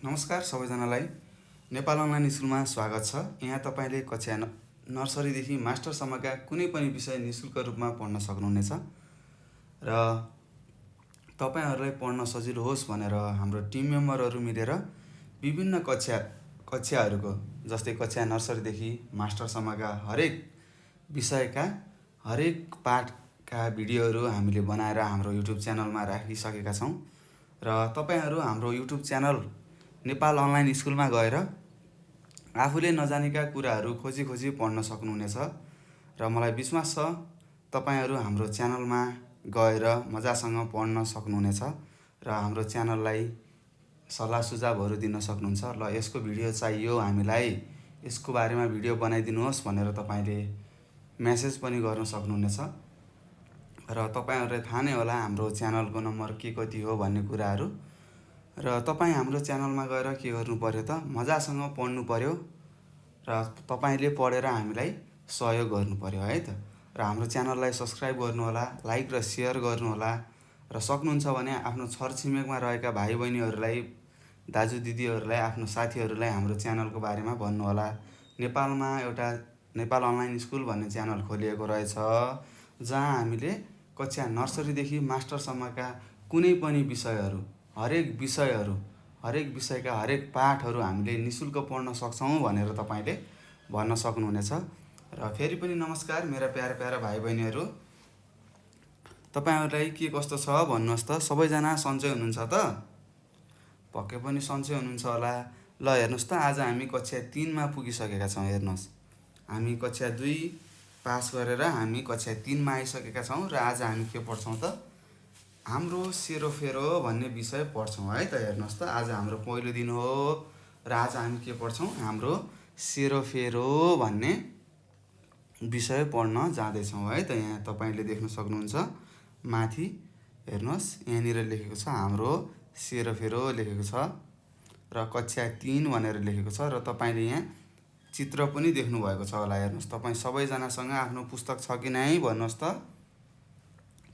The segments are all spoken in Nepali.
नमस्कार सबैजनालाई नेपाल अनलाइन स्कुलमा स्वागत छ। यहाँ तपाईले कक्षा नर्सरीदेखि मास्टरसम्मका कुनै पनि विषय निःशुल्क रूपमा पढ्न सक्नुहुनेछ र तपाईहरुलाई पढ्न सजिलो होस् भनेर हाम्रो टिम मेम्बरहरु मिलेर विभिन्न कक्षाहरुको जस्तै कक्षा नर्सरीदेखि मास्टरसम्मका हरेक विषयका हरेक पाठका भिडियोहरु हामीले बनाएर हाम्रो युट्युब च्यानलमा राखिसकेका छौं र तपाईहरु हाम्रो युट्युब च्यानल नेपाल अनलाइन स्कुलमा गएर आफूले नजानेका कुराहरु खोजी पढ्न सक्नुहुनेछ र मलाई विश्वास छ तपाईहरु हाम्रो च्यानलमा गएर मजासँग पढ्न सक्नुहुनेछ र हाम्रो च्यानललाई सल्लाह सुझावहरु दिन सक्नुहुन्छ। ल यसको भिडियो चाहियो हामीलाई, यसको बारेमा भिडियो बनाइदिनुहोस् भनेर तपाईले मेसेज पनि गर्न सक्नुहुनेछ र तपाईहरुलाई थाहा नै होला हाम्रो च्यानलको नम्बर के कति हो भन्ने कुराहरु र तपाई हाम्रो च्यानलमा गएर के गर्नु पर्यो त मजासँग पढ्नु पर्यो र तपाईले पढेर हामीलाई सहयोग गर्नु पर्यो है त। र हाम्रो च्यानललाई सब्स्क्राइब गर्नु होला, लाइक र शेयर गर्नु होला र सक्नुहुन्छ भने आफ्नो छरछिमेकमा रहेका भाइ बहिनीहरुलाई, दाजु दिदीहरुलाई, आफ्नो साथीहरुलाई हाम्रो च्यानलको बारेमा भन्नु होला। नेपालमा एउटा नेपाल अनलाइन स्कुल भन्ने च्यानल खोलिएको रहेछ जहाँ हामीले कक्षा नर्सरीदेखि मास्टरसम्मका कुनै पनि विषयहरु हरेक विषयका हरेक पाठहरु हामीले निशुल्क पढ्न सक्छौं भनेर तपाईले भन्न सक्नुहुनेछ। र फेरि पनि नमस्कार मेरा प्यारा भाइ बहिनीहरु, तपाईहरुलाई के कस्तो छ भन्नुस् त। सबैजना सन्चै हुनुहुन्छ त? पक्कै पनि सन्चै हुनुहुन्छ होला। ल हेर्नुस् त आज हामी कक्षा 3 मा पुगिसकेका छौं। हेर्नुस् हामी कक्षा 2 पास गरेर हामी कक्षा 3 मा आइसकेका छौं र आज हामी के पढ्छौं त हाम्रो सेरोफेरो भन्ने विषय पढ्छौं है त। हेर्नुस् त आज हाम्रो पहिलो दिन हो र आज हामी के पढ्छौं हाम्रो सेरोफेरो भन्ने विषय पढ्न जाँदै छौं है त। यहाँ तपाईले देख्न सक्नुहुन्छ माथि हेर्नुस् यहाँनिर लेखेको छ हाम्रो सेरोफेरो लेखेको छ र कक्षा 3 भनेर लेखेको छ र तपाईले यहाँ चित्र पनि देख्नु भएको छ होला। हेर्नुस् तपाई सबैजनासँग आफ्नो पुस्तक छ कि नै भन्नुस् त।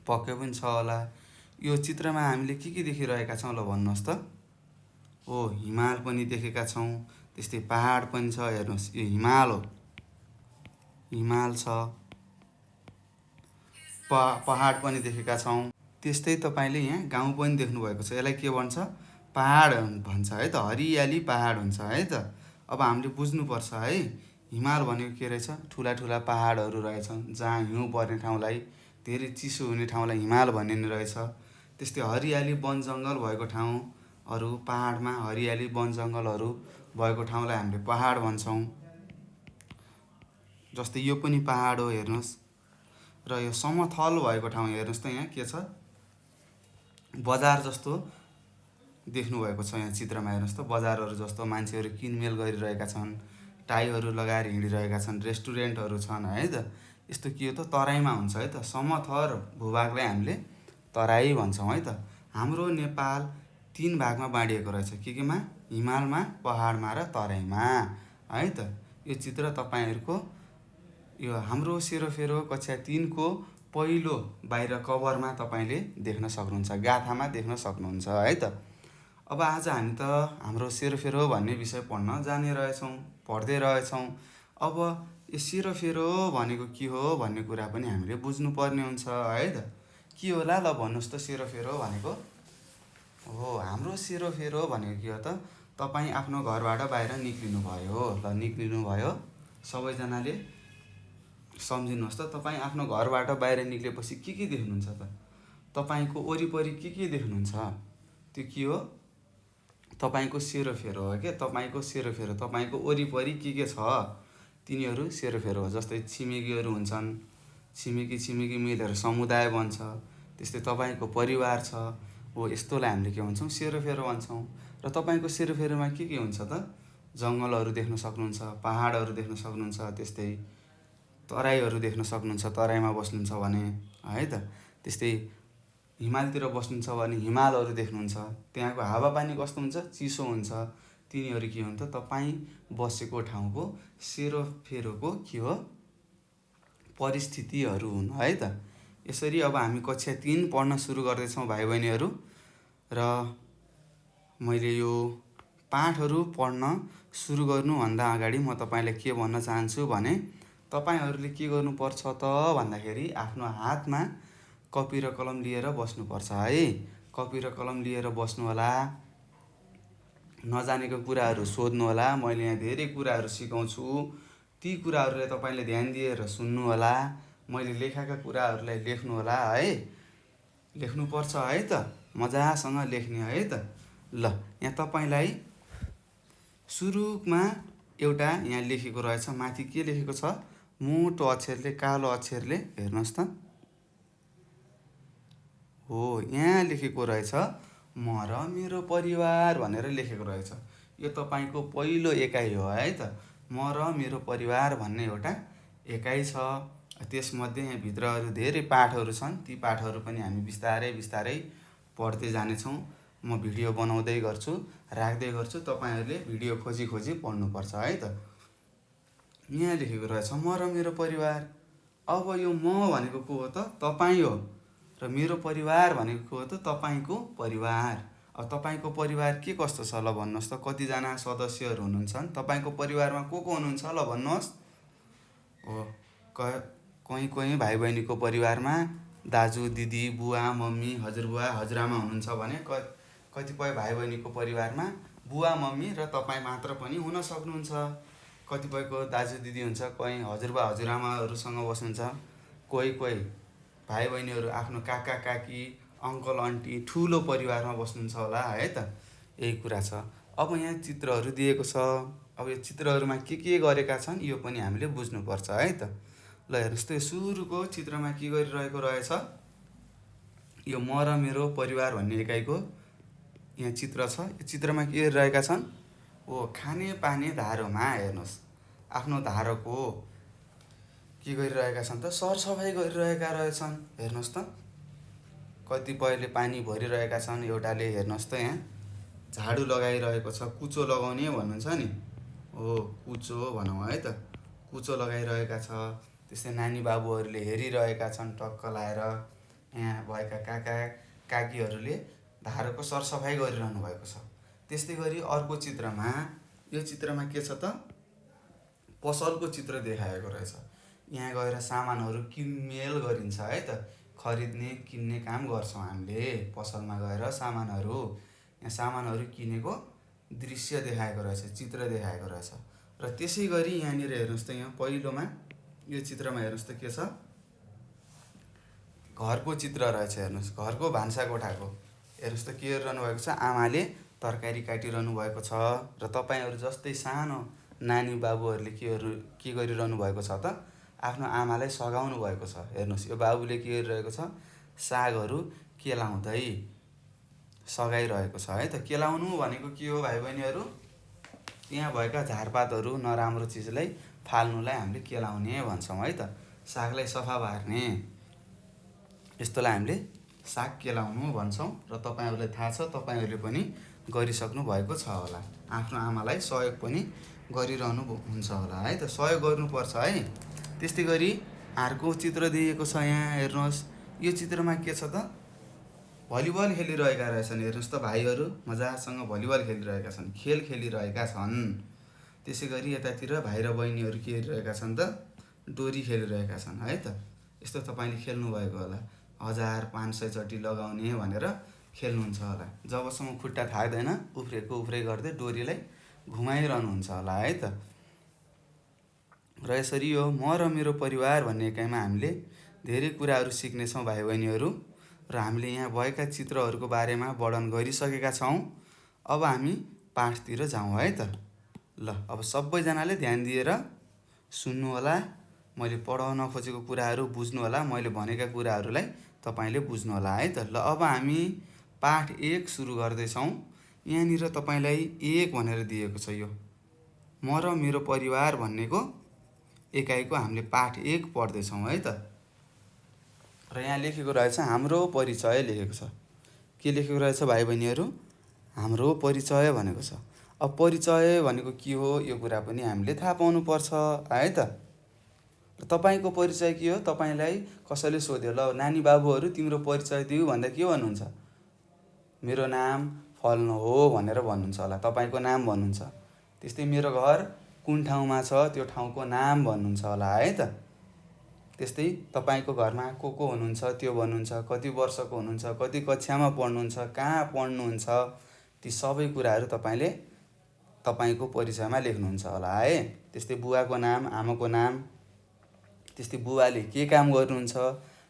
पक्कै पनि छ होला। यो चित्रमा हामीले के देखिरहेका छौं ल भन्नुस् त। ओ हिमाल पनि देखेका छौं, त्यस्तै पहाड पनि छ। हेर्नुस् यो हिमाल हो, हिमाल छ, पहाड पनि देखेका छौं। त्यस्तै तपाईले यहाँ गाउँ पनि देख्नु भएको छ। यसलाई के भन्छ पहाड भन्छ है त। हरियाली पहाड हुन्छ है त। अब हामीले बुझ्नु पर्छ है हिमाल भनेको के रहेछ, ठूला ठूला पहाडहरु रहेछन् जहाँ हिउँ पर्ने ठाउँलाई, धेरै चिसो हुने ठाउँलाई हिमाल भनिने रहेछ। त्यस्तै हरियाली वन जंगल भएको ठाउँहरु, पहाडमा हरियाली वन जंगलहरु भएको ठाउँलाई हामीले पहाड भन्छौं। जस्तै यो पनि पहाड हो हेर्नुस्। र यो समथल भएको ठाउँ हेर्नुस् त यहाँ के छ बजार जस्तो देख्नु भएको छ। यहाँ चित्रमा हेर्नुस् त बजारहरु जस्तो मान्छेहरु किनमेल गरिरहेका छन्, टाईहरु लगाएर हिँडिरहेका छन्, रेस्टुरेन्टहरु छन् है त। यस्तो के हो त तराईमा हुन्छ है त। समथर भूभागलाई हामीले तराई भन्छौं है त। हाम्रो नेपाल 3 भागमा बाँडिएको रहेछ। केमा हिमालमा, पहाडमा र तराईमा है त। यो चित्र तपाईहरुको यो हाम्रो सेरोफेरो कक्षा 3 को पहिलो बाहिर कभरमा तपाईले देख्न सक्नुहुन्छ, गाथामा देख्न सक्नुहुन्छ है त। अब आज हामी त हाम्रो सेरोफेरो भन्ने विषय पढ्न जाने रहेछौं, पढ्दै रहेछौं। अब यो सेरोफेरो भनेको के हो भन्ने कुरा पनि हामीले बुझ्नु पर्ने हुन्छ है त। के होला ल भन्नुस् त सेरोफेरो भनेको। हो हाम्रो सेरोफेरो भनेको के हो त तपाई आफ्नो घरबाट बाहिर निक्लिनु भयो। ल निक्लिनु भयो सबैजनाले सम्झिनुस् त। तपाई आफ्नो घरबाट बाहिर निक्लेपछि के देख्नुहुन्छ त? तपाईको वरिपरि के देख्नुहुन्छ? त्यो के हो तपाईको सेरोफेरो हो के। तपाईको सेरोफेरो तपाईको वरिपरि के छ तिनीहरु सेरोफेरो हो। जस्तै छिमेकीहरु हुन्छन्, छिमेकी मिलेर समुदाय बन्छ। त्यस्तै तपाईको परिवार छ, हो यस्तोलाई हामीले के भन्छौं सेरोफेरो भन्छौं। र तपाईको सेरोफेरोमा के हुन्छ त जंगलहरु देख्न सक्नुहुन्छ, पहाडहरु देख्न सक्नुहुन्छ, त्यस्तै तराईहरु देख्न सक्नुहुन्छ तराईमा बस्नुहुन्छ भने है त। त्यस्तै हिमालतिर बस्नुहुन्छ भने हिमालहरु देख्नुहुन्छ। त्यहाँको हावापानी कस्तो हुन्छ चिसो हुन्छ। तिनीहरु के हुन् त तपाई बसेको ठाउँको सेरोफेरोको के हो परिस्थितिहरु हुन् है त। यसरी अब हामी कक्षा 3 पढ्न सुरु गर्दै छौं भाइ बहिनीहरु। र मैले यो पाठहरू पढ्न सुरु गर्नुभन्दा अगाडि म तपाईँलाई के भन्न चाहन्छु भने तपाईँहरूले के गर्नुपर्छ त भन्दाखेरि आफ्नो हातमा कपी र कलम लिएर बस्नुपर्छ है। कपी र कलम लिएर बस्नु होला। नजानेको कुराहरू सोध्नु होला। मैले यहाँ धेरै कुराहरू सिकाउँछु, ती कुराहरूलाई तपाईँले ध्यान दिएर सुन्नु होला। मैले लेखाएका कुराहरूलाई लेख्नु होला है। लेख्नुपर्छ है त, मजासँग लेख्ने है त। ल यहाँ तपाईँलाई सुरुमा एउटा यहाँ लेखेको रहेछ, माथि के लेखेको छ, मोटो अक्षरले कालो अक्षरले हेर्नुहोस् त। हो यहाँ लेखेको रहेछ म र मेरो परिवार भनेर लेखेको रहेछ। यो तपाईँको पहिलो एकाइ हो है त। म र मेरो परिवार भन्ने एउटा एकाइ छ। त्यसमध्ये यहाँ भित्रहरू धेरै पाठहरू छन्। ती पाठहरू पनि हामी बिस्तारै बिस्तारै पढ्दै जानेछौँ। म भिडियो बनाउँदै गर्छु, राख्दै गर्छु। तपाईँहरूले भिडियो खोजी खोजी पढ्नुपर्छ है त। यहाँ लेखेको रहेछ म र मेरो परिवार। अब यो म भनेको को हो त? तपाईँ हो। र मेरो परिवार भनेको को हो त? तपाईँको परिवार। अब तपाईँको परिवार के कस्तो छ ल भन्नुहोस् त? कतिजना सदस्यहरू हुनुहुन्छ? तपाईँको परिवारमा को हुनुहुन्छ ल भन्नुहोस्? हो कहीँ भाइ बहिनीको परिवारमा दाजु दिदी बुवा मम्मी हजुरबुवा हजुरआमा हुनुहुन्छ भने कतिपय भाइ बहिनीको परिवारमा बुवा मम्मी र तपाईँ मात्र पनि हुन सक्नुहुन्छ। कतिपयको दाजु दिदी हुन्छ, कहीँ हजुरबा हजुरआमाहरूसँग बस्नुहुन्छ। कोही भाइ बहिनीहरू आफ्नो काका काकी अङ्कल आन्टी ठुलो परिवारमा बस्नुहुन्छ होला है त। यही कुरा छ। अब यहाँ चित्रहरू दिएको छ। अब यो चित्रहरूमा के गरेका छन् यो पनि हामीले बुझ्नुपर्छ है त। ल हेर्नुहोस् त, यो सुरुको चित्रमा के गरिरहेको रहेछ, यो म र मेरो परिवार भन्ने एकाइको यहाँ चित्र छ। यो चित्रमा के गरिरहेका छन्, हो खाने पानी धारोमा हेर्नुहोस् आफ्नो धारोको के गरिरहेका छन् त, सरसफाइ गरिरहेका रहेछन्। हेर्नुहोस् त, कतिपयले पानी भरिरहेका छन्, एउटाले हेर्नुहोस् त यहाँ झाडु लगाइरहेको छ। कुचो लगाउने भन्नुहुन्छ नि, हो कुचो भनौँ है त, कुचो लगाइरहेका छ। त्यस्तै नानी बाबुहरूले हेरिरहेका छन् टक्क लाएर। यहाँ भएका काका काकीहरूले धारोको सरसफाइ गरिरहनु भएको छ। त्यस्तै गरी अर्को चित्रमा, यो चित्रमा के छ त, पसलको चित्र देखाएको रहेछ। यहाँ गएर सामानहरू किनमेल गरिन्छ है त। खरिद्ने किन्ने काम गर्छौँ हामीले पसलमा गएर सामानहरू। यहाँ सामानहरू किनेको दृश्य देखाएको रहेछ, चित्र देखाएको रहेछ। र त्यसै गरी यहाँनिर हेर्नुहोस् त, यहाँ पहिलोमा यो चित्रमा हेर्नुहोस् त के छ, घरको चित्र रहेछ। हेर्नुहोस् घरको भान्साकोठाको। हेर्नुहोस् त के गरिरहनु भएको छ, आमाले तरकारी काटिरहनु भएको छ। र तपाईँहरू जस्तै सानो नानी बाबुहरूले के गरिरहनु भएको छ त, आफ्नो आमालाई सघाउनु भएको छ। हेर्नुहोस् यो बाबुले के गरिरहेको छ, सागहरू केलाउँदै सघाइरहेको छ है त। केलाउनु भनेको के हो भाइ बहिनीहरू, यहाँ भएका झारपातहरू नराम्रो चिजलाई फाल्नुलाई हामीले केलाउने भन्छौँ है त। सागलाई सफा पार्ने, यस्तोलाई हामीले साग केलाउनु भन्छौँ। र तपाईँहरूलाई थाहा छ, तपाईँहरूले पनि गरिसक्नु भएको छ होला। आफ्नो आमालाई सहयोग पनि गरिरहनु हुन्छ होला है त। सहयोग गर्नुपर्छ है। त्यस्तै गरी अर्को चित्र दिएको छ यहाँ हेर्नुहोस्। यो चित्रमा के छ त, भलिबल खेलिरहेका रहेछन्। हेर्नुहोस् त भाइहरू मजासँग भलिबल खेलिरहेका छन्, खेल खेलिरहेका छन्। त्यसै गरी यतातिर भाइ र बहिनीहरू के हेरिरहेका छन् त, डोरी खेलिरहेका छन् है त। यस्तो तपाईँले खेल्नुभएको होला, 1500 चोटि लगाउने भनेर खेल्नुहुन्छ होला। जबसम्म खुट्टा थाक्दैन उफ्रै गर्दै डोरीलाई घुमाइरहनुहुन्छ होला है त। र यसरी यो म र मेरो परिवार भन्ने एकाइमा हामीले धेरै कुराहरू सिक्नेछौँ भाइ बहिनीहरू। र हामीले यहाँ भएका चित्रहरूको बारेमा वर्णन गरिसकेका छौँ। अब हामी पाठतिर जाउँ है त। ल अब सबैजनाले ध्यान दिएर सुन्नु होला। मैले पढाउन खोजेको कुराहरू बुझ्नु होला। मैले भनेका कुराहरूलाई तपाईँले बुझ्नु होला है त। ल अब हामी पाठ 1 सुरु गर्दैछौँ। यहाँनिर तपाईँलाई 1 भनेर दिएको छ। यो म र मेरो परिवार भन्नेको एकाइको हामीले पाठ 1 पढ्दैछौँ है त। र यहाँ लेखेको रहेछ हाम्रो परिचय लेखेको छ। के लेखेको रहेछ भाइ बहिनीहरू, हाम्रो परिचय भनेको छ। अब परिचय भनेको के हो यो कुरा पनि हामीले थाहा पाउनुपर्छ है त। र तपाईँको परिचय के हो, तपाईँलाई कसैले सोध्यो, ल नानी बाबुहरू तिम्रो परिचय दिऊ भन्दा के भन्नुहुन्छ, मेरो नाम फल्नु हो भनेर भन्नुहुन्छ होला, तपाईँको नाम भन्नुहुन्छ। त्यस्तै मेरो घर कुन ठाउँमा छ त्यो ठाउँको नाम भन्नुहुन्छ होला है त। त्यस्तै तपाईँको घरमा को हुनुहुन्छ त्यो भन्नुहुन्छ, कति वर्षको हुनुहुन्छ, कति कक्षामा पढ्नुहुन्छ, कहाँ पढ्नुहुन्छ, ती सबै कुराहरू तपाईँले तपाईँको परिचयमा लेख्नुहुन्छ होला है। त्यस्तै बुवाको नाम, आमाको नाम, त्यस्तै बुवाले के काम गर्नुहुन्छ,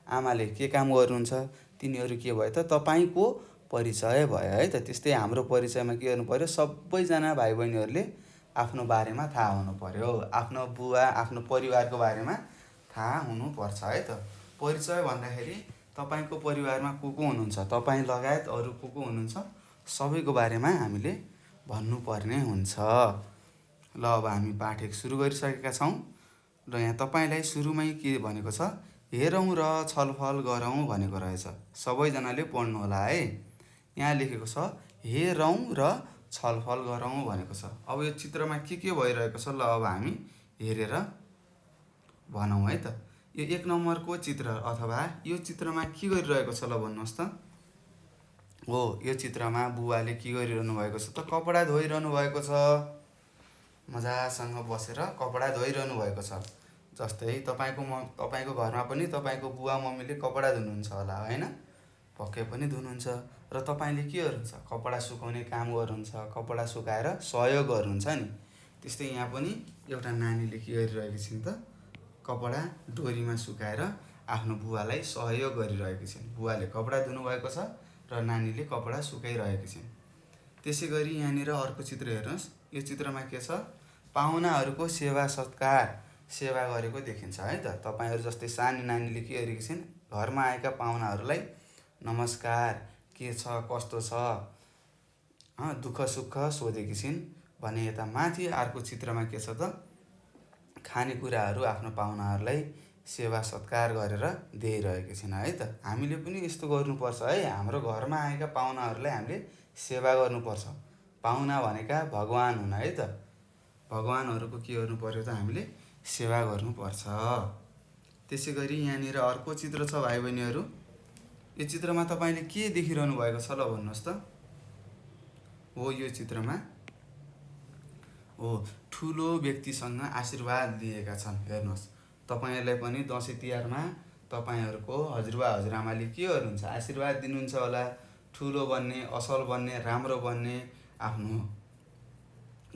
आमाले के काम गर्नुहुन्छ, तिनीहरू के भयो त तपाईँको परिचय भयो है त। त्यस्तै हाम्रो परिचयमा के गर्नु पर्यो, सबैजना भाइ बहिनीहरूले आफ्नो बारेमा थाहा हुनु पर्यो, आफ्नो बुवा आफ्नो परिवारको बारेमा थाहा हुनुपर्छ है त। परिचय भन्दाखेरि तपाईँको परिवारमा को हुनुहुन्छ, तपाईँ लगायत अरू को हुनुहुन्छ, सबैको बारेमा हामीले भन्नुपर्ने हुन्छ। ल अब हामी पाठ 1 सुरु गरिसकेका छौँ र यहाँ तपाईँलाई सुरुमै के भनेको छ, हेरौँ र छलफल गरौँ भनेको रहेछ। सबैजनाले पढ्नु होला है। यहाँ लेखेको छ हेरौँ र छलफल गरौँ भनेको छ। अब यो चित्रमा के भइरहेको छ, ल अब हामी हेरेर भनौँ है त। यो 1 नम्बरको चित्र अथवा यो चित्रमा के गरिरहेको छ ल भन्नुहोस् त। हो, यो चित्रमा बुवाले के गरिरहनु भएको छ त, कपडा धोइरहनु भएको छ। मजासँग बसेर कपडा धोइरहनु भएको छ। जस्तै तपाईँको घरमा पनि तपाईँको बुवा मम्मीले कपडा धुनुहुन्छ होला हैन, पक्कै पनि धुनुहुन्छ। र तपाईँले के गर्नुहुन्छ, कपडा सुकाउने काम गर्नुहुन्छ, कपडा सुकाएर सहयोग गर्नुहुन्छ नि। त्यस्तै यहाँ पनि एउटा नानीले के गरिरहेकी छिन् त, कपडा डोरीमा सुकाएर आफ्नो बुवालाई सहयोग गरिरहेकी छिन्। बुवाले कपडा धुनुभएको छ र नानीले कपडा सुकाइरहेकी छिन्। त्यसै गरी यहाँनिर अर्को चित्र हेर्नुहोस्। यो चित्रमा के छ, पाहुनाहरूको सेवा सत्कार सेवा गरेको देखिन्छ है त। तपाईँहरू जस्तै सानी नानीले के गरेकी छिन्, घरमा आएका पाहुनाहरूलाई नमस्कार, के छ, कस्तो छ, दुःख सुख सोधेकी छिन् भने यता माथि अर्को चित्रमा के छ त, खानेकुराहरू आफ्नो पाहुनाहरूलाई सेवा सत्कार गरेर दिइरहेकी छिन् है त। हामीले पनि यस्तो गर्नुपर्छ है। हाम्रो घरमा आएका पाहुनाहरूलाई हामीले सेवा गर्नुपर्छ। पाहुना भनेका भगवान हुन् है त। भगवानहरूको के गर्नु पर्यो त, हामीले सेवा गर्नुपर्छ। त्यसै गरी यहाँनिर अर्को चित्र छ भाइ बहिनीहरू। यो चित्रमा तपाईँले के देखिरहनु भएको छ ल भन्नुहोस् त। हो, यो चित्रमा हो ठुलो व्यक्तिसँग आशीर्वाद लिएका छन्। हेर्नुहोस्, तपाईँहरूलाई पनि दसैँ तिहारमा तपाईँहरूको हजुरबा हजुरआमाले के गर्नुहुन्छ, आशीर्वाद दिनुहुन्छ होला। ठुलो बन्ने, असल बन्ने, राम्रो बन्ने, आफ्नो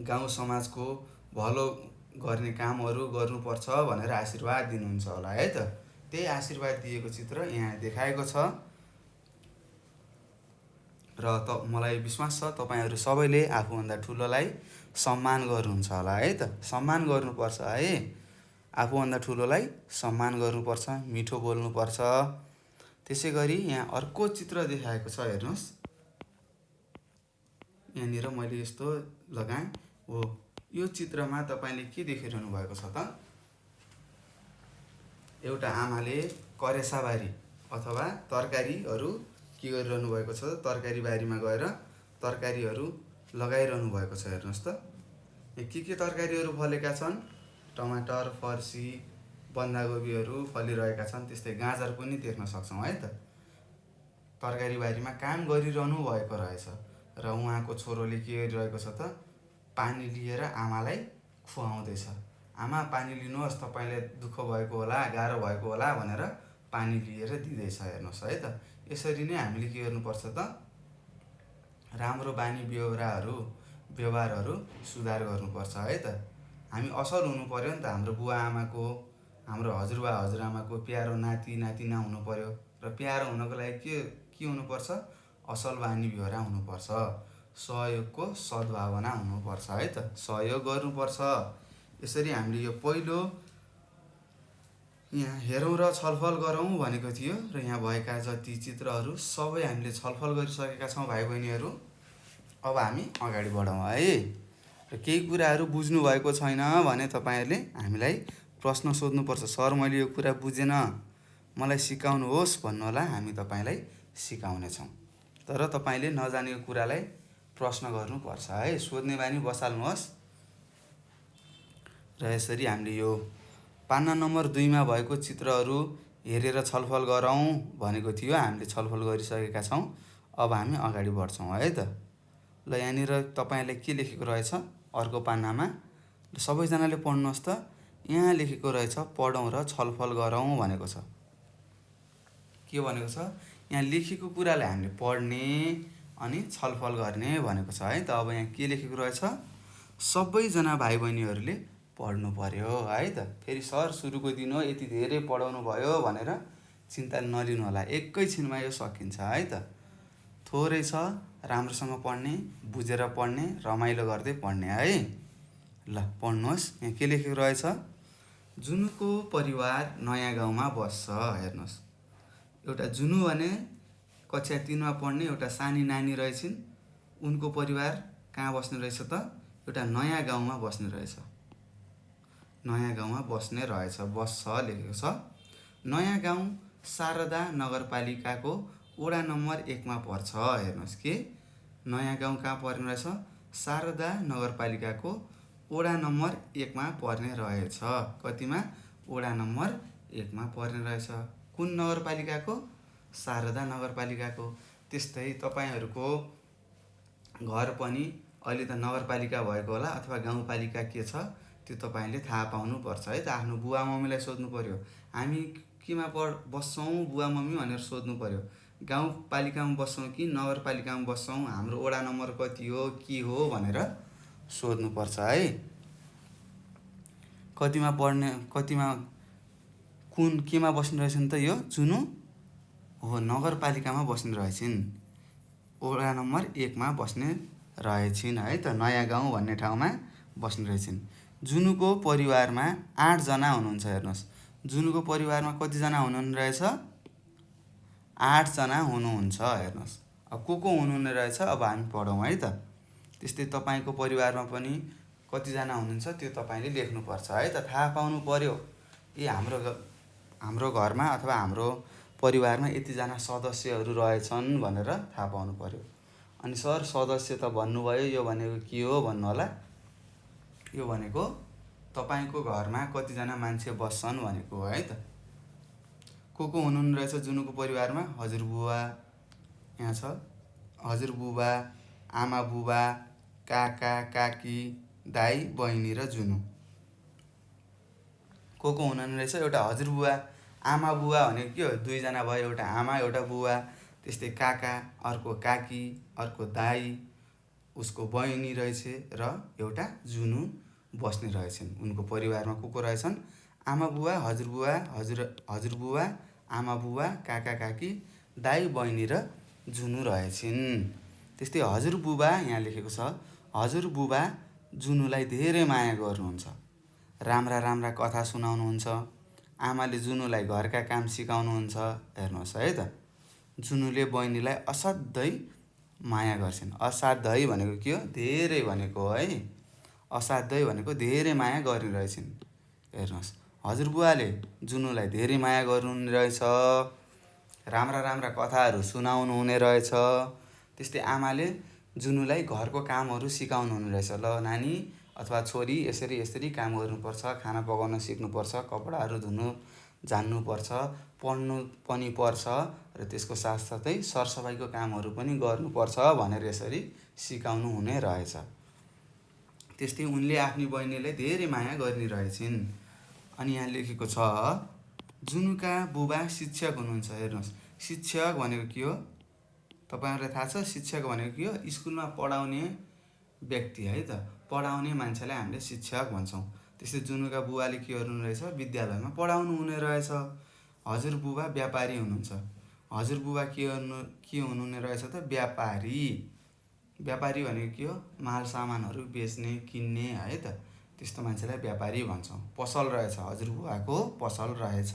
गाउँ समाजको भलो गर्ने कामहरू गर्नुपर्छ भनेर आशीर्वाद दिनुहुन्छ होला है त। त्यही आशीर्वाद दिएको चित्र यहाँ देखाएको छ। र मलाई विश्वास छ तपाईँहरू सबैले आफूभन्दा ठुलोलाई सम्मान गर्नुहुन्छ होला है त। सम्मान गर्नुपर्छ है। आफूभन्दा ठुलोलाई सम्मान गर्नुपर्छ, मिठो बोल्नुपर्छ। त्यसै गरी यहाँ अर्को चित्र देखाएको छ हेर्नुहोस्। यहाँनिर मैले यस्तो लगाएँ। हो, यो चित्रमा तपाईँले के देखिरहनु भएको छ त, एउटा आमाले करेसाबारी अथवा तरकारीहरू के गरिरहनु भएको छ, तरकारी बारीमा गएर तरकारीहरू लगाइरहनु भएको छ। हेर्नुहोस् त, के तरकारीहरू फलेका छन्, टमाटर, फर्सी, बन्दागोपीहरू फलिरहेका छन्। त्यस्तै गाजर पनि देख्न सक्छौँ है त। तरकारी बारीमा काम गरिरहनु भएको रहेछ र उहाँको छोरोले के गरिरहेको छ त, पानी लिएर आमालाई खुवाउँदैछ। आमा पानी लिनुहोस्, तपाईँलाई दुःख भएको होला, गाह्रो भएको होला भनेर पानी लिएर दिँदैछ। हेर्नुहोस् है त। यसरी नै हामीले के गर्नुपर्छ त, राम्रो बानी व्यवहारहरू सुधार गर्नुपर्छ है त। हामी असल हुनु पर्यो नि त। हाम्रो बुवा आमाको, हाम्रो हजुरबा हजुरआमाको प्यारो नाति नातिना हुनु पर्यो। र प्यारो हुनको लागि के हुनुपर्छ, असल बानी व्यवहार हुनुपर्छ, सहयोगको सद्भावना हुनुपर्छ है त। सहयोग गर्नुपर्छ। यसरी हामीले यो पहिलो यहाँ हेरौँ र छलफल गरौँ भनेको थियो र यहाँ भएका जति चित्रहरू सबै हामीले छलफल गरिसकेका छौँ भाइ बहिनीहरू। अब हामी अगाडि बढौँ है। र केही कुराहरू बुझ्नु भएको छैन भने तपाईँहरूले हामीलाई प्रश्न सोध्नुपर्छ। सर, मैले यो कुरा बुझेन, मलाई सिकाउनुहोस् भन्नुहोला। हामी तपाईँलाई सिकाउनेछौँ। तर तपाईँले नजानेको कुरालाई प्रश्न गर्नुपर्छ है। सोध्ने बानी बसाल्नुहोस्। र यसरी हामीले यो पान्ना नम्बर 2 मा भएको चित्रहरू हेरेर छलफल गरौँ भनेको थियो। हामीले छलफल गरिसकेका छौँ। अब हामी अगाडि बढ्छौँ है त। ल यहाँनिर तपाईँले के लेखेको रहेछ अर्को पानामा, सबैजनाले पढ्नुहोस् त। यहाँ लेखेको रहेछ पढौँ र छलफल गरौँ भनेको छ। के भनेको छ? यहाँ लेखेको कुरालाई हामीले पढ्ने अनि छलफल गर्ने भनेको छ है त। अब यहाँ के लेखेको रहेछ? सबैजना भाइ बहिनीहरूले पढ्नु पर्यो है त। फेरि सर सुरुको दिन हो यति धेरै पढाउनु भयो भनेर चिन्ता नलिनु होला, एकैछिनमा यो सकिन्छ है त। थोरै छ, राम्रोसँग पढ्ने, बुझेर पढ्ने, रमाइलो गर्दै पढ्ने है। ल पढ्नुहोस्, यहाँ के लेखेको रहेछ? जुनुको परिवार नयाँ गाउँमा बस्छ। हेर्नुहोस्, एउटा जुनु भने कक्षा 3मा पढ्ने एउटा सानी नानी रहेछिन्। उनको परिवार कहाँ बस्ने रहेछ त? एउटा नयाँ गाउँमा बस्ने रहेछ। नयाँ गाउँमा बस्ने रहेछ, बस्छ लेखेको छ। नयाँ गाउँ शारदा नगरपालिकाको वडा नम्बर 1मा पर्छ। हेर्नुहोस् के नयाँ गाउँ कहाँ पर्ने रहेछ? शारदा नगरपालिकाको वडा नम्बर 1मा पर्ने रहेछ। कतिमा? वडा नम्बर 1मा पर्ने रहेछ। कुन नगरपालिकाको? शारदा नगरपालिकाको। त्यस्तै तपाईँहरूको घर पनि अहिले त नगरपालिका भएको होला अथवा गाउँपालिका के छ त्यो तपाईँले थाहा पाउनुपर्छ है त। आफ्नो बुवा मम्मीलाई सोध्नु पर्यो, हामी केमा बस्छौँ बुवा मम्मी भनेर सोध्नु पर्यो। गाउँपालिकामा बस्छौँ कि नगरपालिकामा बस्छौँ, हाम्रो वडा नम्बर कति हो, के हो भनेर सोध्नुपर्छ है। कतिमा पढ्ने, कतिमा कुन केमा बस्ने रहेछन् त? यो जुनु हो नगरपालिकामा बस्ने रहेछन्, वडा नम्बर 1मा बस्ने रहेछन् है त। नयाँ गाउँ भन्ने ठाउँमा बस्ने रहेछन्। जुनुको परिवारमा 8 जना हुनुहुन्छ। हेर्नुहोस्, जुनुको परिवारमा कतिजना हुनुहुने रहेछ? 8 जना हुनुहुन्छ। हेर्नुहोस्, अब को हुनुहुने रहेछ अब हामी पढौँ है त। त्यस्तै तपाईँको परिवारमा पनि कतिजना हुनुहुन्छ त्यो तपाईँले लेख्नुपर्छ है त। थाहा पाउनु पर्यो, ए हाम्रो घरमा अथवा हाम्रो परिवारमा यतिजना सदस्यहरू रहेछन् भनेर थाहा पाउनु पर्यो। अनि सर सदस्य त भन्नुभयो, यो भनेको के हो भन्नु होला। यो भनेको तपाईँको घरमा कतिजना मान्छे बस्छन् भनेको हो है त। को हुनुहुने रहेछ जुनुको परिवारमा? हजुरबुवा यहाँ छ, हजुरबुबा, आमा बुबा, काका काकी, दाइ बहिनी र जुनु। को हुनुहुने रहेछ? एउटा हजुरबुवा, आमा बुवा भनेको के हो? 2 जना भयो, एउटा आमा एउटा बुवा। त्यस्तै काका, अर्को काकी, अर्को दाइ, उसको बहिनी रहेछ र एउटा जुनु बस्ने रहेछन्। उनको परिवारमा को रहेछन्? आमा बुवा, हजुरबुवा, आमा बुवा, काका काकी, दाइ बहिनी र जुनु रहेछन्। त्यस्तै हजुरबुबा यहाँ लेखेको छ, हजुरबुबा जुनुलाई धेरै माया गर्नुहुन्छ, राम्रा राम्रा कथा सुनाउनुहुन्छ। आमाले जुनुलाई घरका काम सिकाउनुहुन्छ। हेर्नुहोस् है त, जुनुले बहिनीलाई असाध्यै माया गर्छन्। असाध्यै भनेको के हो? धेरै भनेको हो है। असाध्यै भनेको धेरै माया गर्ने रहेछन्। हेर्नुहोस्, हजुरबुवाले जुनुलाई धेरै माया गर्नुहुने रहेछ, राम्रा राम्रा कथाहरू सुनाउनु हुने रहेछ। त्यस्तै आमाले जुनुलाई घरको कामहरू सिकाउनु हुने रहेछ। ल नानी अथवा छोरी यसरी यसरी काम गर्नुपर्छ, खाना पकाउन सिक्नुपर्छ, कपडाहरू धुनु जान्नुपर्छ, पढ्नु पनि पर्छ र त्यसको साथसाथै सरसफाइको कामहरू पनि गर्नुपर्छ भनेर यसरी सिकाउनु हुने रहेछ। त्यस्तै उनले आफ्नी बहिनीलाई धेरै माया गर्ने रहेछन्। अनि यहाँ लेखेको छ जुनुका बुबा शिक्षक हुनुहुन्छ। हेर्नुहोस्, शिक्षक भनेको के हो तपाईँहरूलाई थाहा छ? शिक्षक भनेको के हो? स्कुलमा पढाउने व्यक्ति है त। पढाउने मान्छेलाई हामीले शिक्षक भन्छौँ। त्यस्तै जुनुका बुवाले के गर्नु रहेछ? विद्यालयमा पढाउनु हुने रहेछ। हजुरबुबा व्यापारी हुनुहुन्छ। हजुरबुबा के हुनुहुने रहेछ त? व्यापारी। व्यापारी भनेको के हो? माल सामानहरू बेच्ने किन्ने है त, त्यस्तो मान्छेलाई व्यापारी भन्छौँ। पसल रहेछ, हजुरबुबाको पसल रहेछ।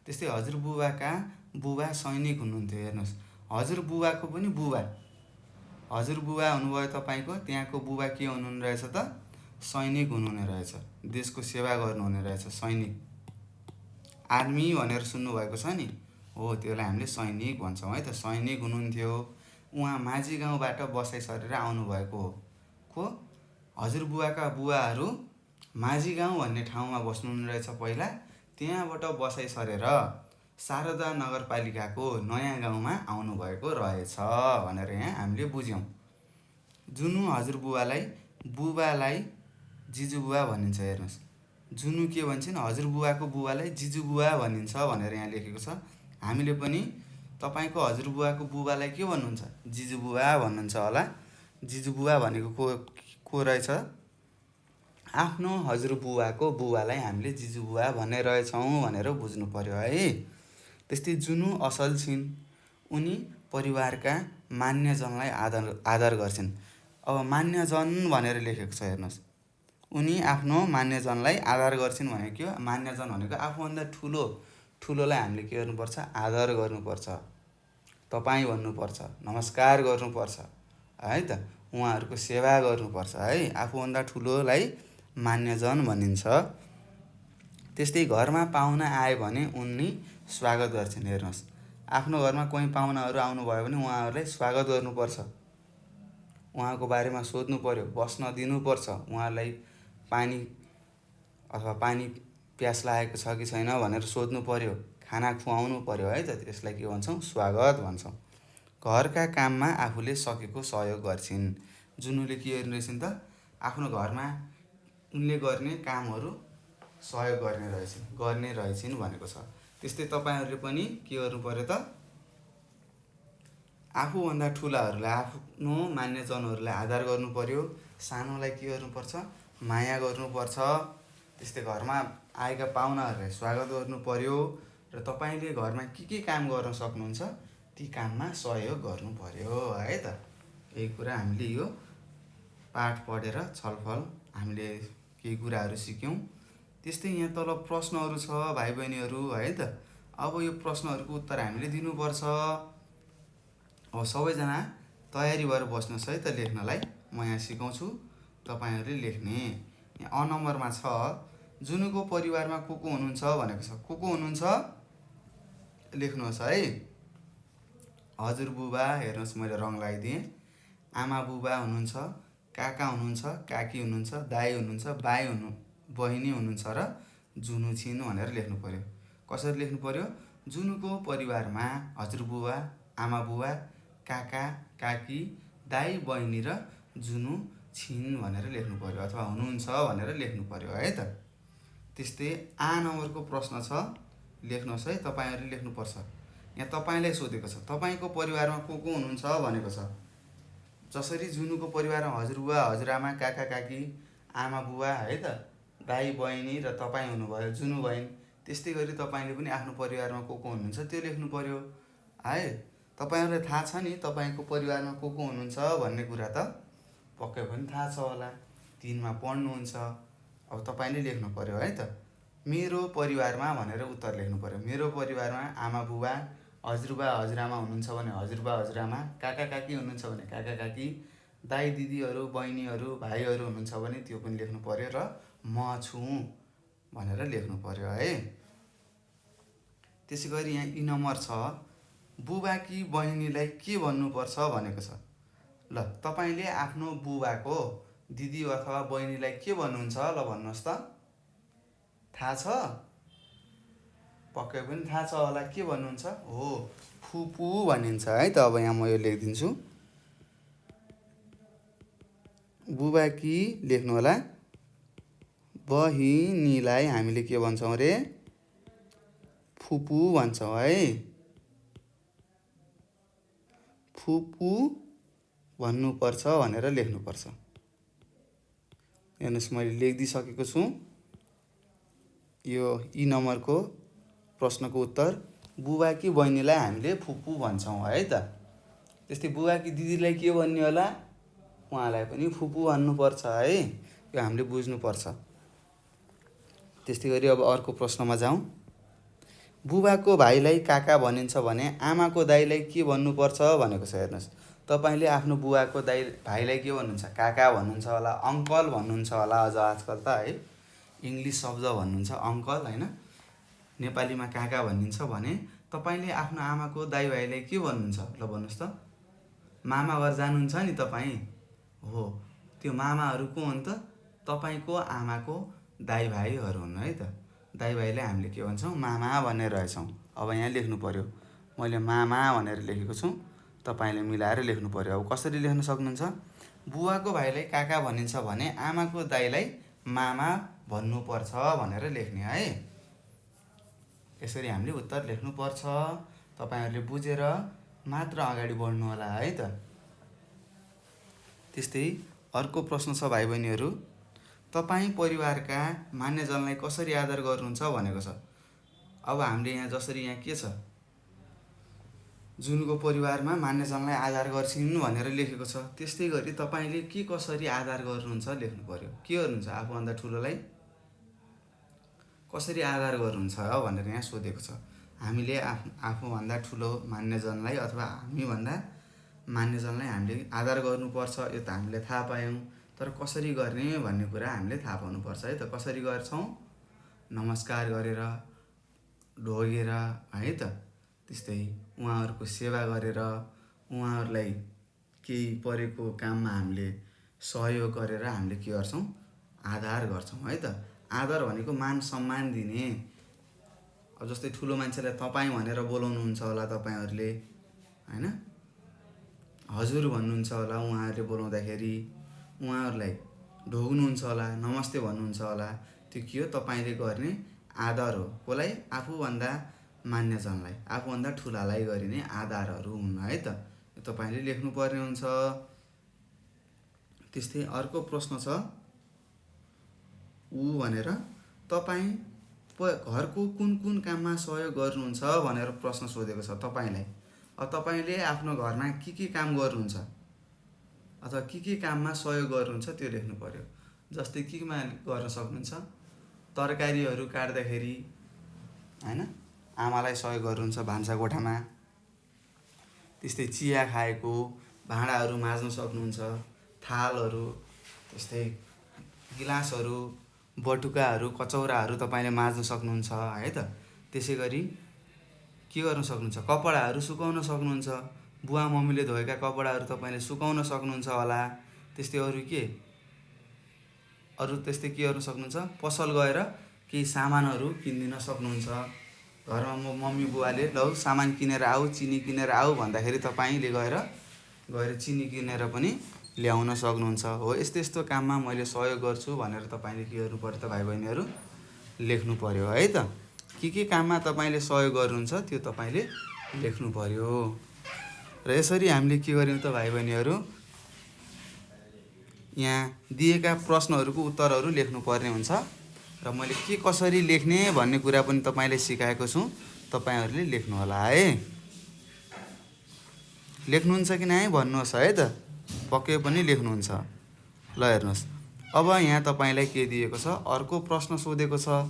त्यस्तै हजुरबुबाका बुबा सैनिक हुनुहुन्थ्यो। हेर्नुहोस्, हजुरबुबाको पनि बुबा, हजुरबुबा हुनुभयो तपाईँको, त्यहाँको बुबा के हुनुहुने रहेछ त? सैनिक हुनुहुने रहेछ, देशको सेवा गर्नुहुने रहेछ। सैनिक, आर्मी भनेर सुन्नुभएको छ नि, हो त्यसलाई हामीले सैनिक भन्छौँ है त। सैनिक हुनुहुन्थ्यो। उहाँ माझी गाउँबाट बसाइ सरेर आउनुभएको हो। को? हजुरबुवाका बुवाहरू माझी गाउँ भन्ने ठाउँमा बस्नुहुने रहेछ पहिला, त्यहाँबाट बसाइ सरेर शारदा नगरपालिकाको नयाँ गाउँमा आउनुभएको रहेछ भनेर यहाँ हामीले बुझ्यौँ। जुनु हजुरबुवालाई जिजुबुवा भनिन्छ। हेर्नुहोस्, जुनु के भन्छन्, हजुरबुवाको बुवालाई जिजुबुवा भनिन्छ भनेर यहाँ लेखेको छ। हामीले पनि तपाईँको हजुरबुवाको बुबालाई के भन्नुहुन्छ, जिजुबुवा भन्नुहुन्छ होला। जिजुबुवा भनेको को रहेछ, आफ्नो हजुरबुवाको बुबालाई हामीले जिजुबुवा भन्ने रहेछौँ भनेर बुझ्नु पर्यो है। त्यस्तै जुनु असल छिन्, उनी परिवारका मान्यजनलाई आदर गर्छिन्। अब मान्यजन भनेर लेखेको छ, हेर्नुहोस्, उनी आफ्नो मान्यजनलाई आदर गर्छिन् भनेको के हो, मान्यजन भनेको आफूभन्दा ठुलोलाई हामीले के गर्नुपर्छ, आदर गर्नुपर्छ, तपाईँ भन्नुपर्छ, नमस्कार गर्नुपर्छ है त, उहाँहरूको सेवा गर्नुपर्छ है। आफूभन्दा ठुलोलाई मान्यजन भनिन्छ। त्यस्तै घरमा पाहुना आए भने उनी स्वागत गर्छिन्। हेर्नुहोस्, आफ्नो घरमा कोही पाहुनाहरू आउनुभयो भने उहाँहरूलाई स्वागत गर्नुपर्छ, उहाँको बारेमा सोध्नु पर्यो, बस्न दिनुपर्छ, उहाँलाई पानी प्यास लागेको छ कि छैन भनेर सोध्नु पर्यो, खाना खुवाउनु पर्यो है त। त्यसलाई के भन्छौँ, स्वागत भन्छौँ। घरका काममा आफूले सकेको सहयोग गर्छिन्। जुनुले के गर्ने रहेछन् त, आफ्नो घरमा उनले गर्ने कामहरू सहयोग गर्ने रहेछिन् भनेको छ। त्यस्तै तपाईँहरूले पनि के गर्नु पर्यो त, आफूभन्दा ठुलाहरूलाई, आफ्नो मान्यजनहरूलाई आदर गर्नु पर्यो, सानोलाई के गर्नुपर्छ, माया गर्नुपर्छ। त्यस्तै घरमा आएका पाहुनाहरूलाई स्वागत गर्नु पर्यो र तपाईँले घरमा के काम गर्न सक्नुहुन्छ ती काममा सहयोग गर्नु पर्यो है त। यही कुरा हामीले यो पाठ पढेर छलफल हामीले केही कुराहरू सिक्यौँ। त्यस्तै यहाँ तल प्रश्नहरू छ भाइ बहिनीहरू है त। अब यो प्रश्नहरूको उत्तर हामीले दिनुपर्छ। अब सबैजना तयारी भएर बस्नुहोस् है त लेख्नलाई। म यहाँ सिकाउँछु, तपाईँहरूले लेख्ने। यहाँ अ नम्बरमा छ, जुनुको परिवारमा को हुनुहुन्छ भनेको छ। को हुनुहुन्छ लेख्नुहोस् है। हजुरबुबा, हेर्नुहोस् मैले रङ लगाइदिएँ, आमा बुबा हुनुहुन्छ, काका हुनुहुन्छ, काकी हुनुहुन्छ, दाइ हुनुहुन्छ, बहिनी हुनुहुन्छ र जुनु छिन् भनेर लेख्नु पर्यो। कसरी लेख्नु पर्यो, जुनुको परिवारमा हजुरबुबा, आमा बुबा, काका काकी, दाइ बहिनी र जुनु छिन् भनेर लेख्नु पर्यो, अथवा हुनुहुन्छ भनेर लेख्नु पर्यो है त। त्यस्तै आ नम्बरको प्रश्न छ, लेख्नुहोस् है, तपाईँहरूले लेख्नुपर्छ। यहाँ तपाईँलाई सोधेको छ, तपाईँको परिवारमा को हुनुहुन्छ भनेको छ। जसरी जुनुको परिवारमा हजुरबुबा, हजुरआमा, काका काकी, आमा बुबा है त, दाइ बहिनी र तपाईँ हुनुभयो, जुनु बहिनी, त्यस्तै गरी तपाईँले पनि आफ्नो परिवारमा को हुनुहुन्छ त्यो लेख्नु पर्यो है। तपाईँहरूलाई थाहा छ नि तपाईँको परिवारमा को हुनुहुन्छ भन्ने कुरा त पक्कै पनि थाहा छ होला, 3मा पढ्नुहुन्छ। अब तपाईँले लेख्नु पर्यो है त। मेरो परिवारमा भनेर उत्तर लेख्नु पर्यो। मेरो परिवारमा आमा बुबा, हजुरबा हजुरआमा हुनुहुन्छ भने हजुरबा हजुरआमा, काका काकी हुनुहुन्छ भने काका काकी, दाइ दिदीहरू, बहिनीहरू, भाइहरू हुनुहुन्छ भने त्यो पनि लेख्नु पर्यो र म छु भनेर लेख्नु पर्यो है। त्यसै गरी यहाँ इ नम्बर छ, बुबाकी बहिनीलाई के भन्नुपर्छ भनेको छ। ल तपाईँले आफ्नो बुबाको दिदी अथवा बहिनीलाई के भन्नुहुन्छ ल भन्नुहोस् त। थाहा छ, पक्कै पनि थाहा छ होला, के भन्नुहुन्छ, हो फुपू भनिन्छ है त। अब यहाँ म यो लेखिदिन्छु, बुबाकी लेख्नु होला, बहिनीलाई हामीले के भन्छौँ रे, फुपू भन्छौँ है। फुपू भन्नुपर्छ भनेर लेख्नुपर्छ। हेर्नुहोस् मैले लेखिदिइसकेको छु। यो इ नम्बरको प्रश्नको उत्तर, बुबाकी बहिनीलाई हामीले फुपू भन्छौँ है त। त्यस्तै बुबाकी दिदीलाई के भन्ने होला, उहाँलाई पनि फुपू भन्नुपर्छ है। यो हामीले बुझ्नुपर्छ। त्यस्तै गरी अब अर्को प्रश्नमा जाउँ। बुबाको भाइलाई काका भनिन्छ भने आमाको दाइलाई के भन्नुपर्छ भनेको छ। हेर्नुहोस्, तपाईँले आफ्नो बुबाको भाइलाई के भन्नुहुन्छ, काका भन्नुहुन्छ होला, अङ्कल भन्नुहुन्छ होला, अझ आजकल त है इङ्ग्लिस शब्द भन्नुहुन्छ अङ्कल होइन, नेपालीमा काका भनिन्छ भने तपाईँले आफ्नो आमाको दाइ भाइलाई के भन्नुहुन्छ ल भन्नुहोस् त। मामा घर जानुहुन्छ नि तपाईँ, हो त्यो मामाहरू को हुन् त, तपाईँको आमाको दाइ भाइहरू हुन् है त। दाइ भाइलाई हामीले के भन्छौँ, मामा भनेर रहेछौँ। अब यहाँ लेख्नु पर्यो, मैले मामा भनेर लेखेको छु, तपाईँले मिलाएर लेख्नु पर्यो। अब कसरी लेख्न सक्नुहुन्छ, बुवाको भाइलाई काका भनिन्छ भने आमाको दाइलाई मामा भन्नुपर्छ भनेर लेख्ने है। यसरी हामीले उत्तर लेख्नुपर्छ। तपाईहरुले बुझेर मात्र अगाडि बढ्नु होला है त। त्यस्तै अर्को प्रश्न छ भाइ बहिनीहरु, तपाई परिवारका मान्यजनलाई कसरी आदर गर्नुहुन्छ भनेको छ। अब हामीले यहाँ जसरी यहाँ के छ, जुनको परिवारमा मान्यजनलाई आदर गर्छिन् भनेर लेखेको छ, त्यस्तै गरी तपाईले के कसरी आदर गर्नुहुन्छ लेख्नु पर्यो। के गर्नुहुन्छ, आफूभन्दा ठुलोलाई कसरी आदर गर्नुहुन्छ भनेर यहाँ सोधेको छ। हामीले आफूभन्दा ठुलो मान्यजनलाई अथवा हामीभन्दा मान्यजनलाई हामीले आदर गर्नुपर्छ, यो त हामीले थाहा पायौं। तर कसरी गर्ने भन्ने कुरा हामीले थाहा पाउनुपर्छ है त। कसरी गर्छौं, नमस्कार गरेर, ढोगेर है त। त्यस्तै उहाँहरुको सेवा गरेर, उहाँहरुलाई केही परेको काममा हामीले सहयोग गरेर हामीले के गर्छौं, आदर गर्छौं है त। आदर भनेको मान सम्मान दिने। अब जस्तै ठुलो मान्छेलाई तपाई भनेर बोलाउनुहुन्छ होला तपाईहरुले हैन, हजुर भन्नुहुन्छ होला उहाँहरुले बोलाउँदाखेरि, उहाँहरुलाई ढोग्नुहुन्छ होला, नमस्ते भन्नुहुन्छ होला। त्यो के हो, तपाईले गर्ने आदर हो। कसलाई, आफूभन्दा मान्यजनलाई, आफूभन्दा ठुलालाई गरिने आदरहरू हुन् है त। यो तपाईले लेख्नु पर्ने हुन्छ। त्यस्तै अर्को प्रश्न छ, उ भनेर तपाई घरको कुन कुन काममा सहयोग गर्नुहुन्छ भनेर प्रश्न सोधेको छ तपाईलाई। अब तपाईले आफ्नो घरमा के काम गर्नुहुन्छ अथवा के काममा सहयोग गर्नुहुन्छ त्यो लेख्नु पर्यो। जस्तै केमा गर्न सक्नुहुन्छ, तरकारीहरू काट्दाखेरि हैन, आमालाई सहयोग गर्नुहुन्छ भान्साकोठामा। त्यस्तै चिया खाएको, भाँडाहरू माझ्न सक्नुहुन्छ, थालहरू, त्यस्तै गिलासहरू, बटुकाहरू, कचौराहरू तपाईले माझ्न सक्नुहुन्छ है त। त्यसैगरी के गर्न सक्नुहुन्छ, कपडाहरू सुकाउन सक्नुहुन्छ। बुवा मम्मीले धोएका कपडाहरू तपाईले सुकाउन सक्नुहुन्छ होला। त्यस्तै अरु त्यस्तै के गर्न सक्नुहुन्छ, पसल गएर केही सामानहरू किनिदिन सक्नुहुन्छ। घरमा मम्मी बुवाले लौ सामान किनेर आऊ, चिनी किनेर आऊ भन्दाखेरि तपाईले गएर चिनी किनेर पनि ल्याउन सक्नुहुन्छ। हो, यस्तो काममा मैले सहयोग गर्छु भनेर तपाईले के गर्नु पर्यो त भाइ बहिनीहरु, लेख्नु पर्यो है त। के काममा तपाईले सहयोग गर्नुहुन्छ त्यो तपाईले लेख्नु पर्यो। र यसरी हामीले के गर्यौं त भाइ बहिनीहरु, यहाँ दिएका प्रश्नहरूको उत्तरहरू लेख्नु पर्ने हुन्छ। र मैले के कसरी लेख्ने भन्ने कुरा पनि तपाईलाई सिकाएको छु। तपाईहरुले लेख्नु होला है। लेख्नुहुन्छ कि नै भन्नुहोस् है त। पक्कै पनि लेख्नुहुन्छ। ल हेर्नुहोस्, अब यहाँ तपाईलाई के दिएको छ, अर्को प्रश्न सोधेको छ।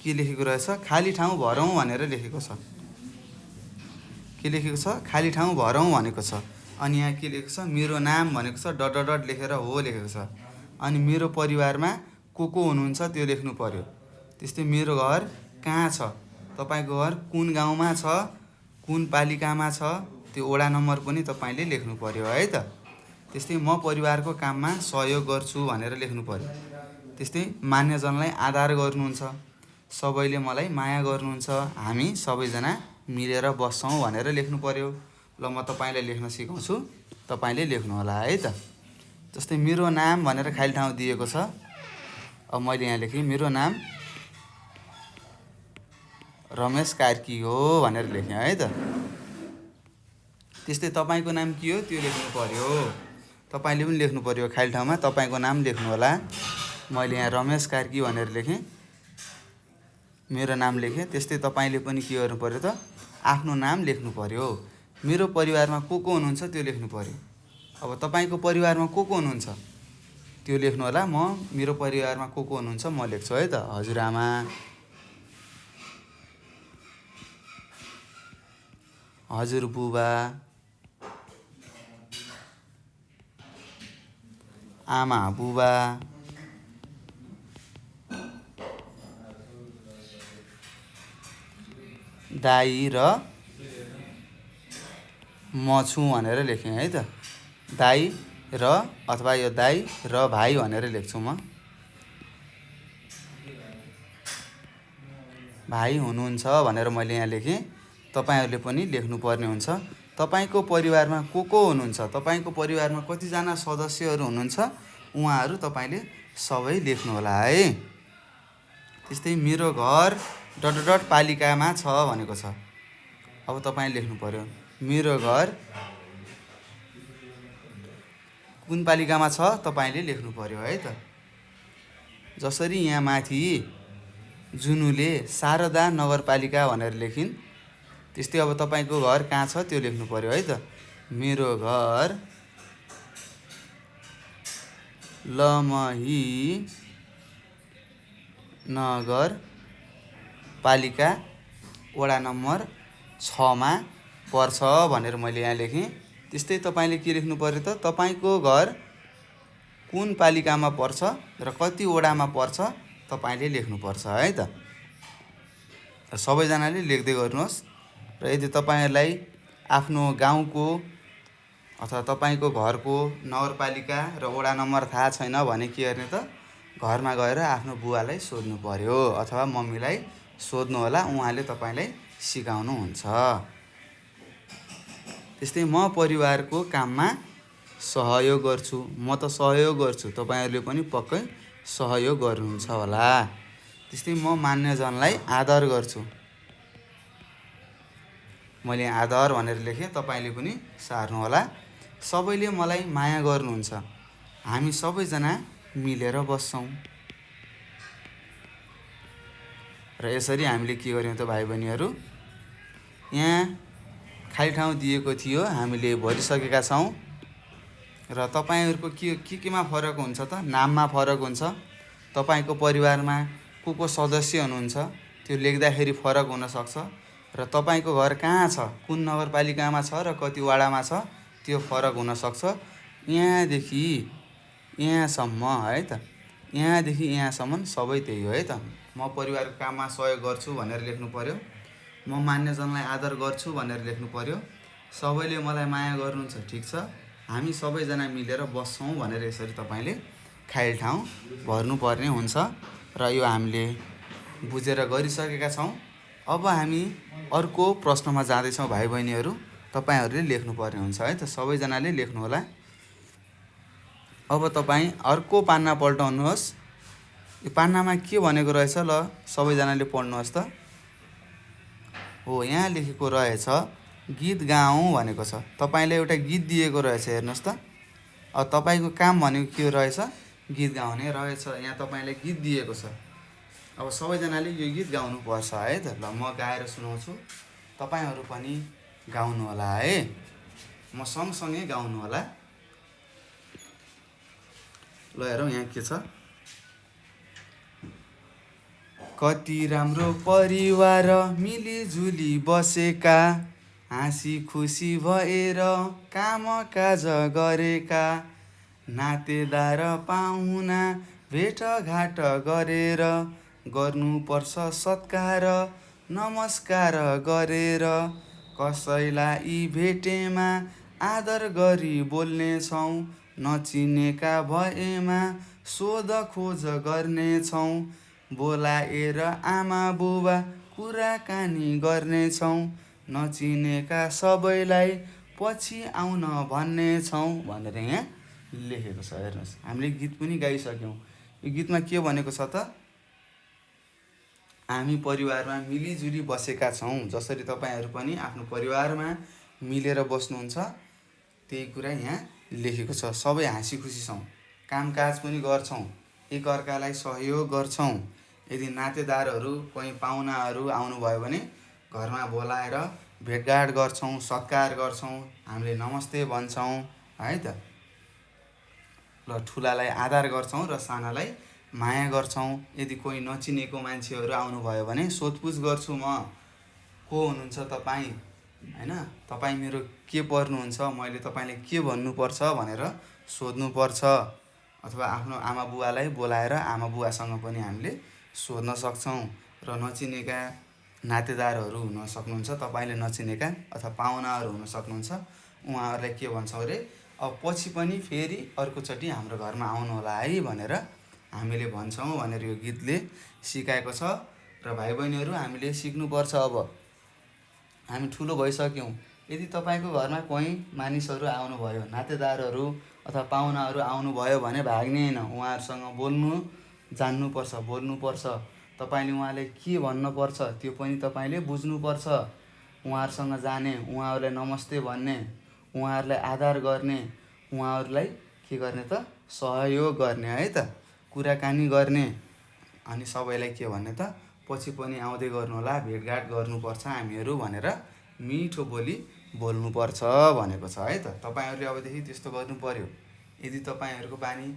के लेखेको रहेछ, खाली ठाउँ भरौं भनेर लेखेको छ। के लेखेको छ, खाली ठाउँ भरौं भनेको छ। अनि यहाँ के लेखेको छ, मेरो नाम भनेको छ, डट डट लेखेर हो लेखेको छ। अनि मेरो परिवारमा को हुनुहुन्छ त्यो लेख्नु पर्यो। त्यस्तै मेरो घर कहाँ छ, तपाईको घर कुन गाउँमा छ, कुन पालिकामा छ, त्यो वडा नम्बर पनि तपाईले लेख्नु पर्यो है त। त्यस्तै म परिवारको काममा सहयोग गर्छु भनेर लेख्नु पर्यो। त्यस्तै मान्यजनलाई आदर गर्नुहुन्छ, सबैले मलाई माया गर्नुहुन्छ, हामी सबैजना मिलेर बस्छौं भनेर लेख्नु पर्यो। ल म तपाईलाई लेख्न सिकाउँछु, तपाईले लेख्नु होला है त। जस्तै मेरो नाम भनेर खाली ठाउँ दिएको छ। अब मैले यहाँ लेखेँ, मेरो नाम रमेश कार्की हो भनेर लेखेँ है त। त्यस्तै तपाईको नाम के हो त्यो लेख्नु पर्यो। तपाईले पनि लेख्नु पर्यो, खाली ठाउँमा तपाईको नाम लेख्नु होला। मैले यहाँ रमेश कार्की भनेर लेखेँ, मेरो नाम लेखेँ। त्यस्तै तपाईले पनि के गर्नु पर्यो त, आफ्नो नाम लेख्नु पर्यो। मेरो परिवारमा को हुनुहुन्छ त्यो लेख्नु पर्यो। अब तपाईको परिवारमा को हुनुहुन्छ त्यो लेख्नु होला। मेरो परिवारमा को हुनुहुन्छ म लेख्छु है त। हजुरआमा, हजुरबुबा, आमा बुबा, दाई र म छु भनेर लेखेँ है त। दाई र अथवा यो दाई र भाइ भनेर लेख्छु म। भाइ हुनुहुन्छ भनेर मैले यहाँ लेखेँ। तपाईहरुले पनि लेख्नु पर्ने हुन्छ। तपाईँको परिवारमा को हुनुहुन्छ, तपाईँको परिवारमा कतिजना सदस्यहरू हुनुहुन्छ, उहाँहरू तपाईँले सबै लेख्नुहोला है। त्यस्तै मेरो घर ... पालिकामा छ भनेको छ। अब तपाईँले लेख्नु पर्यो मेरो घर कुन पालिकामा छ, तपाईँले लेख्नु पर्यो है त। जसरी यहाँ माथि जुनुले शारदा नगरपालिका भनेर लेखिन्, त्यस्तै अब तपाईँको घर कहाँ छ त्यो लेख्नु पर्यो है त। मेरो घर लमही नगरपालिका वडा नम्बर 6 मा पर्छ भनेर मैले यहाँ लेखेँ। त्यस्तै तपाईँले के लेख्नु पर्यो त, तपाईँको घर कुन पालिकामा पर्छ र कति वडामा पर्छ तपाईँले लेख्नुपर्छ है त। सबैजनाले लेख्दै गर्नुहोस्। र यदि तपाईँहरूलाई आफ्नो गाउँको अथवा तपाईँको घरको नगरपालिका र वडा नम्बर थाहा छैन भने के गर्ने त, घरमा गएर आफ्नो बुवालाई सोध्नु पर्यो अथवा मम्मीलाई सोध्नु होला, उहाँले तपाईँलाई सिकाउनुहुन्छ। त्यस्तै म परिवारको काममा सहयोग गर्छु। म त सहयोग गर्छु, तपाईँहरूले पनि पक्कै सहयोग गर्नुहुन्छ होला। त्यस्तै म मान्यजनलाई आदर गर्छु। मैले आदर भनेर लेखेँ, तपाईँले पनि सार्नु होला। सबैले मलाई माया गर्नुहुन्छ। हामी सबैजना मिलेर बस्छौँ। र यसरी हामीले के गर्यौँ त भाइ बहिनीहरू, यहाँ खाली ठाउँ दिएको थियो, हामीले भरिसकेका छौँ। र तपाईँहरूको केमा फरक हुन्छ त, नाममा फरक हुन्छ। तपाईँको परिवारमा को सदस्य हुनुहुन्छ त्यो लेख्दाखेरि फरक हुनसक्छ। र तपाईँको घर कहाँ छ, कुन नगरपालिकामा छ र कति वडामा छ त्यो फरक हुनसक्छ। यहाँदेखि यहाँसम्म है त, यहाँदेखि यहाँसम्म सबै त्यही हो है त। म परिवारको काममा सहयोग गर्छु भनेर लेख्नु पर्यो। म मान्यजनलाई आदर गर्छु भनेर लेख्नु पर्यो। सबैले मलाई माया गर्नुहुन्छ, ठिक छ। हामी सबैजना मिलेर बस्छौँ भनेर यसरी तपाईँले खाली ठाउँ भर्नुपर्ने हुन्छ। र यो हामीले बुझेर गरिसकेका छौँ। अब हामी अर्को प्रश्नमा जाँदैछौँ भाइ बहिनीहरू। तपाईँहरूले लेख्नुपर्ने हुन्छ है त, सबैजनाले लेख्नुहोला। अब तपाईँ अर्को पान्ना पल्टाउनुहोस्। यो पान्नामा के भनेको रहेछ, ल सबैजनाले पढ्नुहोस् त। हो, यहाँ लेखेको रहेछ गीत गाउँ भनेको छ। तपाईँलाई एउटा गीत दिएको रहेछ, हेर्नुहोस् त। अब तपाईँको काम भनेको के रहेछ, गीत गाउने रहेछ। यहाँ तपाईँलाई गीत दिएको छ। अब सबैजनाले यो गीत गाउनुपर्छ है त। ल म गाएर सुनाउँछु, तपाईँहरू पनि गाउनु होला है। म सँगसँगै गाउनु होला। ल हेरौँ यहाँ के छ। कति राम्रो परिवार मिलिजुली बसेका, हाँसी खुसी भएर काम काज गरेका, नातेदार पाहुना भेटघाट गरेर गर्नुपर्छ सत्कार नमस्कार गरेर, कसैलाई भेटेमा आदर गरी बोल्नेछौँ, नचिनेका भएमा सोधखोज गर्नेछौँ, बोलाएर आमा बुबा कुराकानी गर्नेछौँ, नचिनेका सबैलाई पछि आउन भन्नेछौँ भनेर यहाँ लेखेको छ। हेर्नुहोस्, हामीले गीत पनि गाइसक्यौँ। यो गीतमा के भनेको छ त, हामी परिवारमा मिलिजुली बसेका छौँ। जसरी तपाईँहरू पनि आफ्नो परिवारमा मिलेर बस्नुहुन्छ, त्यही कुरा यहाँ लेखेको छ। सबै हाँसी खुसी छौँ, कामकाज पनि गर्छौँ, एकअर्कालाई सहयोग गर्छौँ। यदि नातेदारहरू कोही पाहुनाहरू आउनुभयो भने घरमा बोलाएर भेटघाट गर्छौँ, सत्कार गर्छौँ, हामीले नमस्ते भन्छौँ है त। ल ठुलालाई आदर गर्छौँ र सानालाई माया गर्छौँ। यदि कोही नचिनेको मान्छेहरू आउनुभयो भने सोधपुछ गर्छु, म को हुनुहुन्छ तपाईँ हैन, तपाईँ मेरो के पर्नुहुन्छ, मैले तपाईँले के भन्नुपर्छ भनेर सोध्नुपर्छ। अथवा आफ्नो आमा बुवालाई बोलाएर आमा बुवासँग पनि हामीले सोध्न सक्छौँ। र नचिनेका नातेदारहरू हुन सक्नुहुन्छ, तपाईँले नचिनेका अथवा पाहुनाहरू हुन सक्नुहुन्छ, उहाँहरूलाई के भन्छौँ अरे, अब पछि पनि फेरि अर्कोचोटि हाम्रो घरमा आउनु होला है भनेर हामीले भन्छौँ भनेर यो गीतले सिकाएको छ। र भाइ बहिनीहरू हामीले सिक्नुपर्छ। अब हामी ठुलो भइसक्यौँ, यदि तपाईँको घरमा कोही मानिसहरू आउनुभयो, नातेदारहरू अथवा पाहुनाहरू आउनुभयो भने भाग्ने होइन, उहाँहरूसँग बोल्नु जान्नुपर्छ, बोल्नुपर्छ। तपाईँले उहाँलाई के भन्नुपर्छ त्यो पनि तपाईँले बुझ्नुपर्छ। उहाँहरूसँग जाने, उहाँहरूलाई नमस्ते भन्ने, उहाँहरूलाई आदर गर्ने, उहाँहरूलाई के गर्ने त सहयोग गर्ने है त, कुराकानी गर्ने। अनि सबैलाई के भन्ने त पछि पनि आउँदै गर्नुहोला, भेटघाट गर्नुपर्छ हामीहरू भनेर मिठो बोली बोल्नुपर्छ भनेको छ है त। तपाईँहरूले अबदेखि त्यस्तो गर्नु पर्यो। यदि तपाईँहरूको बानी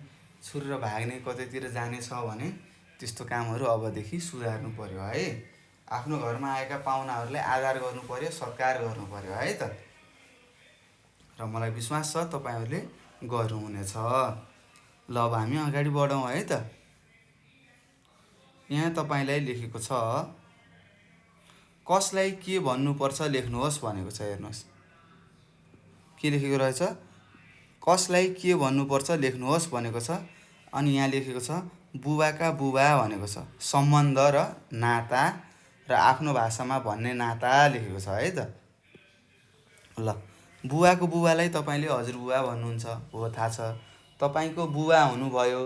छुरेर भाग्ने, कतैतिर जाने छ भने त्यस्तो कामहरू अबदेखि सुधार्नु पर्यो है। आफ्नो घरमा आएका पाहुनाहरूलाई आदर गर्नु पर्यो, सत्कार गर्नु पर्यो है त। र मलाई विश्वास छ तपाईँहरूले गर्नुहुनेछ। ल अब हामी अगाडि बढौँ है त। यहाँ तपाईँलाई लेखेको छ, कसलाई के भन्नुपर्छ लेख्नुहोस् भनेको छ। हेर्नुहोस् के लेखेको रहेछ, कसलाई के भन्नुपर्छ लेख्नुहोस् भनेको छ। अनि यहाँ लेखेको छ बुबाका बुबा भनेको छ। सम्बन्ध र नाता र आफ्नो भाषामा भन्ने नाता लेखेको छ है त। ल बुबाको बुबालाई तपाईँले हजुरबुबा भन्नुहुन्छ, हो थाहा छ। तपाईँको बुबा हुनुभयो,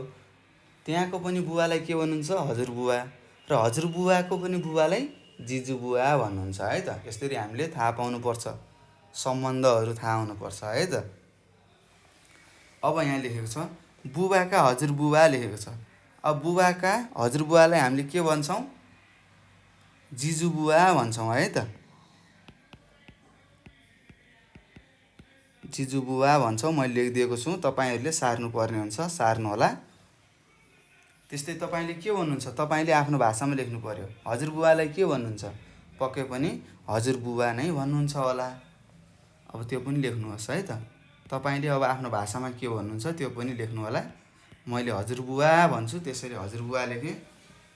त्यहाँको पनि बुबालाई के भन्नुहुन्छ, हजुरबुबा। र हजुरबुबाको पनि बुबालाई जिजुबुवा भन्नुहुन्छ है त। यसरी हामीले थाहा पाउनुपर्छ, सम्बन्धहरू थाहा हुनुपर्छ है त। अब यहाँ लेखेको छ बुबाका हजुरबुबा लेखेको छ। अब बुबाका हजुरबुवालाई हामीले के भन्छौँ, जिजुबुवा भन्छौँ है त। जिजुबुवा भन्छौँ, मैले लेखिदिएको छु, तपाईँहरूले सार्नुपर्ने हुन्छ, सार्नुहोला। त्यस्तै तपाईँले के भन्नुहुन्छ, तपाईँले आफ्नो भाषामा लेख्नु पर्यो। हजुरबुवालाई के भन्नुहुन्छ, पक्कै पनि हजुरबुवा नै भन्नुहुन्छ होला। अब त्यो पनि लेख्नुहोस् है त। तपाईँले अब आफ्नो भाषामा के भन्नुहुन्छ त्यो पनि लेख्नु होला। मैले हजुरबुवा भन्छु, त्यसैले हजुरबुवा लेखेँ।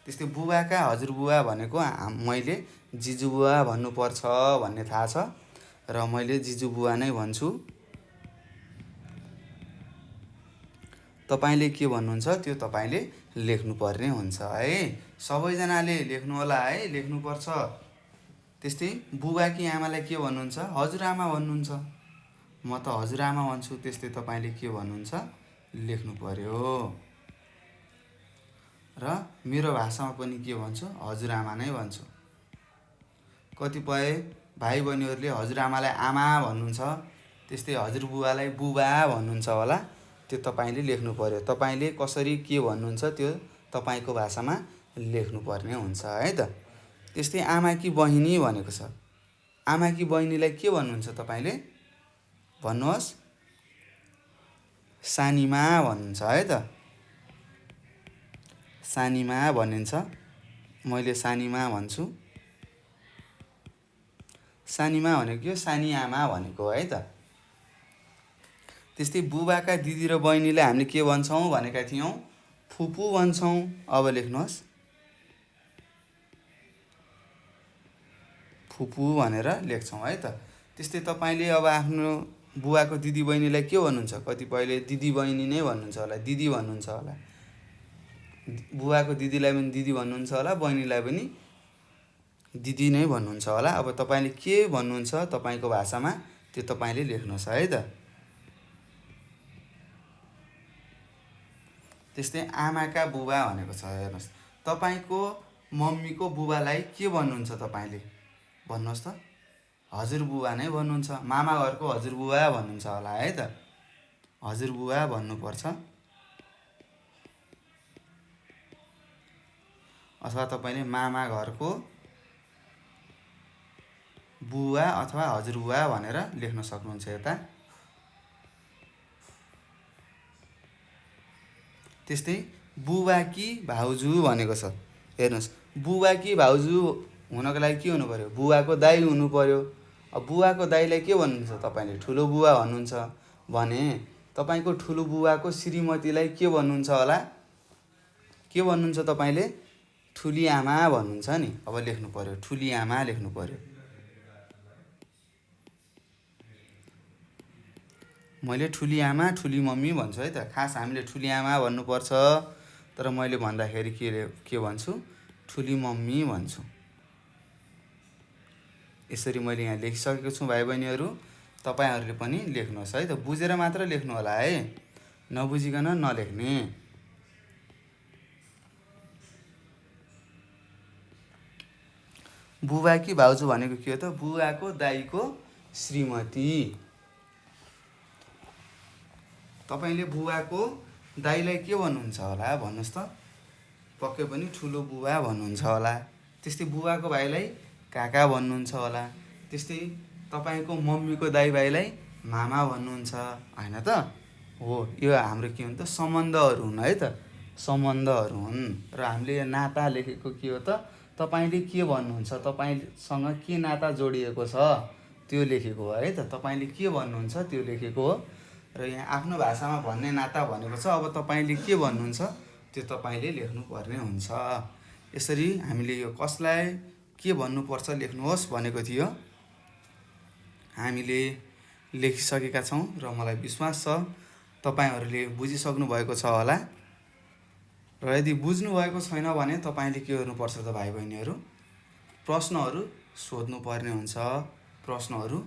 त्यस्तै बुबाका हजुरबुवा भनेको मैले जिजुबुवा भन्नुपर्छ भन्ने थाहा छ, र मैले जिजुबुवा नै भन्छु। तपाईँले के भन्नुहुन्छ त्यो तपाईँले लेख्नुपर्ने हुन्छ है। सबैजनाले लेख्नु होला है, लेख्नुपर्छ। त्यस्तै बुबाकी आमालाई के भन्नुहुन्छ, हजुरआमा भन्नुहुन्छ। म त हजुरआमा भन्छु, त्यस्तै तपाईँले के भन्नुहुन्छ लेख्नु पर्यो। र मेरो भाषामा पनि के भन्छु, हजुरआमा नै भन्छु। कतिपय भाइ बहिनीहरूले हजुरआमालाई आमा भन्नुहुन्छ, त्यस्तै हजुरबुवालाई बुबा भन्नुहुन्छ होला। त्यो तपाईँले लेख्नु पर्यो। तपाईँले कसरी के भन्नुहुन्छ त्यो तपाईँको भाषामा लेख्नुपर्ने हुन्छ है त। त्यस्तै आमाकी बहिनी भनेको छ। आमाकी बहिनीलाई के भन्नुहुन्छ तपाईँले, भन्नुहोस्, सानीमा भन्नुहुन्छ है त। सानीमा भनिन्छ, मैले सानीमा भन्छु। सानीमा भनेको के हो, सानी आमा भनेको है त। त्यस्तै बुबाका दिदी र बहिनीलाई हामीले के भन्छौँ भनेका थियौँ, फुपू भन्छौँ। अब लेख्नुहोस्, फुपू भनेर लेख्छौँ है त। त्यस्तै तपाईँले अब आफ्नो बुवाको दिदी बहिनीलाई के भन्नुहुन्छ, कतिपयले दिदी बहिनी नै भन्नुहुन्छ होला, दिदी भन्नुहुन्छ होला। बुवाको दिदीलाई पनि दिदी भन्नुहुन्छ होला, बहिनीलाई पनि दिदी नै भन्नुहुन्छ होला। अब तपाईँले के भन्नुहुन्छ तपाईँको भाषामा त्यो तपाईँले लेख्नुहोस् है त। त्यस्तै आमाका बुबा भनेको छ। हेर्नुहोस्, तपाईँको मम्मीको बुबालाई के भन्नुहुन्छ तपाईँले, भन्नुहोस् त, हजुरबुवा नै भन्नुहुन्छ। मामा घरको हजुरबुवा भन्नुहुन्छ होला है त। हजुरबुवा भन्नुपर्छ। अथवा तपाईँले मामा घरको बुवा अथवा हजुरबुवा भनेर लेख्न सक्नुहुन्छ यता। त्यस्तै बुबाकी भाउजू भनेको छ। हेर्नुहोस्, बुबाकी भाउजू हुनको लागि के हुनु पर्यो, बुवाको दाइ हुनु पर्यो। अब बुवाको दाइलाई के भन्नुहुन्छ तपाईँले, ठुलो बुवा भन्नुहुन्छ भने तपाईँको ठुलो बुवाको श्रीमतीलाई के भन्नुहुन्छ होला, के भन्नुहुन्छ तपाईँले, ठुली आमा भन्नुहुन्छ नि। अब लेख्नु पर्यो, ठुली आमा लेख्नु पर्यो। मैले ठुली आमा ठुली मम्मी भन्छु है त। खास हामीले ठुली आमा भन्नुपर्छ, तर मैले भन्दाखेरि के भन्छु, ठुली मम्मी भन्छु। यसरी मैले यहाँ लेखिसकेको छु भाइ बहिनीहरू। तपाईहरूले पनि लेख्नुहोस् है त, बुझेर मात्र लेख्नु होला है, नबुझिकन नलेख्ने। बुबा कि भाउजू भनेको के हो त? बुवाको दाइको श्रीमती। तपाईँले बुवाको दाइलाई के भन्नुहुन्छ होला भन्नुहोस् त? पक्कै पनि ठुलो बुबा भन्नुहुन्छ होला। त्यस्तै बुबाको भाइलाई काका भन्नुहुन्छ होला। त्यस्तै तपाईँको मम्मीको दाइ भाइलाई मामा भन्नुहुन्छ, होइन त? हो, यो हाम्रो के हुन् त? सम्बन्धहरू हुन् है त, सम्बन्धहरू हुन्। र हामीले यो नाता लेखेको के हो त? तपाईँले के भन्नुहुन्छ, तपाईँसँग के नाता जोडिएको छ त्यो लेखेको हो है त। तपाईँले के भन्नुहुन्छ त्यो लेखेको हो। र यहाँ आफ्नो भाषामा भन्ने नाता भनेको छ। अब तपाईँले के भन्नुहुन्छ त्यो तपाईँले लेख्नुपर्ने हुन्छ। यसरी हामीले यो कसलाई के भन्नुपर्छ लेख्नुहोस् भनेको थियो, हामीले लेखिसकेका छौँ र मलाई विश्वास छ तपाईँहरूले बुझिसक्नु भएको छ होला। र यदि बुझ्नुभएको छैन भने तपाईँले के गर्नुपर्छ त भाइ बहिनीहरू? प्रश्नहरू सोध्नुपर्ने हुन्छ। प्रश्नहरू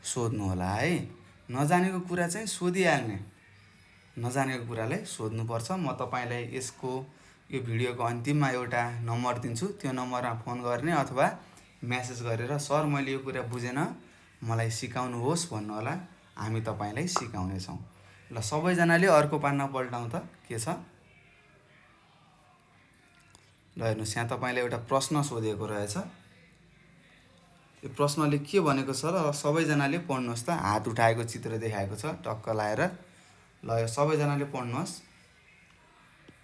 सोध्नु होला है। नजानेको कुरा चाहिँ सोधिहाल्ने, नजानेको कुरालाई सोध्नुपर्छ। म तपाईँलाई यो भिडियोको अन्तिममा एउटा नम्बर दिन्छु, त्यो नम्बरमा फोन गर्ने अथवा म्यासेज गरेर सर मैले यो कुरा बुझेन, मलाई सिकाउनुहोस् भन्नु होला। हामी तपाईँलाई सिकाउनेछौँ। ल सबैजनाले अर्को पाना पल्टाउँ त के छ। ल हेर्नुहोस्, यहाँ तपाईँलाई एउटा प्रश्न सोधेको रहेछ। यो प्रश्नले के भनेको छ र सबैजनाले पढ्नुहोस् त। हात उठाएको चित्र देखाएको छ टक्क लाएर। ल यो सबैजनाले पढ्नुहोस्।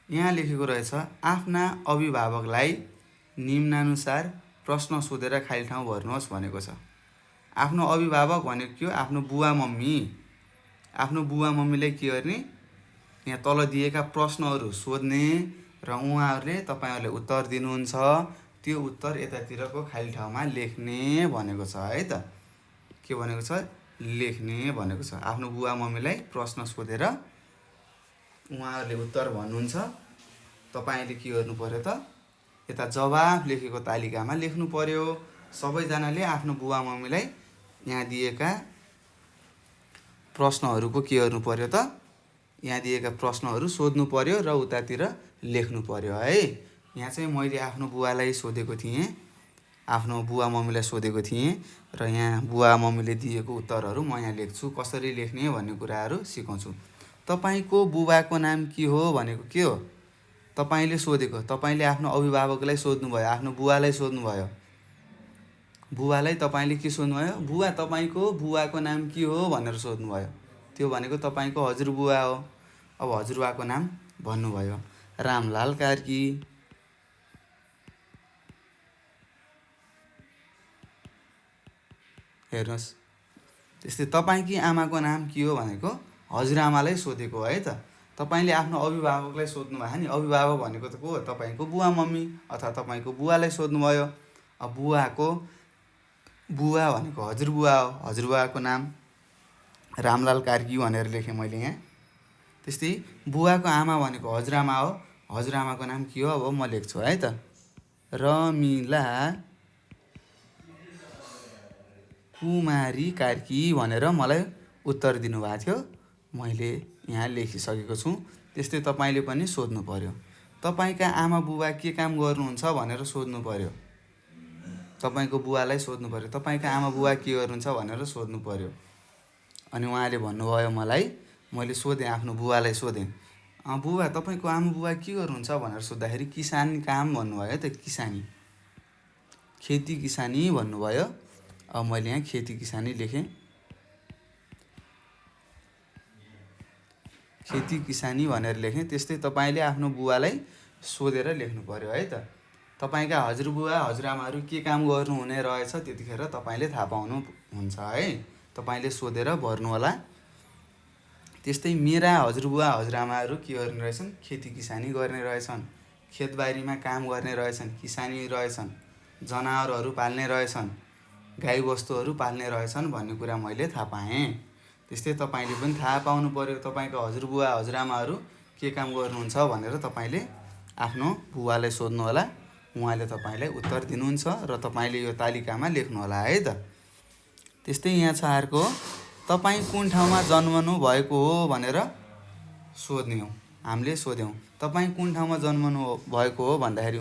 यहाँ लेखेको रहेछ, आफ्ना अभिभावकलाई निम्नानुसार प्रश्न सोधेर खाली ठाउँ भर्नुहोस् भनेको छ। आफ्नो अभिभावक भनेको के हो? आफ्नो बुवा मम्मी। आफ्नो बुवा मम्मीलाई के गर्ने? यहाँ तल दिएका प्रश्नहरू सोध्ने र उहाँहरूले तपाईँहरूले उत्तर दिनुहुन्छ। त्यो उत्तर यतातिरको खाली ठाउँमा लेख्ने भनेको छ है त। के भनेको छ? लेख्ने भनेको छ। आफ्नो बुवा मम्मीलाई प्रश्न सोधेर उहाँहरूले उत्तर भन्नुहुन्छ। तपाईँले के गर्नु पर्यो त? यता जवाफ लेखेको तालिकामा लेख्नु पर्यो। सबैजनाले आफ्नो बुवा मम्मीलाई यहाँ दिएका प्रश्नहरूको के गर्नु पर्यो त? यहाँ दिएका प्रश्नहरू सोध्नु पर्यो र उतातिर लेख्नु पर्यो है। यहाँ चाहिँ मैले आफ्नो बुवालाई सोधेको थिएँ, आफ्नो बुवा मम्मीलाई सोधेको थिएँ र यहाँ बुवा मम्मीले दिएको उत्तरहरू म यहाँ लेख्छु। कसरी लेख्ने भन्ने कुराहरू सिकाउँछु। तपाईँको बुबाको नाम के हो भनेको के हो? तपाईँले सोधेको, तपाईँले आफ्नो अभिभावकलाई सोध्नुभयो, आफ्नो बुवालाई सोध्नुभयो। बुवालाई तपाईँले के सोध्नुभयो? बुवा तपाईँको बुवाको नाम के हो भनेर सोध्नुभयो। त्यो भनेको तपाईँको हजुरबुवा हो। अब हजुरबुवाको नाम भन्नुभयो, रामलाल कार्की। हेर्नुहोस्, त्यस्तै तपाईँकी आमाको नाम के हो भनेको हजुरआमालाई सोधेको है त। तपाईँले आफ्नो अभिभावकलाई सोध्नुभयो नि। अभिभावक भनेको त को हो? तपाईँको बुवा मम्मी अथवा तपाईँको बुवालाई सोध्नुभयो। अब बुवाको बुवा भनेको हजुरबुवा हो। हजुरबुवाको नाम रामलाल कार्की भनेर लेखेँ मैले यहाँ। त्यस्तै बुवाको आमा भनेको हजुरआमा हो। हजुरआमाको नाम के हो? अब म लेख्छु है त, रमिला कुमारी कार्की भनेर मलाई उत्तर दिनुभएको थियो। मैले यहाँ लेखिसकेको छु। त्यस्तै तपाईँले पनि सोध्नु पर्यो। तपाईँका आमा बुबा के काम गर्नुहुन्छ भनेर सोध्नु पर्यो। तपाईँको बुवालाई सोध्नु पर्यो, तपाईँका आमा बुबा के गर्नुहुन्छ भनेर सोध्नु पर्यो। अनि उहाँले भन्नुभयो मलाई, मैले सोधेँ आफ्नो बुवालाई सोधेँ, बुबा तपाईँको आमा बुबा के गर्नुहुन्छ भनेर सोद्धाखेरि किसान काम भन्नुभयो त। किसानी, खेती किसानी भन्नुभयो। अब मैले यहाँ खेती किसानी लेखेँ। खेती किसानी भनेर लेखेँ। त्यस्तै तपाईँले आफ्नो बुवालाई सोधेर लेख्नु पर्यो है त। तपाईँका हजुरबुवा हजुरआमाहरू के काम गर्नुहुने रहेछ त्यतिखेर तपाईँले थाहा पाउनुहुन्छ है। तपाईँले सोधेर भर्नु होला। त्यस्तै मेरा हजुरबुवा हजुरआमाहरू के गर्ने रहेछन्? खेती किसानी गर्ने रहेछन्, खेतबारीमा काम गर्ने रहेछन्, किसानी रहेछन्, जनावरहरू पाल्ने रहेछन्, गाईबस्तुहरू पाल्ने रहेछन् भन्ने कुरा मैले थाहा पाएँ। त्यस्तै तपाईँले पनि थाहा पाउनु पर्यो तपाईँको हजुरबुवा हजुरआमाहरू के काम गर्नुहुन्छ भनेर। तपाईँले आफ्नो बुवालाई सोध्नु होला उहाँले तपाईँलाई उत्तर दिनुहुन्छ र तपाईँले यो तालिकामा लेख्नु होला है त। त्यस्तै यहाँ छ अर्को, तपाईँ कुन ठाउँमा जन्मनु भएको हो भनेर सोध्यौँ, हामीले सोध्यौँ। तपाईँ कुन ठाउँमा जन्मनु भएको हो भन्दाखेरि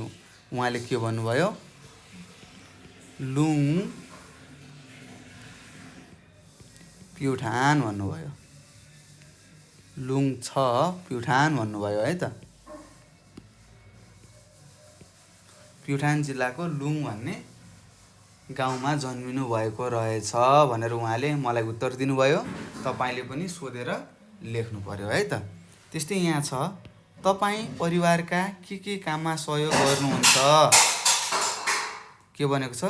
उहाँले के भन्नुभयो, लुङ प्युठान भन्नुभयो। लुङ छ प्युठान भन्नुभयो है त। प्युठान जिल्लाको लुङ भन्ने गाउँमा जन्मिनु भएको रहेछ भनेर उहाँले मलाई उत्तर दिनुभयो। तपाईँले पनि सोधेर लेख्नु पर्यो है त। त्यस्तै यहाँ छ, तपाईँ परिवारका के काममा सहयोग गर्नुहुन्छ। के भनेको छ,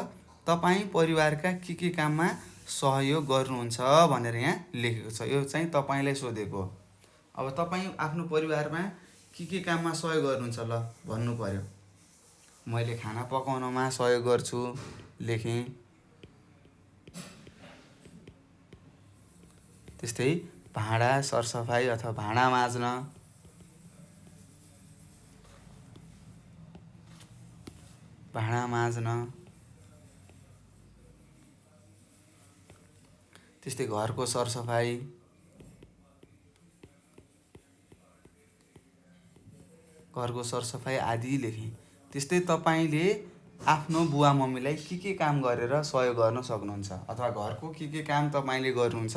तपाईँ परिवारका के काममा सहयोग गर्नुहुन्छ भनेर यहाँ लेखेको छ। यो चाहिँ तपाईँलाई सोधेको हो। अब तपाईँ आफ्नो परिवारमा के काममा सहयोग गर्नुहुन्छ ल भन्नु पर्यो। मैले खाना पकाउनमा सहयोग गर्छु लेखेँ। त्यस्तै भाँडा सरसफाइ अथवा भाँडा माझ्न, त्यस्तै घरको सरसफाइ, आदि लेखेँ। त्यस्तै तपाईँले आफ्नो बुवा मम्मीलाई के काम गरेर सहयोग गर्न सक्नुहुन्छ अथवा घरको के काम तपाईँले गर्नुहुन्छ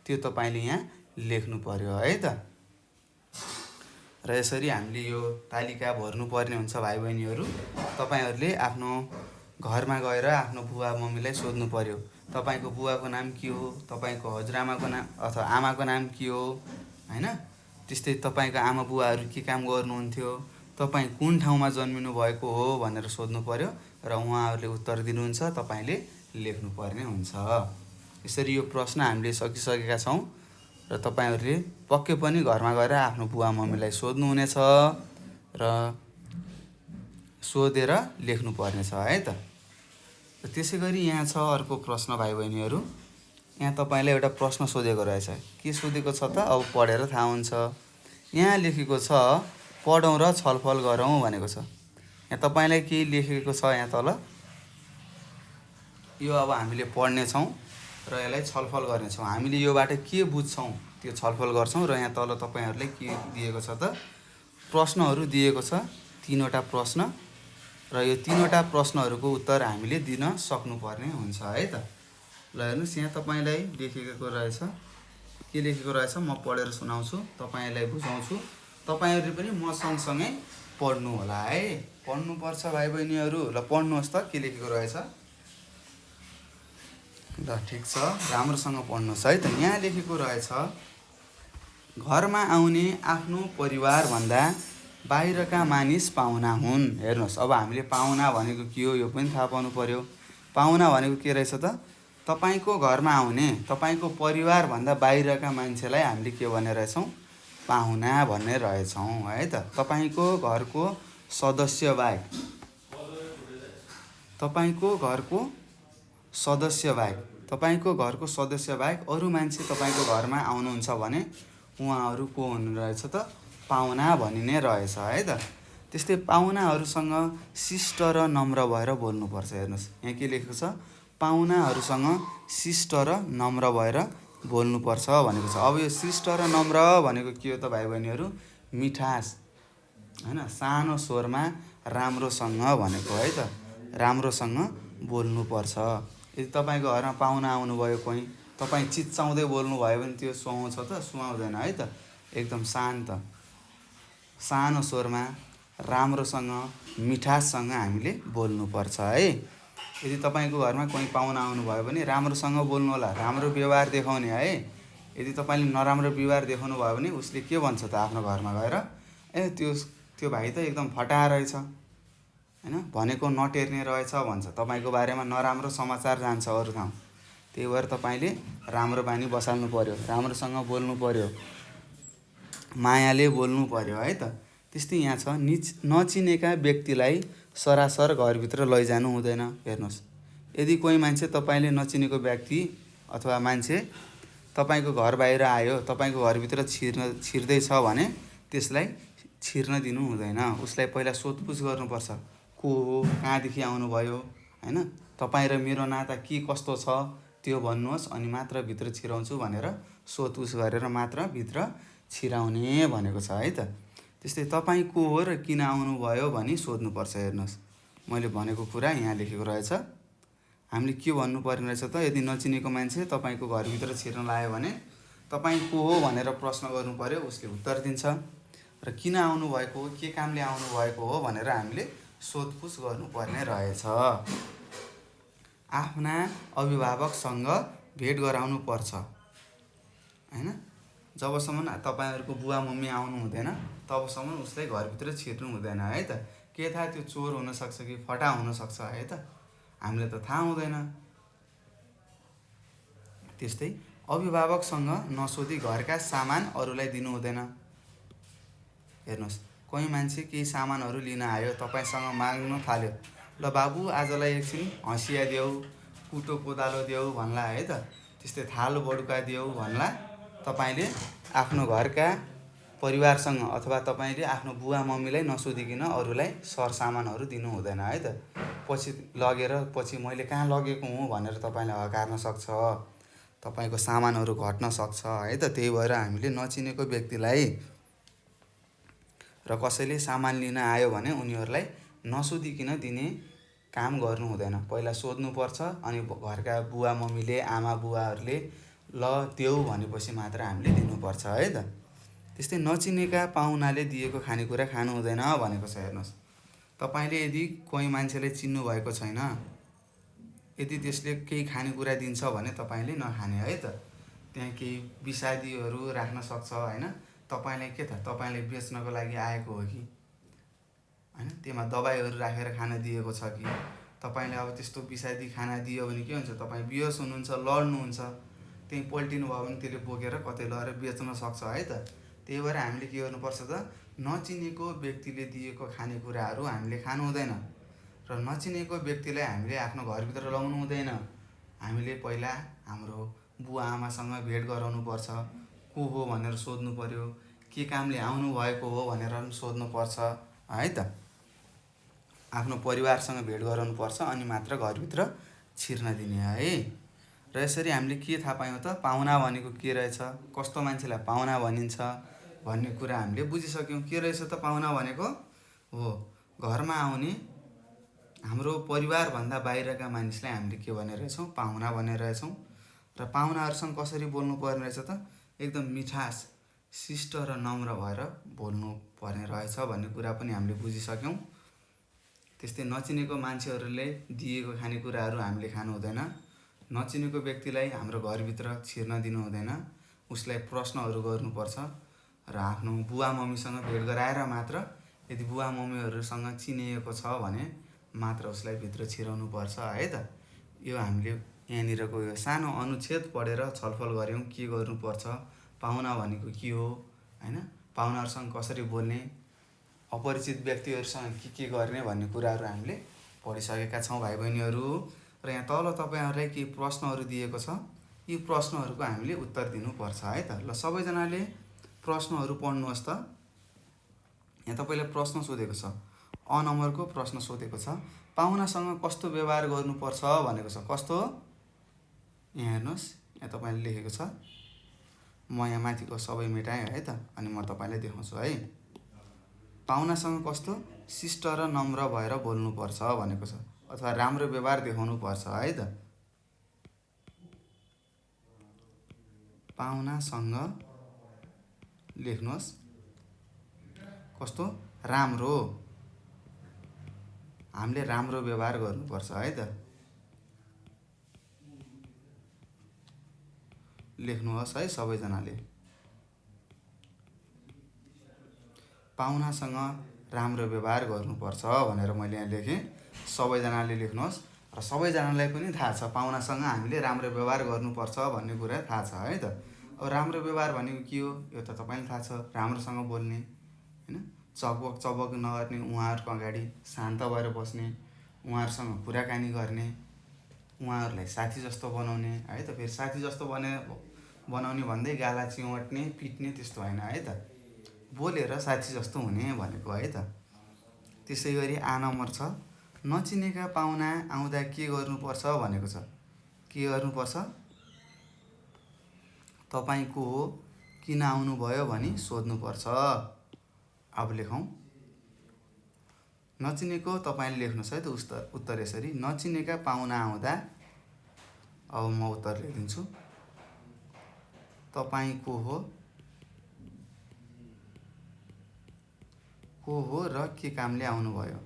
त्यो तपाईँले यहाँ लेख्नु पर्यो है त। र यसरी हामीले यो तालिका भर्नुपर्ने हुन्छ भाइ बहिनीहरू। तपाईँहरूले आफ्नो घरमा गएर आफ्नो बुवा मम्मीलाई सोध्नु पर्यो, तपाईँको बुवाको नाम के हो, तपाईँको हजुरआमाको नाम अथवा आमाको नाम के हो हैन। त्यस्तै तपाईँको आमा बुवाहरू के काम गर्नुहुन्थ्यो, तपाईँ कुन ठाउँमा जन्मिनु भएको हो भनेर सोध्नु पर्यो र उहाँहरूले उत्तर दिनुहुन्छ, तपाईँले लेख्नुपर्ने हुन्छ। यसरी यो प्रश्न हामीले सकिसकेका छौँ र तपाईँहरूले पक्कै पनि घरमा गएर आफ्नो बुवा मम्मीलाई सोध्नुहुनेछ र सोधेर लेख्नुपर्नेछ है त। त्यसै गरी यहाँ छ अर्को प्रश्न भाइ बहिनीहरू। यहाँ तपाईँलाई एउटा प्रश्न सोधेको रहेछ। के सोधेको छ त, अब पढेर थाहा हुन्छ। यहाँ लेखेको छ, पढौँ र छलफल गरौँ भनेको छ। यहाँ तपाईँलाई केही लेखेको छ यहाँ तल। यो अब हामीले पढ्नेछौँ र यसलाई छलफल गर्नेछौँ। हामीले योबाट के बुझ्छौँ त्यो छलफल गर्छौँ। र यहाँ तल तपाईँहरूलाई के दिएको छ त, प्रश्नहरू दिएको छ, 3वटा प्रश्न। र यो 3वटा प्रश्नहरूको उत्तर हामीले दिन सक्नुपर्ने हुन्छ है त। ल हेर्नुहोस्, यहाँ तपाईँलाई लेखेको रहेछ। के लेखेको रहेछ म पढेर सुनाउँछु, तपाईँलाई बुझाउँछु। तपाईँहरूले पनि म सँगसँगै पढ्नु होला है। पढ्नुपर्छ भाइ बहिनीहरू। ल पढ्नुहोस् त के लेखेको रहेछ। ल ठिक छ, राम्रोसँग पढ्नुहोस् है त। यहाँ लेखेको रहेछ, घरमा आउने आफ्नो परिवारभन्दा बाहिरका मानिस पाहुना हुन्। हेर्नुहोस्, अब हामीले पाहुना भनेको के हो यो पनि थाहा पाउनु पर्यो। पाहुना भनेको के रहेछ त, तपाईँको घरमा आउने तपाईँको परिवारभन्दा बाहिरका मान्छेलाई हामीले के भन्ने रहेछौँ, पाहुना भन्ने रहेछौँ है त। तपाईँको घरको सदस्य बाहेक, तपाईँको घरको सदस्य बाहेक अरू मान्छे तपाईँको घरमा आउनुहुन्छ भने उहाँहरू को हुनु रहेछ त, पाहुना भनिने रहेछ है त। त्यस्तै पाहुनाहरूसँग शिष्ट र नम्र भएर बोल्नुपर्छ। हेर्नुहोस्, यहाँ के लेखेको छ, पाहुनाहरूसँग शिष्ट र नम्र भएर बोल्नुपर्छ भनेको छ। अब यो शिष्ट र नम्र भनेको के हो त भाइ बहिनीहरू, मिठास हैन, सानो स्वरमा राम्रोसँग भनेको है त। राम्रोसँग बोल्नुपर्छ। यदि तपाईँको घरमा पाहुना आउनुभयो कोही, तपाईँ चिच्चाउँदै बोल्नुभयो भने त्यो सुहाउँछ त, सुहाउँदैन है त। एकदम शान्त, सानो स्वरमा राम्रोसँग मिठाससँग हामीले बोल्नुपर्छ है। यदि तपाईँको घरमा कोही पाहुना आउनुभयो भने राम्रोसँग बोल्नु होला, राम्रो व्यवहार देखाउने है। यदि तपाईँले नराम्रो व्यवहार देखाउनु भयो भने उसले के भन्छ त आफ्नो घरमा गएर, ए त्यो भाइ त एकदम फटाहा रहेछ हैन, भनेको नटेर्ने रहेछ भन्छ। तपाईँको बारेमा नराम्रो समाचार जान्छ अरू ठाउँ। त्यही भएर तपाईँले राम्रो बानी बसाल्नु पर्यो, राम्रोसँग बोल्नु पर्यो, मायाले बोल्नु पर्यो है त। त्यस्तै यहाँ छ, नचिनेका व्यक्तिलाई सरासर घरभित्र लैजानु हुँदैन। हेर्नुहोस्, यदि कोही मान्छे तपाईँले नचिनेको व्यक्ति अथवा मान्छे तपाईँको घर बाहिर आयो, तपाईँको घरभित्र छिर्दैछ भने त्यसलाई छिर्न दिनु हुँदैन। उसलाई पहिला सोधपुछ गर्नुपर्छ, को हो, कहाँदेखि आउनुभयो, होइन, तपाईँ र मेरो नाता के कस्तो छ त्यो भन्नुहोस् अनि मात्र भित्र छिराउँछु भनेर सोधपुछ गरेर मात्र भित्र छिराउने भनेको छ है त। त्यस्तै तपाईँ को हो र किन आउनुभयो भनी सोध्नुपर्छ। हेर्नुहोस्, मैले भनेको कुरा यहाँ लेखेको रहेछ। हामीले के भन्नुपर्ने रहेछ त, यदि नचिनेको मान्छे तपाईँको घरभित्र छिर्न लाग्यो भने तपाईँ को हो भनेर प्रश्न गर्नु पर्यो, उसले उत्तर दिन्छ। र किन आउनुभएको हो, के कामले आउनुभएको हो भनेर हामीले सोधपुछ गर्नुपर्ने रहेछ। आफ्ना अभिभावकसँग भेट गराउनु पर्छ, होइन। जबसम्म तपाईँहरूको बुवा मम्मी आउनु हुँदैन तबसम्म उसलाई घरभित्र छिर्नु हुँदैन है त। के थाहा त्यो चोर हुनसक्छ कि फटा हुनसक्छ है त, हामीले त थाहा हुँदैन। त्यस्तै अभिभावकसँग नसोधी घरका सामान अरूलाई दिनु हुँदैन। हेर्नुहोस्, कोही मान्छे केही सामानहरू लिन आयो, तपाईँसँग माग्न थाल्यो, ल बाबु आजलाई एकछिन हँसिया देऊ, कुटो कोदालो देऊ भन्ला है त, त्यस्तै थाल बडुका देऊ भन्ला। तपाईँले आफ्नो घरका परिवारसँग अथवा तपाईँले आफ्नो बुवा मम्मीलाई नसोधिकन अरूलाई सरसामानहरू दिनु हुँदैन है त। पछि लगेर पछि मैले कहाँ लगेको हुँ भनेर तपाईँलाई हकार्न सक्छ, तपाईँको सामानहरू घट्न सक्छ है त। त्यही भएर हामीले नचिनेको व्यक्तिलाई र कसैले सामान लिन आयो भने उनीहरूलाई नसोधिकन दिने काम गर्नु हुँदैन। पहिला सोध्नुपर्छ अनि घरका बुवा मम्मीले, आमा बुवाहरूले ल देऊ भनेपछि मात्र हामीले दिनुपर्छ है त। त्यस्तै नचिनेका पाहुनाले दिएको खानेकुरा खानु हुँदैन भनेको छ। हेर्नुहोस्, तपाईँले यदि कोही मान्छेलाई चिन्नु भएको छैन, यदि त्यसले केही खानेकुरा दिन्छ भने तपाईँले नखाने है त। त्यहाँ केही विषादीहरू राख्न सक्छ, होइन। तपाईँलाई के थाहा, तपाईँले बेच्नको लागि आएको हो कि, होइन, त्यसमा दबाईहरू राखेर खाना दिएको छ कि। तपाईँले अब त्यस्तो विषादी खाना दियो भने के हुन्छ, तपाईँ बेहोस हुनुहुन्छ, लड्नुहुन्छ, त्यहीँ पल्टिनु भयो भने त्यसले बोकेर कतै लगेर बेच्न सक्छ है त। त्यही भएर हामीले के गर्नुपर्छ त, नचिनेको व्यक्तिले दिएको खानेकुराहरू हामीले खानु हुँदैन र नचिनेको व्यक्तिलाई हामीले आफ्नो घरभित्र ल्याउनु हुँदैन। हामीले पहिला हाम्रो बुवा आमासँग भेट गराउनु पर्छ, को हो भनेर सोध्नु पर्यो, के कामले आउनुभएको हो भनेर पनि सोध्नुपर्छ है त। आफ्नो परिवारसँग भेट गराउनु पर्छ अनि मात्र घरभित्र छिर्न दिने है। र यसरी हामीले के थाहा पायौँ त, पाहुना भनेको के रहेछ, कस्तो मान्छेलाई पाहुना भनिन्छ भन्ने कुरा हामीले बुझिसक्यौँ। के रहेछ त पाहुना भनेको हो, घरमा आउने हाम्रो परिवारभन्दा बाहिरका मानिसलाई हामीले के भने रहेछौँ, पाहुना भने रहेछौँ। र पाहुनाहरूसँग कसरी बोल्नु पर्ने रहेछ त, एकदम मिठास, शिष्ट र नम्र भएर बोल्नु पर्ने रहेछ भन्ने कुरा पनि हामीले बुझिसक्यौँ। त्यस्तै नचिनेको मान्छेहरूले दिएको खानेकुराहरू हामीले खानु हुँदैन। नचिनेको व्यक्तिलाई हाम्रो घरभित्र छिर्न दिनु हुँदैन। उसलाई प्रश्नहरू गर्नुपर्छ र आफ्नो बुवा मम्मीसँग भेट गराएर मात्र, यदि बुवा मम्मीहरूसँग चिनिएको छ भने मात्र उसलाई भित्र छिराउनु पर्छ है त। यो हामीले यहाँनिरको यो सानो अनुच्छेद पढेर छलफल गऱ्यौँ, के गर्नुपर्छ, पाहुना भनेको के हो, होइन, पाहुनाहरूसँग कसरी बोल्ने, अपरिचित व्यक्तिहरूसँग के गर्ने भन्ने कुराहरू हामीले पढिसकेका छौँ भाइ बहिनीहरू। र यहाँ तल तपाईँहरूलाई केही प्रश्नहरू दिएको छ, यी प्रश्नहरूको हामीले उत्तर दिनुपर्छ है त। ल सबैजनाले प्रश्नहरू पढ्नुहोस् त। यहाँ तपाईँले प्रश्न सोधेको छ, अ नम्बरको प्रश्न सोधेको छ, पाहुनासँग कस्तो व्यवहार गर्नुपर्छ भनेको छ। कस्तो, यहाँ हेर्नुहोस्, यहाँ तपाईँले लेखेको छ। म यहाँ माथिको सबै मेटाएँ है त, अनि म तपाईँलाई देखाउँछु है। पाहुनासँग कस्तो शिष्ट र नम्र भएर बोल्नुपर्छ भनेको छ, अथवा राम्रो व्यवहार देखाउनु पर्छ है त। पाहुनासँग लेख्नुहोस् कस्तो, राम्रो, हामीले राम्रो व्यवहार गर्नुपर्छ है त। लेख्नुहोस् है सबैजनाले, पाहुनासँग राम्रो व्यवहार गर्नुपर्छ भनेर मैले यहाँ लेखेँ। सबैजनाले लेख्नुहोस् र सबैजनालाई पनि थाहा छ पाहुनासँग हामीले राम्रो व्यवहार गर्नुपर्छ भन्ने कुरा थाहा छ है त। अब राम्रो व्यवहार भनेको के हो यो त तपाईँलाई थाहा छ, राम्रोसँग बोल्ने, होइन, चकबक चबक नगर्ने, उहाँहरूको अगाडि शान्त भएर बस्ने, उहाँहरूसँग कुराकानी गर्ने, उहाँहरूलाई साथी जस्तो बनाउने है त। फेरि साथी जस्तो बनाउने भन्दै गाला चिमट्ने, पिट्ने त्यस्तो होइन है त, बोलेर साथी जस्तो हुने भनेको है त। त्यसै गरी आ नम्बर छ, नचिनेका पाहुना आउँदा के गर्नुपर्छ भनेको छ। के गर्नुपर्छ? तपाईँ को हो, किन आउनुभयो भनी सोध्नुपर्छ। अब लेखौँ। नचिनेको तपाईँले लेख्नुहोस् है त उत्तर यसरी। नचिनेका पाहुना आउँदा, अब म उत्तर लेखिदिन्छु। तपाईँ को हो र के कामले आउनुभयो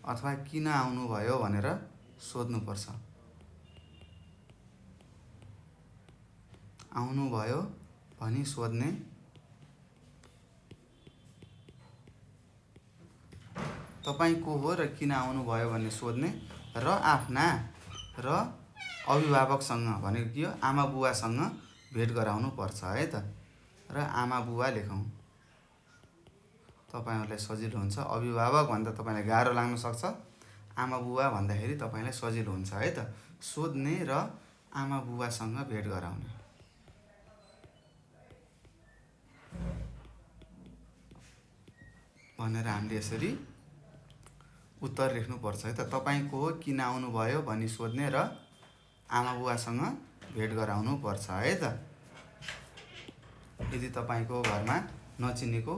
अथवा किन आउनुभयो भनेर सोध्नुपर्छ। आउनुभयो भनी सोध्ने। तपाईँ को हो र किन आउनुभयो भन्ने सोध्ने र आफ्ना र अभिभावकसँग भनेको के हो, आमा बुवासँग भेट गराउनु पर्छ है त। र आमा बुवा लेखौँ। तपाईँहरूलाई सजिलो हुन्छ। अभिभावक भन्दा तपाईँलाई गाह्रो लाग्न सक्छ। आमा बुवा भन्दाखेरि तपाईँलाई सजिलो हुन्छ है त। सोध्ने र आमा बुवासँग भेट गराउने। भनेर हामीले यसरी उत्तर लेख्नुपर्छ है त। तपाईँ को हो, किन आउनुभयो भनी सोध्ने र आमा बुवासँग भेट गराउनु पर्छ है त। यदि तपाईँको घरमा नचिनेको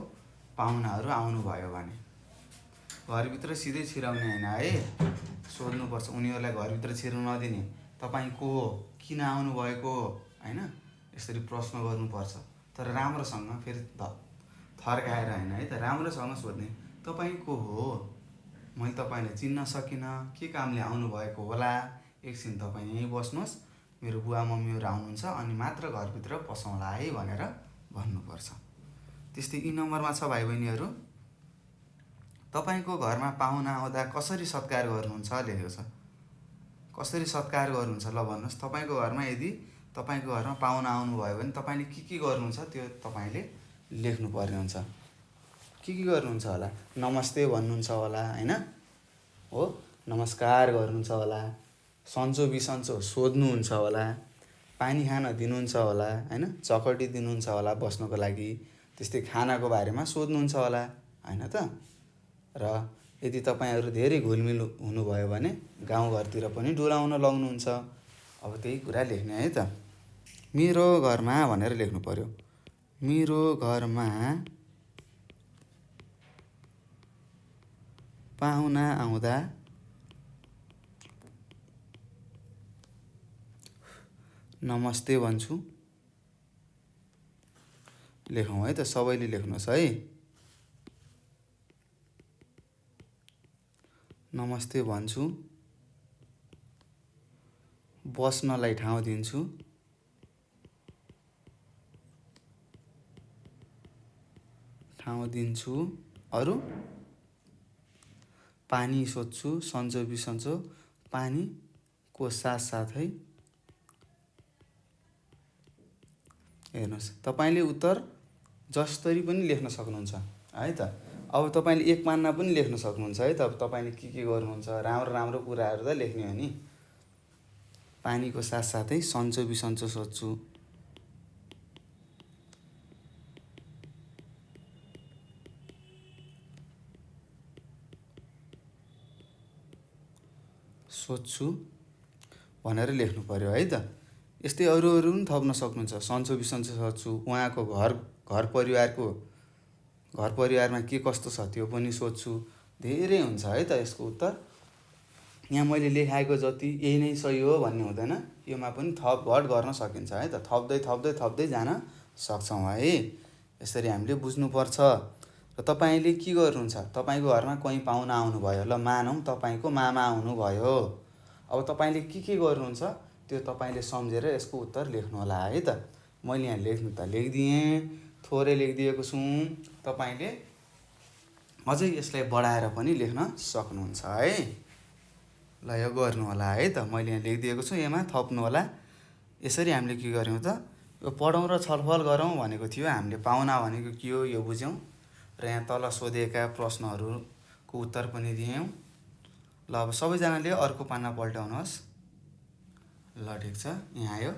पाहुनाहरू आउनुभयो भने घरभित्र सिधै छिराउने होइन है, सोध्नुपर्छ। उनीहरूलाई घरभित्र छिर्नु नदिने। तपाईँ को हो, किन आउनुभएको होइन, यसरी प्रश्न गर्नुपर्छ। तर राम्रोसँग, फेरि थर्काएर होइन है त, राम्रोसँग सोध्ने। तपाईँ को हो, मैले तपाईँलाई चिन्न सकिनँ, के कामले आउनुभएको होला, एकछिन तपाईँ यहीँ बस्नुहोस्, मेरो बुवा मम्मीहरू आउनुहुन्छ अनि मात्र घरभित्र पसौँला है भनेर भन्नुपर्छ। त्यस्तै 3 नम्बरमा छ भाइ बहिनीहरू। तपाईँको घरमा पाहुना आउँदा कसरी सत्कार गर्नुहुन्छ लेखेको छ। कसरी सत्कार गर्नुहुन्छ ल भन्नुहोस्। तपाईँको घरमा यदि तपाईँको घरमा पाहुना आउनुभयो भने तपाईँले के गर्नुहुन्छ त्यो तपाईँले लेख्नुपर्ने हुन्छ। के गर्नुहुन्छ होला? नमस्ते भन्नुहुन्छ होला होइन, हो, नमस्कार गर्नुहुन्छ होला, सन्चो बिसन्चो सोध्नुहुन्छ होला, पानी खान दिनुहुन्छ होला होइन, चकटी दिनुहुन्छ होला बस्नको लागि, त्यस्तै खानाको बारेमा सोध्नुहुन्छ होला होइन त। र यदि तपाईँहरू धेरै घुलमिल हुनुभयो भने गाउँघरतिर पनि डुलाउन लाउनुहुन्छ। अब त्यही कुरा लेख्ने है त। मेरो घरमा भनेर लेख्नु पर्यो। मेरो घरमा पाहुना आउँदा नमस्ते भन्छु। लेखौँ है त, सबैले लेख्नुहोस् है। नमस्ते भन्छु, बस्नलाई ठाउँ दिन्छु, अरू पानी सोध्छु, सन्चो बिसन्चो पानीको साथसाथै। हेर्नुहोस्, तपाईँले उत्तर जसरी पनि लेख्न सक्नुहुन्छ है त। अब तपाईँले 1 पान्ना पनि लेख्न सक्नुहुन्छ है त। अब तपाईँले के गर्नुहुन्छ, राम्रो कुराहरू त लेख्ने हो नि। पानीको साथसाथै सन्चो बिसन्चो सोध्छु, भनेर लेख्नु पर्यो है त। यस्तै अरू पनि थप्न सक्नुहुन्छ। सन्चो बिसन्चो सोध्छु, उहाँको घर परिवारमा के कस्तो छ त्यो पनि सोध्छु। धेरै हुन्छ है त यसको उत्तर। यहाँ मैले लेखाएको जति यही नै सही हो भन्ने हुँदैन। योमा पनि थपघट गर्न सकिन्छ है त। थप्दै जान सक्छौँ है। यसरी हामीले बुझ्नुपर्छ। र तपाईँले के गर्नुहुन्छ, तपाईँको घरमा कोही पाहुना आउनुभयो, ल मानौँ तपाईँको मामा आउनुभयो। अब तपाईँले के गर्नुहुन्छ त्यो तपाईँले सम्झेर यसको उत्तर लेख्नु होला है त। मैले यहाँ लेख्नु त लेखिदिएँ, थोरै लेखिदिएको छु। तपाईँले अझै यसलाई बढाएर पनि लेख्न सक्नुहुन्छ है। ल यो गर्नु होला है त। मैले यहाँ लेखिदिएको छु, यसमा थप्नु होला। यसरी हामीले के गर्यौँ त, यो पढौँ र छलफल गरौँ भनेको थियो। हामीले पाहुना भनेको के हो यो बुझ्यौँ र यहाँ तल सोधिएका प्रश्नहरूको उत्तर पनि दियौँ। ल अब सबैजनाले अर्को पाना पल्टाउनुहोस्। ल ठिक छ, यहाँ आयो।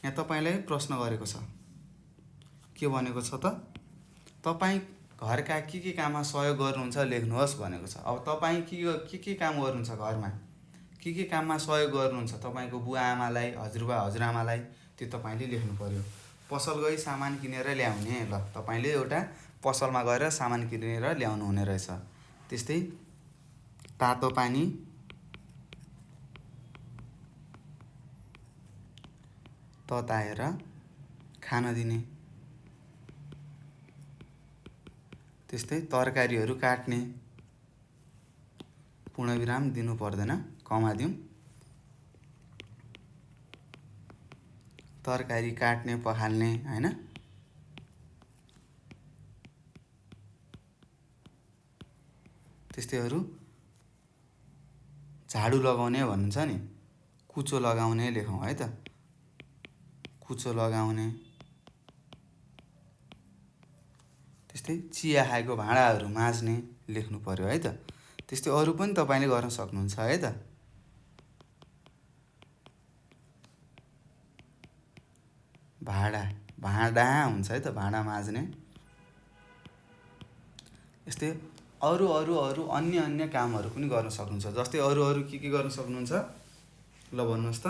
यहाँ तपाईँलाई प्रश्न गरेको छ। के भनेको छ त, तपाईँ घरका के काममा सहयोग गर्नुहुन्छ लेख्नुहोस् भनेको छ। अब तपाईँ के काम गर्नुहुन्छ घरमा, के काममा सहयोग गर्नुहुन्छ तपाईँको बुवा आमालाई, हजुरबा हजुरआमालाई, त्यो तपाईँले लेख्नु पर्यो। पसल गई सामान किनेर ल्याउने, ल तपाईँले एउटा पसलमा गएर सामान किनेर ल्याउनु हुने रहेछ। त्यस्तै तातो पानी तताएर खान दिने, त्यस्तै तरकारीहरू काट्ने, पूर्णविराम दिनु पर्दैन, कमा दिउँ, तरकारी काट्ने पखाल्ने हैन। त्यस्तैहरू झाडु लगाउने भन्नुहुन्छ नि, कुचो लगाउने लेखौँ है त, कुचो लगाउने। त्यस्तै चिया खाएको भाँडाहरू माझ्ने लेख्नु पर्यो है त। त्यस्तै अरू पनि तपाईँले गर्न सक्नुहुन्छ है त। भाँडा हुन्छ है त, भाँडा माझ्ने। यस्तै अरू अन्य कामहरू पनि गर्न सक्नुहुन्छ। जस्तै अरू के गर्न सक्नुहुन्छ ल भन्नुहोस् त।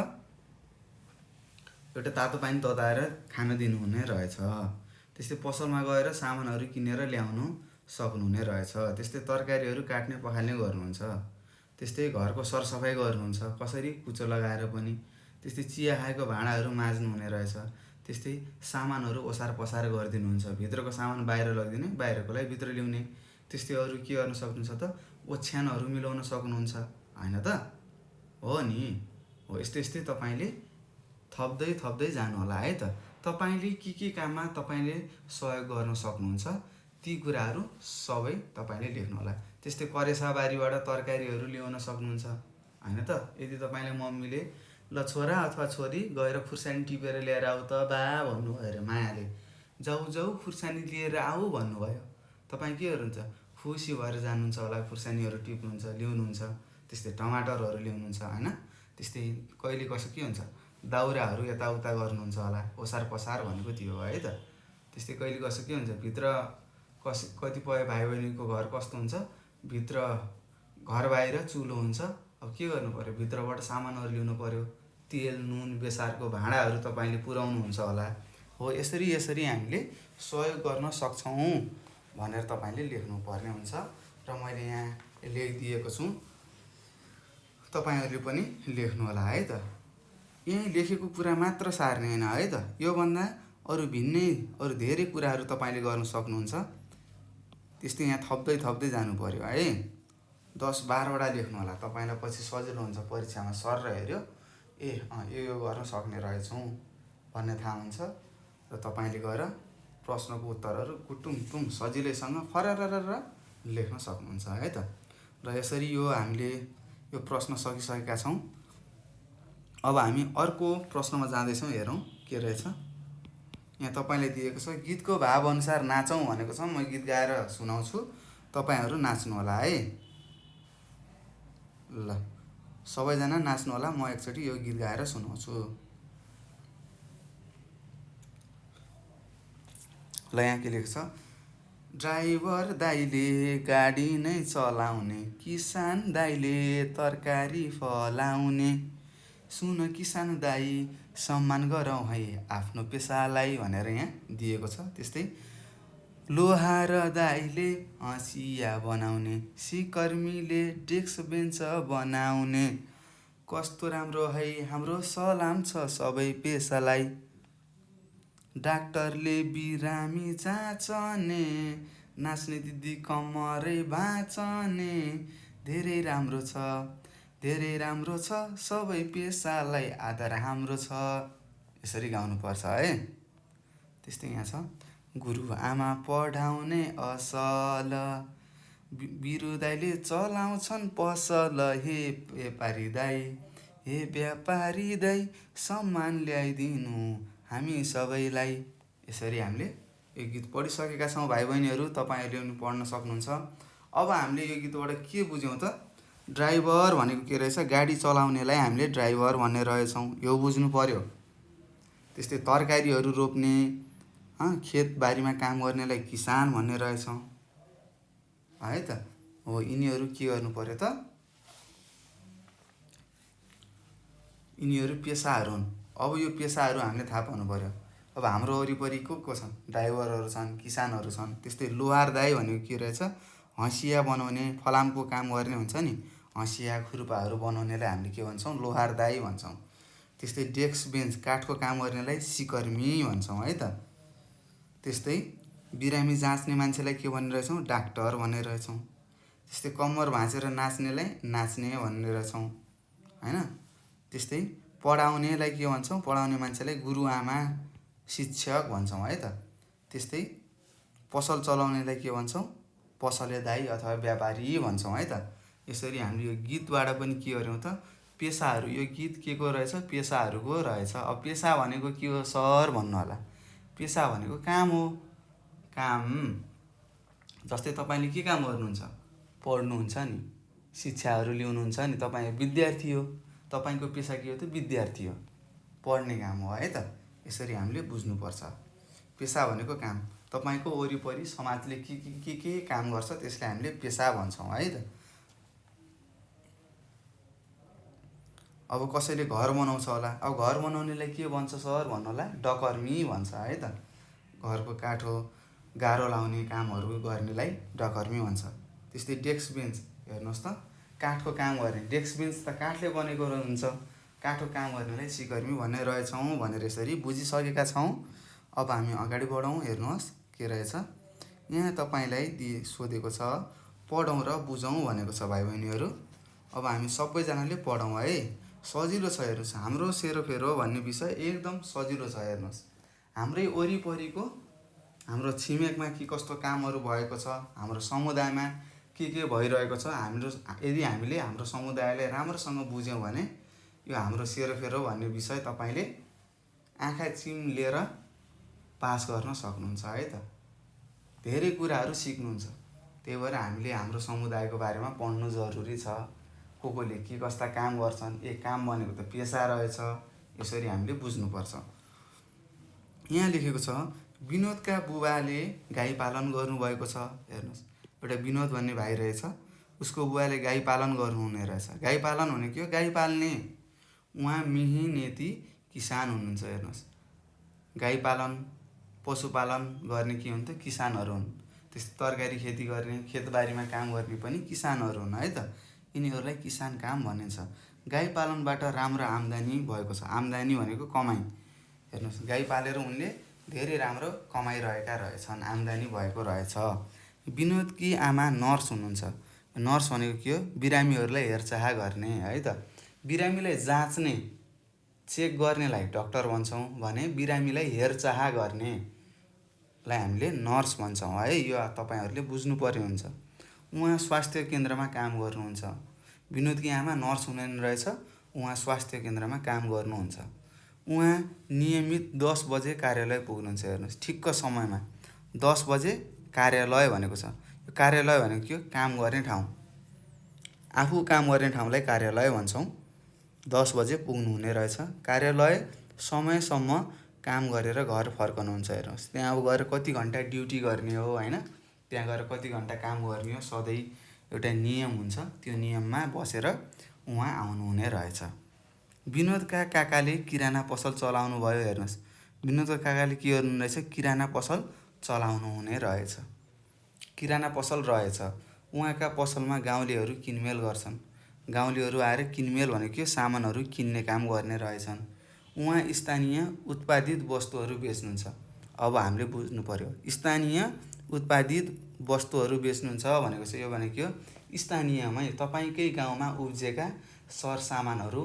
एउटा तातो पानी तताएर खान दिनुहुने रहेछ। त्यस्तै पसलमा गएर सामानहरू किनेर ल्याउनु सक्नुहुने रहेछ। त्यस्तै तरकारीहरू काट्ने पखाल्ने गर्नुहुन्छ। त्यस्तै घरको सरसफाइ गर्नुहुन्छ, कसरी कुचो लगाएर पनि। त्यस्तै चिया खाएको भाँडाहरू माझ्नु हुने रहेछ। त्यस्तै सामानहरू ओसार पसार गरिदिनुहुन्छ, भित्रको सामान बाहिर लगिदिने, बाहिरकोलाई भित्र ल्याउने। त्यस्तै अरू के गर्न सक्नुहुन्छ त, ओछ्यानहरू मिलाउन सक्नुहुन्छ हैन त, हो नि। हो यस्तै तपाईँले थप्दै जानु होला है त। तपाईँले के काममा तपाईँले सहयोग गर्न सक्नुहुन्छ ती कुराहरू सबै तपाईँले लेख्नु होला। त्यस्तै करेसाबारीबाट तरकारीहरू ल्याउन सक्नुहुन्छ हैन त। यदि तपाईँले मम्मीले ल छोरा अथवा छोरी गएर खुर्सानी टिपेर ल्याएर आऊ त बा भन्नुभयो अरे मायाले, जाऊ खुर्सानी लिएर आऊ भन्नुभयो, तपाईँ के गर्नुहुन्छ, खुसी भएर जानुहुन्छ होला, खुर्सानीहरू टिप्नुहुन्छ, ल्याउनुहुन्छ। त्यस्तै टमाटरहरू ल्याउनुहुन्छ हैन। त्यस्तै कहिले कसो के हुन्छ, दाउराहरू यताउता गर्नुहुन्छ होला, ओसार पसार भनेको त्यो हो है त। त्यस्तै कहिले कसो के हुन्छ, भित्र कतिपय भाइ बहिनीको घर कस्तो हुन्छ, भित्र घर बाहिर चुलो हुन्छ। अब के गर्नु पर्यो, भित्रबाट सामानहरू ल्याउनु पर्यो, तेल नुन बेसारको भाँडाहरू तपाईँले पुर्याउनुहुन्छ होला। हो यसरी हामीले सहयोग गर्न सक्छौँ भनेर तपाईँले लेख्नुपर्ने हुन्छ। र मैले यहाँ लेखिदिएको छु, तपाईँहरूले पनि लेख्नु होला है त। यहीँ लेखेको कुरा मात्र सार्ने होइन है त, योभन्दा अरू धेरै कुराहरू तपाईँले गर्न सक्नुहुन्छ। त्यस्तै यहाँ थप्दै जानु पर्यो है। 10-12वटा लेख्नु होला, तपाईँलाई पछि सजिलो हुन्छ परीक्षामा सर हेऱ्यो यो गर्न सक्ने रहेछौँ भन्ने थाहा हुन्छ। र तपाईँले गएर प्रश्नको उत्तरहरू कुटुम सजिलैसँग फररर लेख्न सक्नुहुन्छ है त। र यसरी हामीले यो प्रश्न सकिसकेका छौँ। अब हामी अर्को प्रश्नमा जाँदैछौँ, हेरौँ के रहेछ। यहाँ तपाईँले दिएको छ, गीतको भावअनुसार नाचौँ भनेको छ। म गीत गाएर सुनाउँछु, तपाईँहरू नाच्नु होला है। ल सबैजना नाच्नु होला, म एकचोटि यो गीत गाएर सुनाउँछु। ल यहाँ के लेख्छ, ड्राइभर दाइले गाडी नै चलाउने, किसान दाइले तरकारी फलाउने, सुन किसान दाइ सम्मान गरौँ है आफ्नो पेसालाई भनेर यहाँ दिएको छ। त्यस्तै लोहार दाइले चिया बनाउने, सिकर्मीले डेस्क बेन्च बनाउने, कस्तो राम्रो है हाम्रो सलाम छ सबै पेसालाई, डाक्टरले बिरामी जाँचने, नाच्ने दिदी कमरै बाँचने, धेरै राम्रो छ सबै पेसालाई आदर हाम्रो छ। यसरी गाउनुपर्छ है। त्यस्तै यहाँ छ, गुरु आमा पढाउने असल, बिरु दाइले चलाउँछन् पसल, हे व्यापारी दाइ सम्मान ल्याइदिनु हामी सबैलाई। यसरी हामीले यो गीत पढिसकेका छौँ भाइ बहिनीहरू, तपाईँहरूले पनि पढ्न सक्नुहुन्छ। अब हामीले यो गीतबाट के बुझ्यौँ त, ड्राइभर भनेको के रहेछ, गाडी चलाउनेलाई हामीले ड्राइभर भन्ने रहेछौँ, यो बुझ्नु पर्यो। त्यस्तै तरकारीहरू रोप्ने खेतबारीमा काम गर्नेलाई किसान भन्ने रहेछौँ। है त। हो यिनीहरू के गर्नु पर्यो त, यिनीहरू पेसाहरू हुन्। अब यो पेसाहरू हामीले थाहा पाउनु पर्यो। अब हाम्रो वरिपरि को छन्, ड्राइभरहरू छन्, किसानहरू छन्। त्यस्तै लोहारदाई भनेको के रहेछ, हँसिया बनाउने फलामको काम गर्ने हुन्छ नि, हँसिया खुर्पाहरू बनाउनेलाई हामीले के भन्छौँ, लोहारदाई भन्छौँ। त्यस्तै डेस्क बेन्च काठको काम गर्नेलाई सिकर्मी भन्छौँ है त। त्यस्तै बिरामी जाँच्ने मान्छेलाई के भन्ने रहेछौँ, डाक्टर भन्ने रहेछौँ। त्यस्तै कम्मर भाँचेर नाच्नेलाई नाच्ने भन्ने रहेछौँ होइन। त्यस्तै पढाउनेलाई के भन्छौँ, पढाउने मान्छेलाई गुरुआमा शिक्षक भन्छौँ है त। त्यस्तै पसल चलाउनेलाई के भन्छौँ, पसले दाई अथवा व्यापारी भन्छौँ है त। यसरी हामीले यो गीतबाट पनि के गर्यौँ त, पेसाहरू, यो गीत के को रहेछ, पेसाहरूको रहेछ। अब पेसा भनेको के हो सर भन्नु होला, पेसा भनेको काम हो, काम। जस्तै तपाईँले के काम गर्नुहुन्छ, पढ्नुहुन्छ नि, शिक्षाहरू लिनुहुन्छ नि, तपाईँ विद्यार्थी हो, तपाईँको पेसा के हो त, विद्यार्थी हो, पढ्ने काम हो है त। यसरी हामीले बुझ्नुपर्छ। पेसा भनेको काम, तपाईँको वरिपरि समाजले के काम गर्छ त्यसलाई हामीले पेसा भन्छौँ है त। अब कसैले घर बनाउँछ होला, अब घर बनाउनेलाई के भन्छ सर भन्नु होला, डकर्मी भन्छ है त। घरको काठो गाह्रो लाउने कामहरू गर्नेलाई डकर्मी भन्छ। त्यस्तै डेस्क बेन्च हेर्नुहोस् त, काठको काम गर्ने, डेस्क बेन्च त काठले बनेको हुन्छ, काठको काम गर्नेलाई सिकर्मी भन्ने रहेछौँ भनेर यसरी बुझिसकेका छौँ। अब हामी अगाडि बढौँ। हेर्नुहोस् के रहेछ, यहाँ तपाईँलाई सोधेको छ पढौँ र बुझौँ भनेको छ भाइ बहिनीहरू। अब हामी सबैजनाले पढौँ है, सजिलो छ। हेर्नुहोस् हाम्रो सेरोफेरो भन्ने विषय एकदम सजिलो छ। हेर्नुहोस् हाम्रै वरिपरिको, हाम्रो छिमेकमा के कस्तो कामहरू भएको छ, हाम्रो समुदायमा के भइरहेको छ, यदि हामीले हाम्रो समुदायलाई राम्रोसँग बुझ्यौँ भने यो हाम्रो सेरोफेरो भन्ने विषय तपाईँले आँखा चिम्लेर पास गर्न सक्नुहुन्छ है त। धेरै कुराहरू सिक्नुहुन्छ। त्यही भएर हामीले हाम्रो समुदायको बारेमा पढ्नु जरुरी छ। कोले के कस्ता काम गर्छन्, एक काम भनेको त पेसा रहेछ, यसरी हामीले बुझ्नुपर्छ। यहाँ लेखेको छ विनोदका बुबाले गाई पालन गर्नुभएको छ। हेर्नुहोस् एउटा विनोद भन्ने भाइ रहेछ, उसको बुबाले गाई पालन गर्नुहुने रहेछ। गाई पालन भनेको के हो, गाई पाल्ने। उहाँ मिहिनेती किसान हुनुहुन्छ। हेर्नुहोस् गाई पालन पशुपालन गर्ने के हुन् त, किसानहरू हुन्। त्यस्तै तरकारी खेती गर्ने, खेतबारीमा काम गर्ने पनि किसानहरू हुन् है त। यिनीहरूलाई किसान काम भनिन्छ। गाई पालनबाट राम्रो आम्दानी भएको छ। आम्दानी भनेको कमाइ। हेर्नुहोस् गाई पालेर उनले धेरै राम्रो कमाइरहेका रहेछन्, आम्दानी भएको रहेछ। विनोदकी आमा नर्स हुनुहुन्छ। नर्स भनेको के हो, बिरामीहरूलाई हेरचाह गर्ने है त। बिरामीलाई जाँच्ने, चेक गर्नेलाई डक्टर भन्छौँ भने बिरामीलाई हेरचाह गर्नेलाई हामीले नर्स भन्छौँ है। यो तपाईँहरूले बुझ्नु पर्ने हुन्छ। उहाँ स्वास्थ्य केन्द्रमा काम गर्नुहुन्छ। विनोदकी आमा नर्स हुनुहुने रहेछ, उहाँ स्वास्थ्य केन्द्रमा काम गर्नुहुन्छ। उहाँ नियमित 10 बजे कार्यालय पुग्नुहुन्छ। हेर्नुहोस् ठिक्क समयमा 10 बजे कार्यालय भनेको छ। यो कार्यालय भनेको के हो, काम गर्ने ठाउँ। आफू काम गर्ने ठाउँलाई कार्यालय भन्छौँ। 10 बजे पुग्नुहुने रहेछ। कार्यालय समयसम्म काम गरेर घर फर्कनुहुन्छ। हेर्नुहोस् त्यहाँ अब गएर कति घन्टा ड्युटी गर्ने हो होइन, त्यहाँ गएर कति घन्टा काम गर्ने हो, सधैँ एउटा नियम हुन्छ। त्यो नियममा बसेर उहाँ आउनुहुने रहेछ। विनोदका काकाले किराना पसल चलाउनु भयो। हेर्नुहोस् विनोदका काकाले के गर्नु रहेछ, किराना पसल चलाउनु हुने रहेछ। किराना पसल रहेछ। उहाँका पसलमा गाउँलेहरू किनमेल गर्छन्। गाउँलेहरू आएर किनमेल भनेको सामानहरू किन्ने काम गर्ने रहेछन्। उहाँ स्थानीय उत्पादित वस्तुहरू बेच्नुहुन्छ। अब हामीले बुझ्नु पर्यो, स्थानीय उत्पादित वस्तुहरू बेच्नुहुन्छ भनेको चाहिँ यो भनेको स्थानीयमै तपाईँकै गाउँमा उब्जेका सरसामानहरू,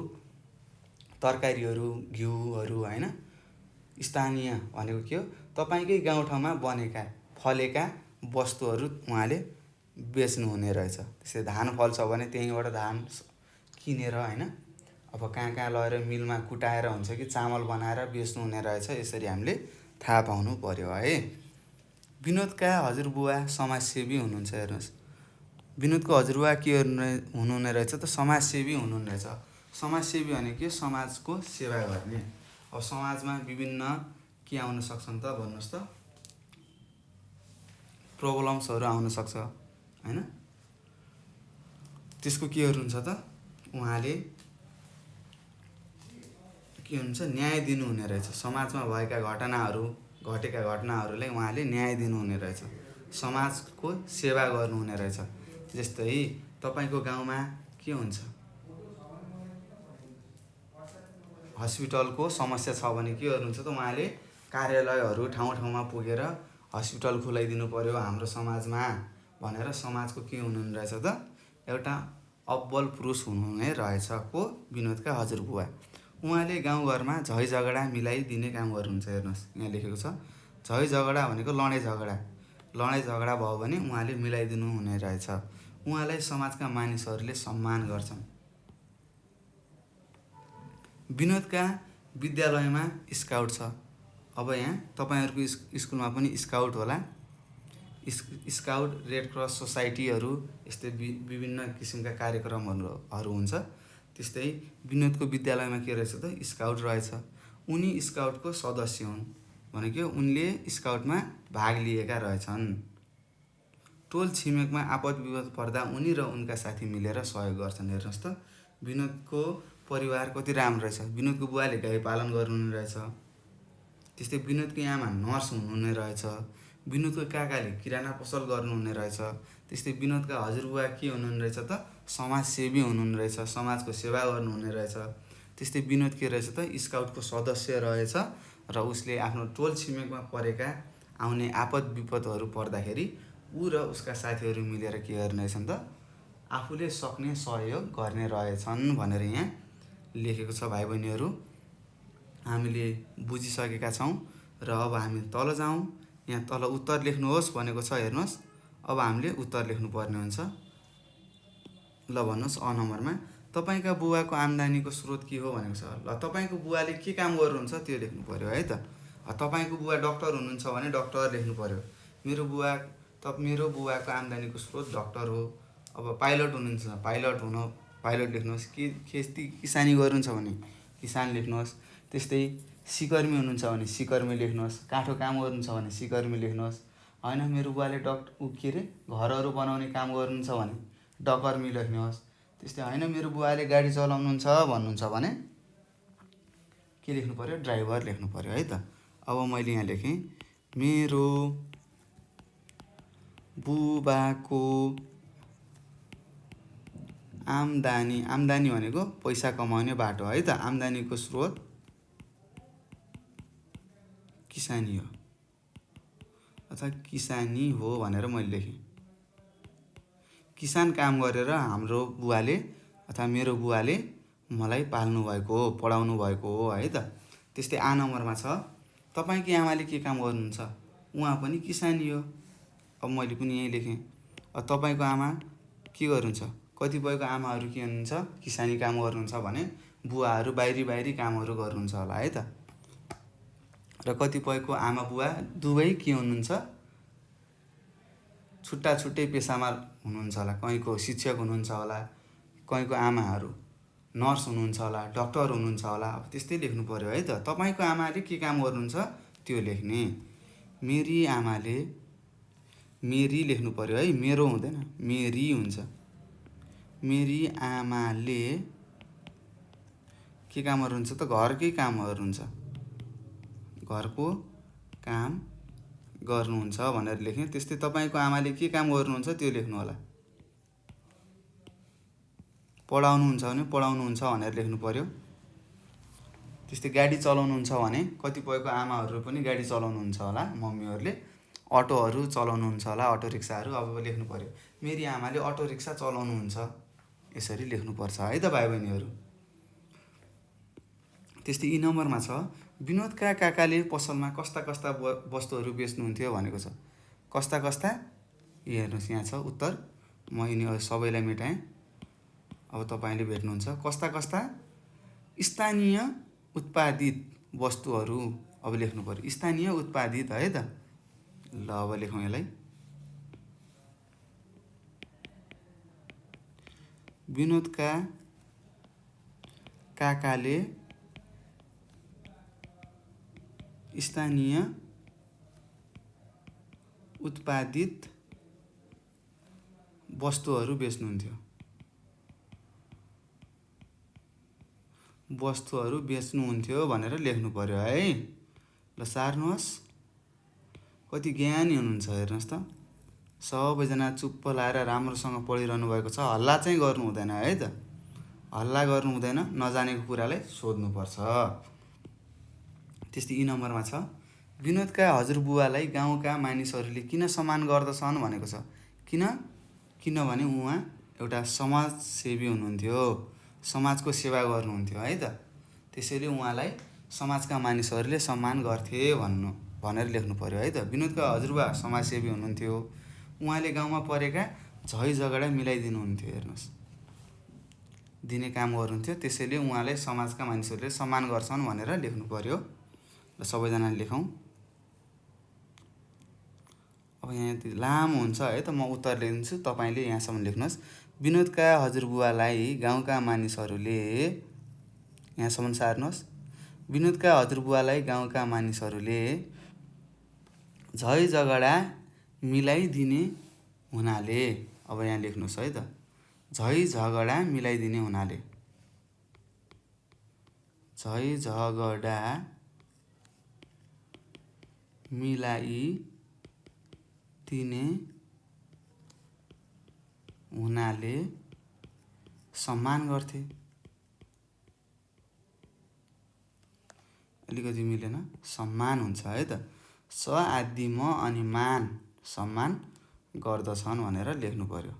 तरकारीहरू, घिउहरू होइन। स्थानीय भनेको के हो, तपाईँकै गाउँठाउँमा बनेका फलेका वस्तुहरू उहाँले बेच्नुहुने रहेछ। त्यसै धान फल्छ भने त्यहीँबाट धान किनेर होइन, अब कहाँ लगेर मिलमा कुटाएर हुन्छ कि चामल बनाएर बेच्नुहुने रहेछ। यसरी हामीले थाहा पाउनु पर्यो है। विनोदका हजुरबुवा समाजसेवी हुनुहुन्छ। हेर्नुहोस् विनोदको हजुरबुवा के हुनुहुने रहेछ त, समाजसेवी हुनुहुने रहेछ। समाजसेवी भनेको समाजको सेवा गर्ने। अब समाजमा विभिन्न के आउन सक्छन् त भन्नुहोस् त, प्रब्लम्सहरू आउन सक्छ। हैन। त्यसको के गर्नुहुन्छ त उहाँले के हुन्छ न्याय दिनुहुने रहेछ। समाजमा भएका घटेका घटनाहरूलाई उहाँले न्याय दिनुहुने रहेछ, समाजको सेवा गर्नुहुने रहेछ। जस्तै तपाईँको गाउँमा के हुन्छ, हस्पिटलको समस्या छ भने के गर्नुहुन्छ त उहाँले कार्यालयहरू ठाउँ ठाउँमा पुगेर हस्पिटल खुलाइदिनु पर्यो हाम्रो समाजमा भनेर समाजको के हुनुहुने रहेछ त एउटा अब्बल पुरुष हुनुहुने रहेछ को विनोदका हजुरबुवा। उहाँले गाउँघरमा झै झगडा मिलाइदिने काम गर्नुहुन्छ। हेर्नुहोस् यहाँ लेखेको छ झै झगडा भनेको लडाइँ झगडा भयो भने उहाँले मिलाइदिनु हुने रहेछ। उहाँलाई समाजका मानिसहरूले सम्मान गर्छन्। विनोदका विद्यालयमा स्काउट छ। अब यहाँ तपाईँहरूको स्कुलमा पनि स्काउट होला। स्काउट, रेड क्रस सोसाइटीहरू यस्तै विभिन्न किसिमका कार्यक्रमहरू हुन्छ। त्यस्तै विनोदको विद्यालयमा के रहेछ त स्काउट रहेछ। उनी स्काउटको सदस्य हुन् भनेको उनले स्काउटमा भाग लिएका रहेछन्। टोल छिमेकमा आपद विपद पर्दा उनी र उनका साथी मिलेर सहयोग गर्छन्। हेर्नुहोस् त विनोदको परिवार कति राम्रो रहेछ। विनोदको बुवाले गाई पालन गर्नुहुने रहेछ। त्यस्तै विनोदको आमा नर्स हुनुहुने रहेछ। विनोदको काकाले किराना पसल गर्नुहुने रहेछ। त्यस्तै विनोदका हजुरबुवा के हुनुहुने रहेछ त समाजसेवी हुनुहुने रहेछ, समाजको सेवा गर्नुहुने रहेछ। त्यस्तै विनोद के रहेछ त स्काउटको सदस्य रहेछ र उसले आफ्नो टोल छिमेकमा परेका आउने आपद विपदहरू पर्दाखेरि ऊ र उसका साथीहरू मिलेर के गर्ने रहेछन् त आफूले सक्ने सहयोग गर्ने रहेछन् भनेर यहाँ लेखेको छ। भाइ बहिनीहरू हामीले बुझिसकेका छौँ र अब हामी तल जाउँ। यहाँ तल उत्तर लेख्नुहोस् भनेको छ। हेर्नुहोस् अब हामीले उत्तर लेख्नुपर्ने हुन्छ। ल भन्नुहोस् अ नम्बरमा तपाईँका बुवाको आम्दानीको स्रोत के हो भनेको छ। ल तपाईँको बुवाले के काम गर्नुहुन्छ त्यो लेख्नु पर्यो है त। तपाईँको बुवा डक्टर हुनुहुन्छ भने डक्टर लेख्नु पर्यो। मेरो बुवाको आम्दानीको स्रोत डक्टर हो। अब पाइलट हुनुहुन्छ, पाइलट लेख्नुहोस्। खेती किसानी गर्नुहुन्छ भने किसान लेख्नुहोस्। त्यस्तै सिकर्मी हुनुहुन्छ भने सिकर्मी लेख्नुहोस्। काठो काम गर्नुहुन्छ भने सिकर्मी लेख्नुहोस्। होइन मेरो बुवाले घरहरू बनाउने काम गर्नुहुन्छ भने डकर्मी लेख्नुहोस्। त्यस्तै होइन मेरो बुवाले गाडी चलाउनुहुन्छ भन्नुहुन्छ भने के लेख्नु पर्यो, ड्राइभर लेख्नु पर्यो है त। अब मैले यहाँ लेखेँ मेरो बुबाको आम्दानी भनेको पैसा कमाउने बाटो है त। आम्दानीको स्रोत किसानी हो अथवा किसानी हो भनेर मैले लेखेँ। किसान काम गरेर हाम्रो बुवाले अथवा मेरो बुवाले मलाई पाल्नु भएको हो, पढाउनु भएको हो है त। त्यस्तै आ नम्बरमा छ तपाईँकी आमाले के काम गर्नुहुन्छ। उहाँ पनि किसानी हो। अब मैले पनि यही लेखेँ। तपाईँको आमा के गर्नुहुन्छ। कतिपयको आमाहरू के हुनुहुन्छ किसानी काम गर्नुहुन्छ भने बुवाहरू बाहिरी कामहरू गर्नुहुन्छ होला है त। र कतिपयको आमा बुवा दुवै के हुनुहुन्छ छुट्टै पेसामा हुनुहुन्छ होला। कहीँको शिक्षक हुनुहुन्छ होला, कहीँको आमाहरू नर्स हुनुहुन्छ होला, डक्टर हुनुहुन्छ होला। अब त्यस्तै लेख्नु पर्यो है त। तपाईँको आमाले के काम गर्नुहुन्छ त्यो लेख्ने। मेरी आमाले, मेरी लेख्नु पर्यो है, मेरो हुँदैन, मेरी हुन्छ। मेरी आमाले के काम गर्नुहुन्छ त घरकै काम गर्नुहुन्छ, घरको काम गर्नुहुन्छ भनेर लेखेँ। त्यस्तै तपाईँको आमाले के काम गर्नुहुन्छ त्यो लेख्नु होला। पढाउनुहुन्छ भने पढाउनुहुन्छ भनेर लेख्नु पर्यो। त्यस्तै गाडी चलाउनुहुन्छ भने कतिपयको आमाहरू पनि गाडी चलाउनुहुन्छ होला, मम्मीहरूले अटोहरू चलाउनुहुन्छ होला, अटो रिक्साहरू। अब लेख्नु पर्यो मेरी आमाले अटो रिक्सा चलाउनुहुन्छ। यसरी लेख्नुपर्छ है त भाइ बहिनीहरू। त्यस्तै ई नम्बरमा छ विनोदका काकाले पसलमा कस्ता वस्तुहरू बेच्नुहुन्थ्यो भनेको छ। कस्ता हेर्नुहोस् यहाँ छ उत्तर। म यिनी सबैलाई मेटाएँ। अब तपाईँले भेट्नुहुन्छ कस्ता स्थानीय उत्पादित वस्तुहरू। अब लेख्नु पर्यो स्थानीय उत्पादित है त। ल अब लेखौँ यसलाई। विनोदका काकाले स्थानीय उत्पादित वस्तुहरू बेच्नुहुन्थ्यो। वस्तुहरू बेच्नुहुन्थ्यो भनेर लेख्नु पर्यो है। ल सार्नुहोस्। कति ज्ञानी हुनुहुन्छ हेर्नुहोस् त। सबैजना चुप्प लाएर राम्रोसँग पढिरहनु भएको छ। हल्ला चाहिँ गर्नु हुँदैन है त। हल्ला गर्नु हुँदैन, नजानेको कुरालाई सोध्नुपर्छ। त्यस्तै ई नम्बरमा छ, विनोदका हजुरबुवालाई गाउँका मानिसहरूले किन सम्मान गर्दछन् भनेको छ। किनभने उहाँ एउटा समाजसेवी हुनुहुन्थ्यो, समाजको सेवा गर्नुहुन्थ्यो है त। त्यसैले उहाँलाई समाजका मानिसहरूले सम्मान गर्थे भनेर लेख्नु पर्यो है त। विनोदका हजुरबा समाजसेवी हुनुहुन्थ्यो, उहाँले गाउँमा परेका झै झगडा मिलाइदिनुहुन्थ्यो। हेर्नुहोस्, दिने काम गर्नुहुन्थ्यो, त्यसैले उहाँलाई समाजका मानिसहरूले सम्मान गर्छन् भनेर लेख्नु पर्यो। र सबैजनाले लेखौँ। अब यहाँ लामो हुन्छ है त, म उत्तर लेखिदिन्छु, तपाईँले यहाँसम्म लेख्नुहोस्। विनोदका हजुरबुवालाई गाउँका मानिसहरूले, यहाँसम्म सार्नुहोस्, विनोदका हजुरबुवालाई गाउँका मानिसहरूले झै झगडा मिलाइदिने हुनाले, अब यहाँ लेख्नुहोस् है त, झै झगडा मिलाइदिने हुनाले, झै झगडा मिलाइदिने हुनाले सम्मान गर्थे। अलिकति मिलेन, सम्मान हुन्छ है त। स आदि म अनि मान सम्मान गर्दछन् भनेर लेख्नु पर्यो।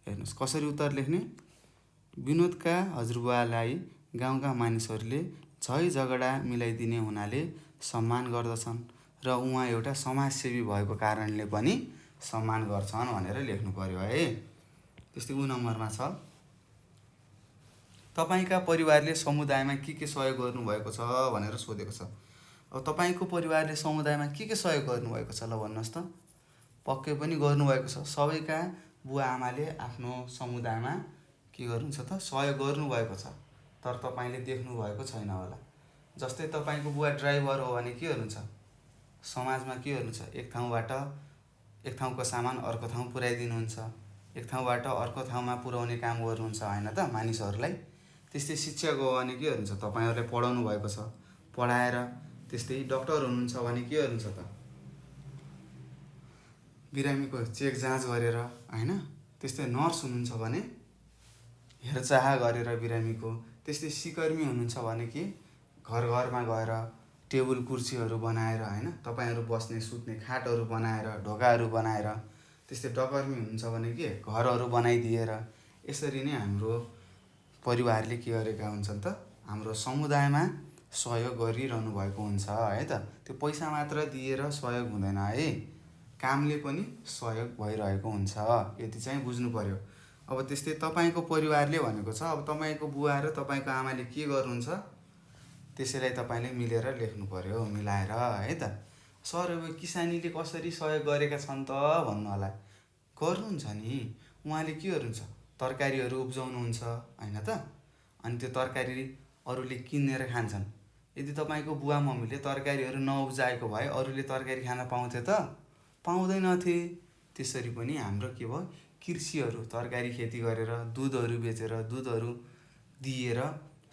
हेर्नुहोस् कसरी उत्तर लेख्ने। विनोदका हजुरबुवालाई गाउँका मानिसहरूले झै झगडा मिलाइदिने हुनाले सम्मान गर्दछन् र उहाँ एउटा समाजसेवी भएको कारणले पनि सम्मान गर्छन् भनेर लेख्नु पर्यो है। त्यस्तै उ नम्बरमा छ, तपाईँका परिवारले समुदायमा के सहयोग गर्नुभएको छ भनेर सोधेको छ। अब तपाईँको परिवारले समुदायमा के सहयोग गर्नुभएको छ ल भन्नुहोस् त। पक्कै पनि गर्नुभएको छ। सबैका बुवा आमाले आफ्नो समुदायमा के गर्नुहुन्छ त, सहयोग गर्नुभएको छ, तर तपाईँले देख्नु भएको छैन होला। जस्तै तपाईँको बुवा ड्राइभर हो भने के गर्नुहुन्छ, समाजमा के गर्नुहुन्छ, एक ठाउँको सामान अर्को ठाउँ पुर्याइदिनुहुन्छ, एक ठाउँबाट अर्को ठाउँमा पुर्याउने काम गर्नुहुन्छ होइन त मानिसहरूलाई। त्यस्तै शिक्षक हो भने के गर्नुहुन्छ, तपाईँहरूले पढाउनु भएको छ, पढाएर। त्यस्तै डक्टर हुनुहुन्छ भने के गर्नुहुन्छ त, बिरामीको चेक जाँच गरेर होइन। त्यस्तै नर्स हुनुहुन्छ भने हेरचाह गरेर बिरामीको। त्यस्तै सिकर्मी हुनुहुन्छ भने कि घर घरमा गएर टेबल कुर्सीहरू बनाएर होइन, तपाईँहरू बस्ने सुत्ने खाटहरू बनाएर, ढोकाहरू बनाएर। त्यस्तै डकर्मी हुनुहुन्छ भने के घरहरू बनाइदिएर। यसरी नै हाम्रो परिवारले के गरेका हुन्छन् त, हाम्रो समुदायमा सहयोग गरिरहनु भएको हुन्छ है त। त्यो पैसा मात्र दिएर सहयोग हुँदैन है, कामले पनि सहयोग भइरहेको हुन्छ, यति चाहिँ बुझ्नु पर्यो। अब त्यस्तै तपाईँको परिवारले भनेको छ, अब तपाईँको बुवा र तपाईँको आमाले के गर्नुहुन्छ त्यसैलाई तपाईँले मिलेर लेख्नु पर्यो, मिलाएर है त। सर अब किसानीले कसरी सहयोग गरेका छन् त भन्नु होला। गर्नुहुन्छ नि, उहाँले के गर्नुहुन्छ, तरकारीहरू उब्जाउनुहुन्छ होइन त, अनि त्यो तरकारी अरूले किनेर खान्छन्। यदि तपाईँको बुवा मम्मीले तरकारीहरू नउब्जाएको भए अरूले तरकारी खान पाउँथे त, पाउँदैनथे। त्यसरी पनि हाम्रो के भयो, कृषिहरू तरकारी खेती गरेर दुधहरू बेचेर दुधहरू दिएर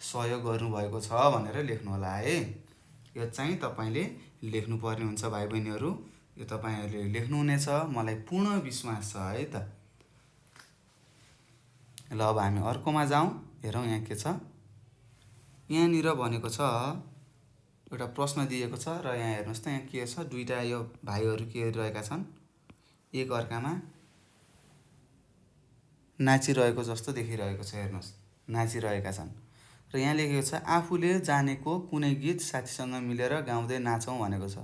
सहयोग गर्नुभएको छ भनेर लेख्नु होला है। यो चाहिँ तपाईँले लेख्नुपर्ने हुन्छ भाइ बहिनीहरू। यो तपाईँहरूले लेख्नुहुनेछ, मलाई पूर्ण विश्वास छ है त। ल अब हामी अर्कोमा जाउँ, हेरौँ यहाँ के छ। यहाँनिर भनेको छ, एउटा प्रश्न दिएको छ र यहाँ हेर्नुहोस् त, यहाँ के छ, दुईवटा यो भाइहरू के गरिरहेका छन्, एक अर्कामा नाचिरहेको जस्तो देखिरहेको छ। हेर्नुहोस्, नाचिरहेका छन् र यहाँ लेखेको छ, आफूले जानेको कुनै गीत साथीसँग मिलेर गाउँदै नाचौँ भनेको छ।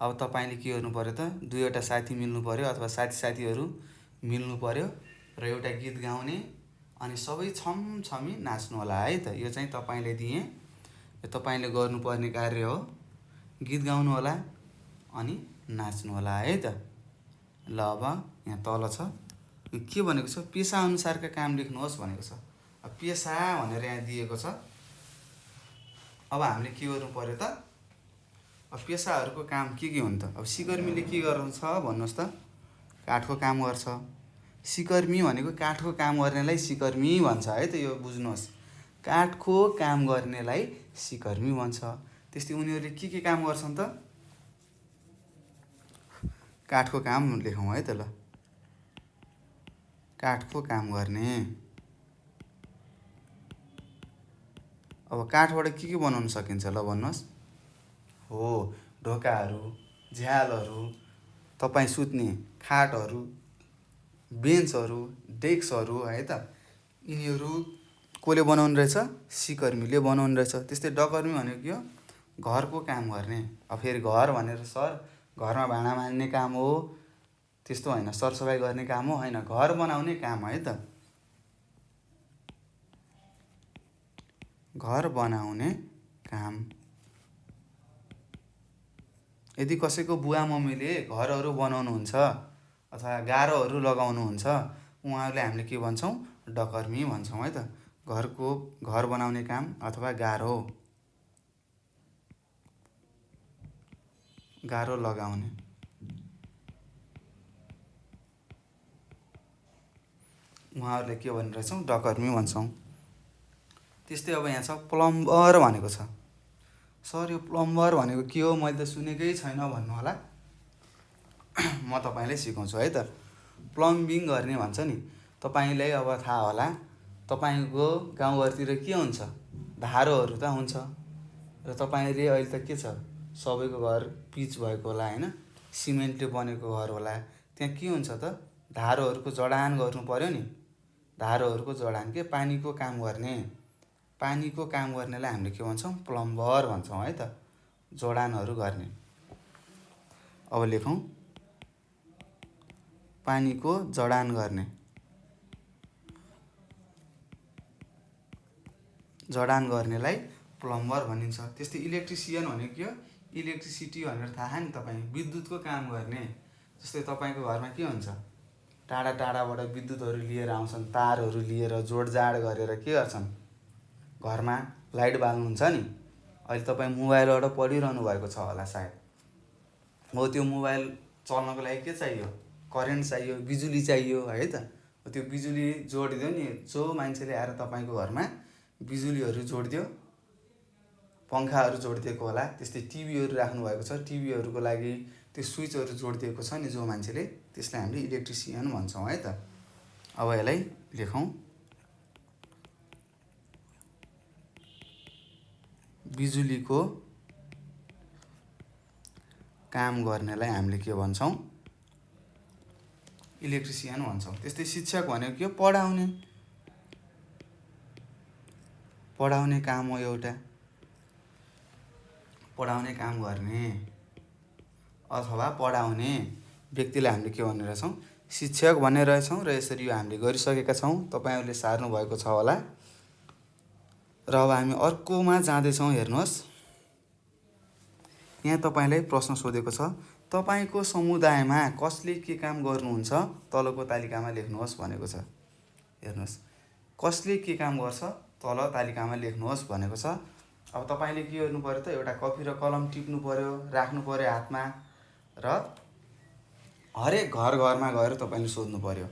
अब तपाईँले के गर्नु पर्यो त, दुईवटा साथी मिल्नु पर्यो अथवा साथीहरू मिल्नु पर्यो र एउटा गीत गाउने, अनि सबै छमछमी नाच्नु होला है त। यो चाहिँ तपाईँले दिएँ, यो तपाईँले गर्नुपर्ने कार्य हो। गीत गाउनु होला अनि नाच्नु होला है त। ल अब यहाँ तल छ, के भनेको छ, पेसाअनुसारका काम लेख्नुहोस् भनेको छ। अब पेसा भनेर यहाँ दिएको छ। अब हामीले के गर्नु पर्यो त, अब पेसाहरूको काम के हुन् त। अब सिकर्मीले के गर्छ भन्नुहोस् त, काठको काम गर्छ। सिकर्मी भनेको काठको काम गर्नेलाई सिकर्मी भन्छ है त, यो बुझ्नुहोस्। काठको काम गर्नेलाई सिकर्मी भन्छ। त्यस्तै उनीहरूले के काम गर्छन् त? काठको काम लेखौँ है त ल। काठको काम गर्ने। अब काठबाट के बनाउन सकिन्छ ल भन्नुहोस्? हो, ढोकाहरू, झ्यालहरू, तपाईँ सुत्ने खाटहरू, बेन्चहरू, डेस्कहरू है त, यिनीहरू कसले बनाउनु रहेछ? सिकर्मीले बनाउनु रहेछ। त्यस्तै डकर्मी भनेको के हो? घरको काम गर्ने। अब फेरि घर भनेर सर घरमा भाँडा मान्ने काम हो त्यस्तो होइन, सरसफाइ गर्ने काम हो होइन, घर बनाउने काम है त। घर बनाउने काम। यदि कसैको बुवा मम्मीले घरहरू बनाउनुहुन्छ अथवा गारोहरू लगाउनुहुन्छ, उहाँहरूले हामीले के भन्छौँ? डकर्मी भन्छौँ है त। घर बनाउने काम अथवा गारो लगाउने। उहाँहरूले के भन्ने रहेछौँ? डकर्मी भन्छौँ। त्यस्तै अब यहाँ छ प्लम्बर भनेको छ। सर यो प्लम्बर भनेको के हो? मैले त सुनेकै छैन भन्नु होला। म तपाईँलाई सिकाउँछु है त। प्लम्बिङ गर्ने भन्छ नि, तपाईँलाई अब थाहा होला, तपाईँको गाउँघरतिर के हुन्छ? धारोहरू त हुन्छ। र तपाईँले अहिले त के छ? सबैको घर पिच भएको होला होइन, सिमेन्टले बनेको घर होला। त्यहाँ के हुन्छ त? धारोहरूको जडान गर्नु पर्यो नि। धारोहरूको जडान के पानीको काम गर्ने। पानीको काम गर्नेलाई हामीले के भन्छौँ? प्लम्बर भन्छौँ है त। जडानहरू गर्ने। अब लेखौँ, पानीको जडान गर्ने। जडान गर्नेलाई प्लम्बर भनिन्छ। त्यस्तै इलेक्ट्रिसियन भनेको के हो? इलेक्ट्रिसिटी भनेर थाहा नि तपाईँ, विद्युतको काम गर्ने। जस्तै तपाईँको घरमा के हुन्छ? टाढा टाढाबाट विद्युतहरू लिएर आउँछन्, तारहरू लिएर जोडजाड गरेर के गर्छन्? घरमा लाइट बाल्नुहुन्छ नि। अहिले तपाईँ मोबाइलबाट पढिरहनु भएको छ होला सायद। हो, त्यो मोबाइल चल्नको लागि के चाहियो? करेन्ट चाहियो, बिजुली चाहियो है त। त्यो बिजुली जोडिदियो नि, जो मान्छेले आएर तपाईँको घरमा बिजुलीहरू जोडिदियो, पङ्खाहरू जोडिदिएको होला। त्यस्तै टिभीहरू राख्नुभएको छ, टिभीहरूको लागि त्यो स्विचहरू जोडिदिएको छ नि जो मान्छेले, त्यसलाई हामीले इलेक्ट्रिसियन भन्छौँ है त। अब यसलाई लेखौँ, बिजुलीको काम गर्नेलाई हामीले के भन्छौँ? इलेक्ट्रिसियन भन्छौँ। त्यस्तै शिक्षक भनेको के हो? पढाउने काम हो एउटा। पढाउने काम गर्ने अथवा पढाउने व्यक्तिलाई हामीले के भन्ने रहेछौँ? शिक्षक भन्ने रहेछौँ। र यसरी यो हामीले गरिसकेका छौँ, तपाईँहरूले सार्नु भएको छ होला। र अब हामी अर्कोमा जाँदैछौँ। हेर्नुहोस्, यहाँ तपाईँलाई प्रश्न सोधेको छ, तपाईँको समुदायमा कसले के काम गर्नुहुन्छ? तलको तालिकामा लेख्नुहोस् भनेको छ। हेर्नुहोस्, कसले के काम गर्छ? तल तालिकामा लेख्नुहोस् भनेको छ। अब तपाईँले के गर्नु पर्यो त? एउटा कपी र कलम टिप्नु पर्यो, राख्नु पर्यो हातमा, र हरेक घरमा गएर तपाईँले सोध्नु पर्यो।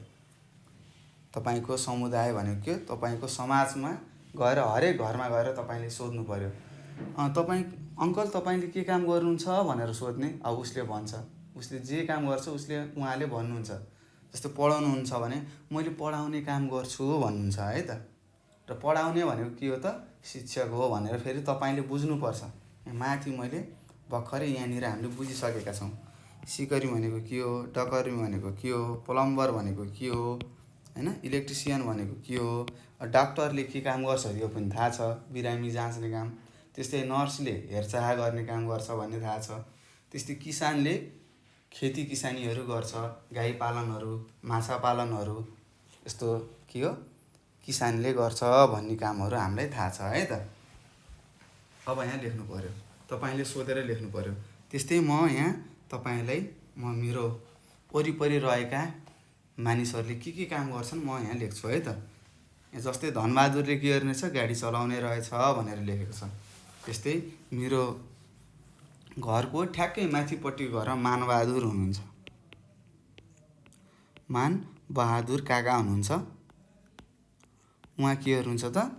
तपाईँको समुदाय भनेको के? तपाईँको समाजमा गएर हरेक घरमा गएर तपाईँले सोध्नु पर्यो। अङ्कल तपाईँले के काम गर्नुहुन्छ भनेर सोध्ने। अब उसले भन्छ, उसले जे काम गर्छ उहाँले भन्नुहुन्छ। जस्तो पढाउनुहुन्छ भने मैले पढाउने काम गर्छु भन्नुहुन्छ है त। र पढाउने भनेको के हो त? शिक्षक हो भनेर फेरि तपाईँले बुझ्नुपर्छ। माथि मैले भर्खरै यहाँनिर हामीले बुझिसकेका छौँ। सिकरी भनेको के हो? डकर्मी भनेको के हो? प्लम्बर भनेको के हो होइन? इलेक्ट्रिसियन भनेको के हो? डाक्टरले के काम गर्छ यो पनि थाहा छ, बिरामी जाँच्ने काम। त्यस्तै नर्सले हेरचाह गर्ने काम गर्छ भन्ने थाहा छ। त्यस्तै किसानले खेती किसानीहरू गर्छ, गाई पालनहरू, माछा पालनहरू, यस्तो के हो? किसानले गर्छ भन्ने कामहरू हामीलाई थाहा छ है त। अब यहाँ लेख्नु पर्यो, तपाईँले सोधेर लेख्नु पर्यो। त्यस्तै म यहाँ तपाईँलाई मेरो वरिपरि रहेका मानिसहरूले के काम गर्छन् म यहाँ लेख्छु है त। जस्तै धनबहादुरले के गर्ने छ? गाडी चलाउने रहेछ भनेर लेखेको छ। त्यस्तै मेरो घरको ठ्याक्कै माथिपट्टिको घरमा मानबहादुर हुनुहुन्छ। बहादुर काका हुनुहुन्छ। उहाँ के गर्नुहुन्छ त?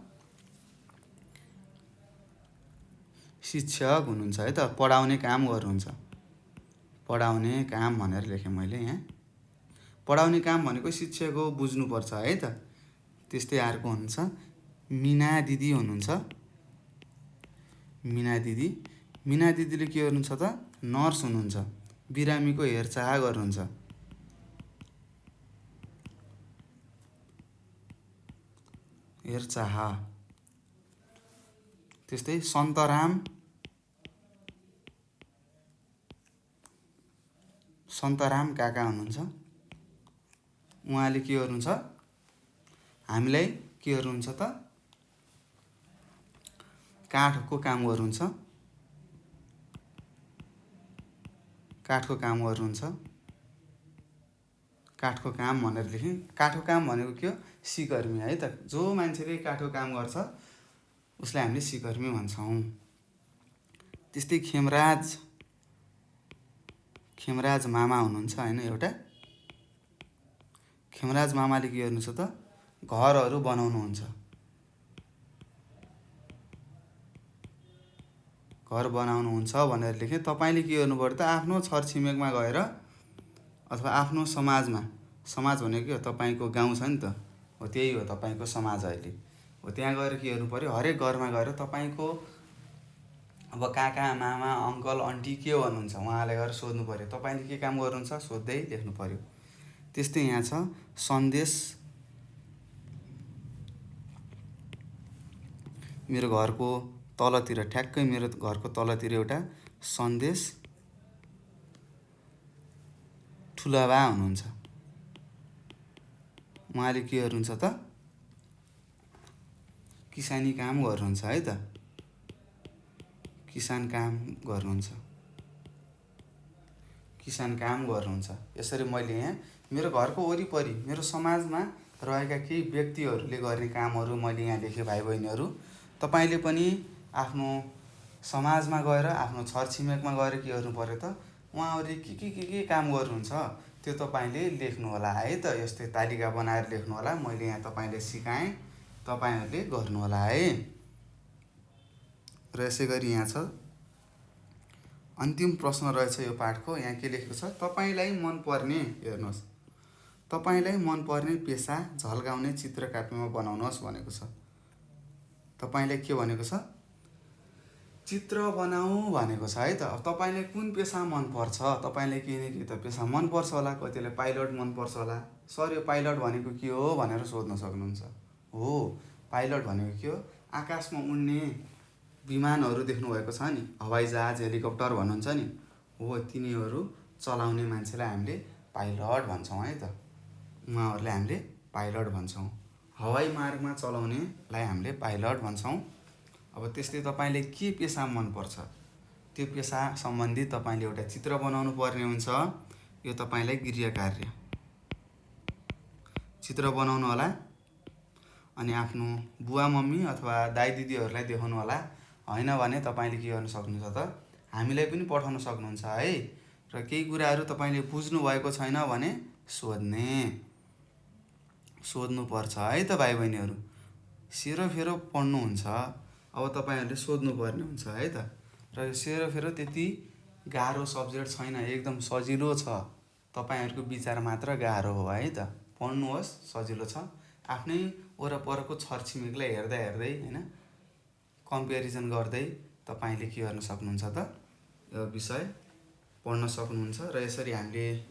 शिक्षक हुनुहुन्छ है त, पढाउने काम गर्नुहुन्छ। पढाउने काम भनेर लेखेँ मैले यहाँ। पढाउने काम भनेको शिक्षक हो, बुझ्नुपर्छ है त। त्यस्तै अर्को हुनुहुन्छ मिना दिदी हुनुहुन्छ। मिना दिदी, मिना दिदीले के गर्नुहुन्छ त? नर्स हुनुहुन्छ, बिरामीको हेरचाह गर्नुहुन्छ। हेरचाह। त्यस्तै सन्तराम, सन्तराम काका हुनुहुन्छ। उहाँले के गर्नुहुन्छ? हामीलाई के गर्नुहुन्छ त? काठको काम गर्नुहुन्छ। काठको काम गर्नुहुन्छ। काठको काम भनेर लेखेँ। काठको काम भनेको के हो? सिकर्मी है त। जो मान्छेले काठको काम गर्छ उसलाई हामीले सिकर्मी भन्छौँ। त्यस्तै खेमराज मामा हुनुहुन्छ होइन एउटा। खेमराज मामाले के गर्नुहुन्छ त? घरहरू बनाउनुहुन्छ। घर बनाउनुहुन्छ भनेर लेखेँ। तपाईँले के गर्नु पर्यो त? आफ्नो छरछिमेकमा गएर अथवा आफ्नो समाजमा, समाज भनेको के हो? तपाईँको गाउँ छ नि त, हो त्यही हो तपाईँको समाज अहिले। हो त्यहाँ गएर के गर्नु पऱ्यो? हरेक घरमा गएर तपाईँको अब काका मामा अङ्कल आन्टी के भन्नुहुन्छ उहाँलाई गएर सोध्नु पऱ्यो। तपाईँले के काम गर्नुहुन्छ सोध्दै लेख्नु पऱ्यो। त्यस्तै यहाँ छ सन्देश। मेरो घरको तलतिर, ठ्याक्कै मेरो घरको तलतिर एउटा सन्देश ठुलाबा हुनुहुन्छ। उहाँले के गर्नुहुन्छ त? किसानी काम गर्नुहुन्छ है त। किसान काम गर्नुहुन्छ। किसान काम गर्नुहुन्छ। यसरी मैले यहाँ मेरो घरको वरिपरि मेरो समाजमा रहेका केही व्यक्तिहरूले गर्ने कामहरू मैले यहाँ लेखेँ। भाइ बहिनीहरू, तपाईँले पनि आफ्नो समाजमा गएर आफ्नो छरछिमेकमा गएर के गर्नु पर्यो त? उहाँहरूले के काम गर्नुहुन्छ त्यो तपाईँले लेख्नु होला है त। यस्तै तालिका बनाएर लेख्नु होला। मैले यहाँ तपाईँले सिकाएँ, तपाईँहरूले गर्नु होला है। र यसै गरी यहाँ छ अन्तिम प्रश्न रहेछ यो पाठको। यहाँ के लेखेको छ? तपाईँलाई मनपर्ने, हेर्नुहोस्, तपाईँलाई मनपर्ने पेसा झल्काउने चित्र कापीमा बनाउनुहोस् भनेको छ। तपाईँलाई के भनेको छ? चित्र बनाऊ भनेको छ है त। अब तपाईँले कुन पेसा मनपर्छ? तपाईँले केही न केही त पेसा मनपर्छ होला। कतिले पाइलट मनपर्छ होला। सर यो पाइलट भनेको के हो भनेर सोध्न सक्नुहुन्छ। हो, पाइलट भनेको के हो? आकाशमा उड्ने विमानहरू देख्नुभएको छ नि, हवाईजहाज हेलिकप्टर भन्नुहुन्छ नि, हो तिनीहरू चलाउने मान्छेलाई हामीले पाइलट भन्छौँ है त। उहाँहरूलाई हामीले पाइलट भन्छौँ। हवाई मार्गमा चलाउनेलाई हामीले पाइलट भन्छौँ। अब त्यस्तै तपाईँले के पेसा मनपर्छ त्यो पेसा सम्बन्धी तपाईँले एउटा चित्र बनाउनु पर्ने हुन्छ। यो तपाईँलाई गृह कार्य। चित्र बनाउनु होला अनि आफ्नो बुवा मम्मी अथवा दाइ दिदीहरूलाई देखाउनु होला। होइन भने तपाईँले के गर्न सक्नुहुन्छ त? हामीलाई पनि पठाउन सक्नुहुन्छ है। र केही कुराहरू तपाईँले बुझ्नु भएको छैन भने सोध्नुपर्छ है त भाइ बहिनीहरू। सेरोफेरो पढ्नुहुन्छ, अब तपाईँहरूले सोध्नुपर्ने हुन्छ है त। र यो सेरोफेरो त्यति गाह्रो सब्जेक्ट छैन, एकदम सजिलो छ। तपाईँहरूको विचार मात्र गाह्रो हो है त। पढ्नुहोस्, सजिलो छ। आफ्नै वरपरको छरछिमेकलाई हेर्दै होइन, कम्पेरिजन गर्दै तपाईँले के गर्न सक्नुहुन्छ त? यो विषय पढ्न सक्नुहुन्छ। र यसरी हामीले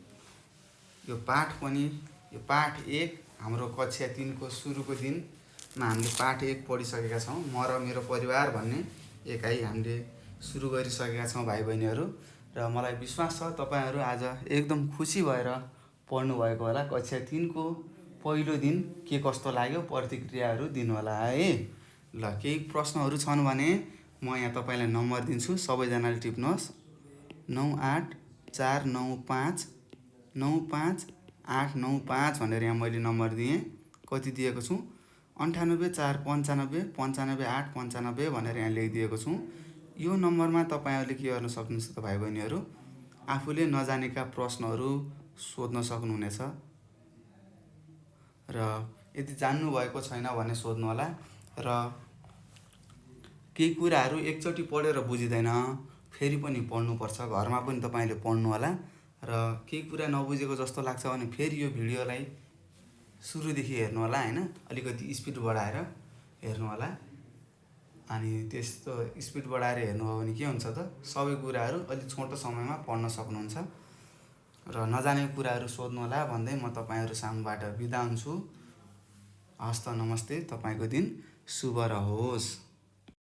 यो पाठ पनि, यो पाठ 1 हाम्रो कक्षा 3 को सुरुको दिनमा हामीले पाठ 1 पढिसकेका छौँ। म र मेरो परिवार भन्ने एकाइ हामीले सुरु गरिसकेका छौँ भाइ बहिनीहरू। र मलाई विश्वास छ तपाईँहरू आज एकदम खुसी भएर पढ्नुभएको होला। कक्षा 3 को पहिलो दिन के कस्तो लाग्यो प्रतिक्रियाहरू दिनु होला है। ल केही प्रश्नहरू छन् भने म यहाँ तपाईँलाई नम्बर दिन्छु, सबैजनाले टिप्नुहोस्। 9849595895 भनेर यहाँ मैले नम्बर दिएँ। कति दिएको छु? 9845955895 भनेर यहाँ लेखिदिएको छु। यो नम्बरमा तपाईँहरूले के गर्न सक्नुहुन्छ त भाइ बहिनीहरू? आफूले नजानेका प्रश्नहरू सोध्न सक्नुहुनेछ। र यदि जान्नुभएको छैन भने सोध्नुहोला। र केही कुराहरू एकचोटि पढेर बुझिँदैन, फेरि पनि पढ्नुपर्छ। घरमा पनि तपाईँले पढ्नु होला। र केही कुरा नबुझेको जस्तो लाग्छ भने फेरि यो भिडियोलाई सुरुदेखि हेर्नु होला हैन, अलिकति स्पिड बढाएर हेर्नु होला। अनि त्यस्तो स्पिड बढाएर हेर्नुभयो भने के हुन्छ त, सबै कुराहरू अलिक छोटो समयमा पढ्न सक्नुहुन्छ। र नजानेको कुराहरू सोध्नु होला भन्दै म तपाईँहरू सामुबाट बिदा हुन्छु। हस्त नमस्ते। तपाईँको दिन शुभ रहोस्।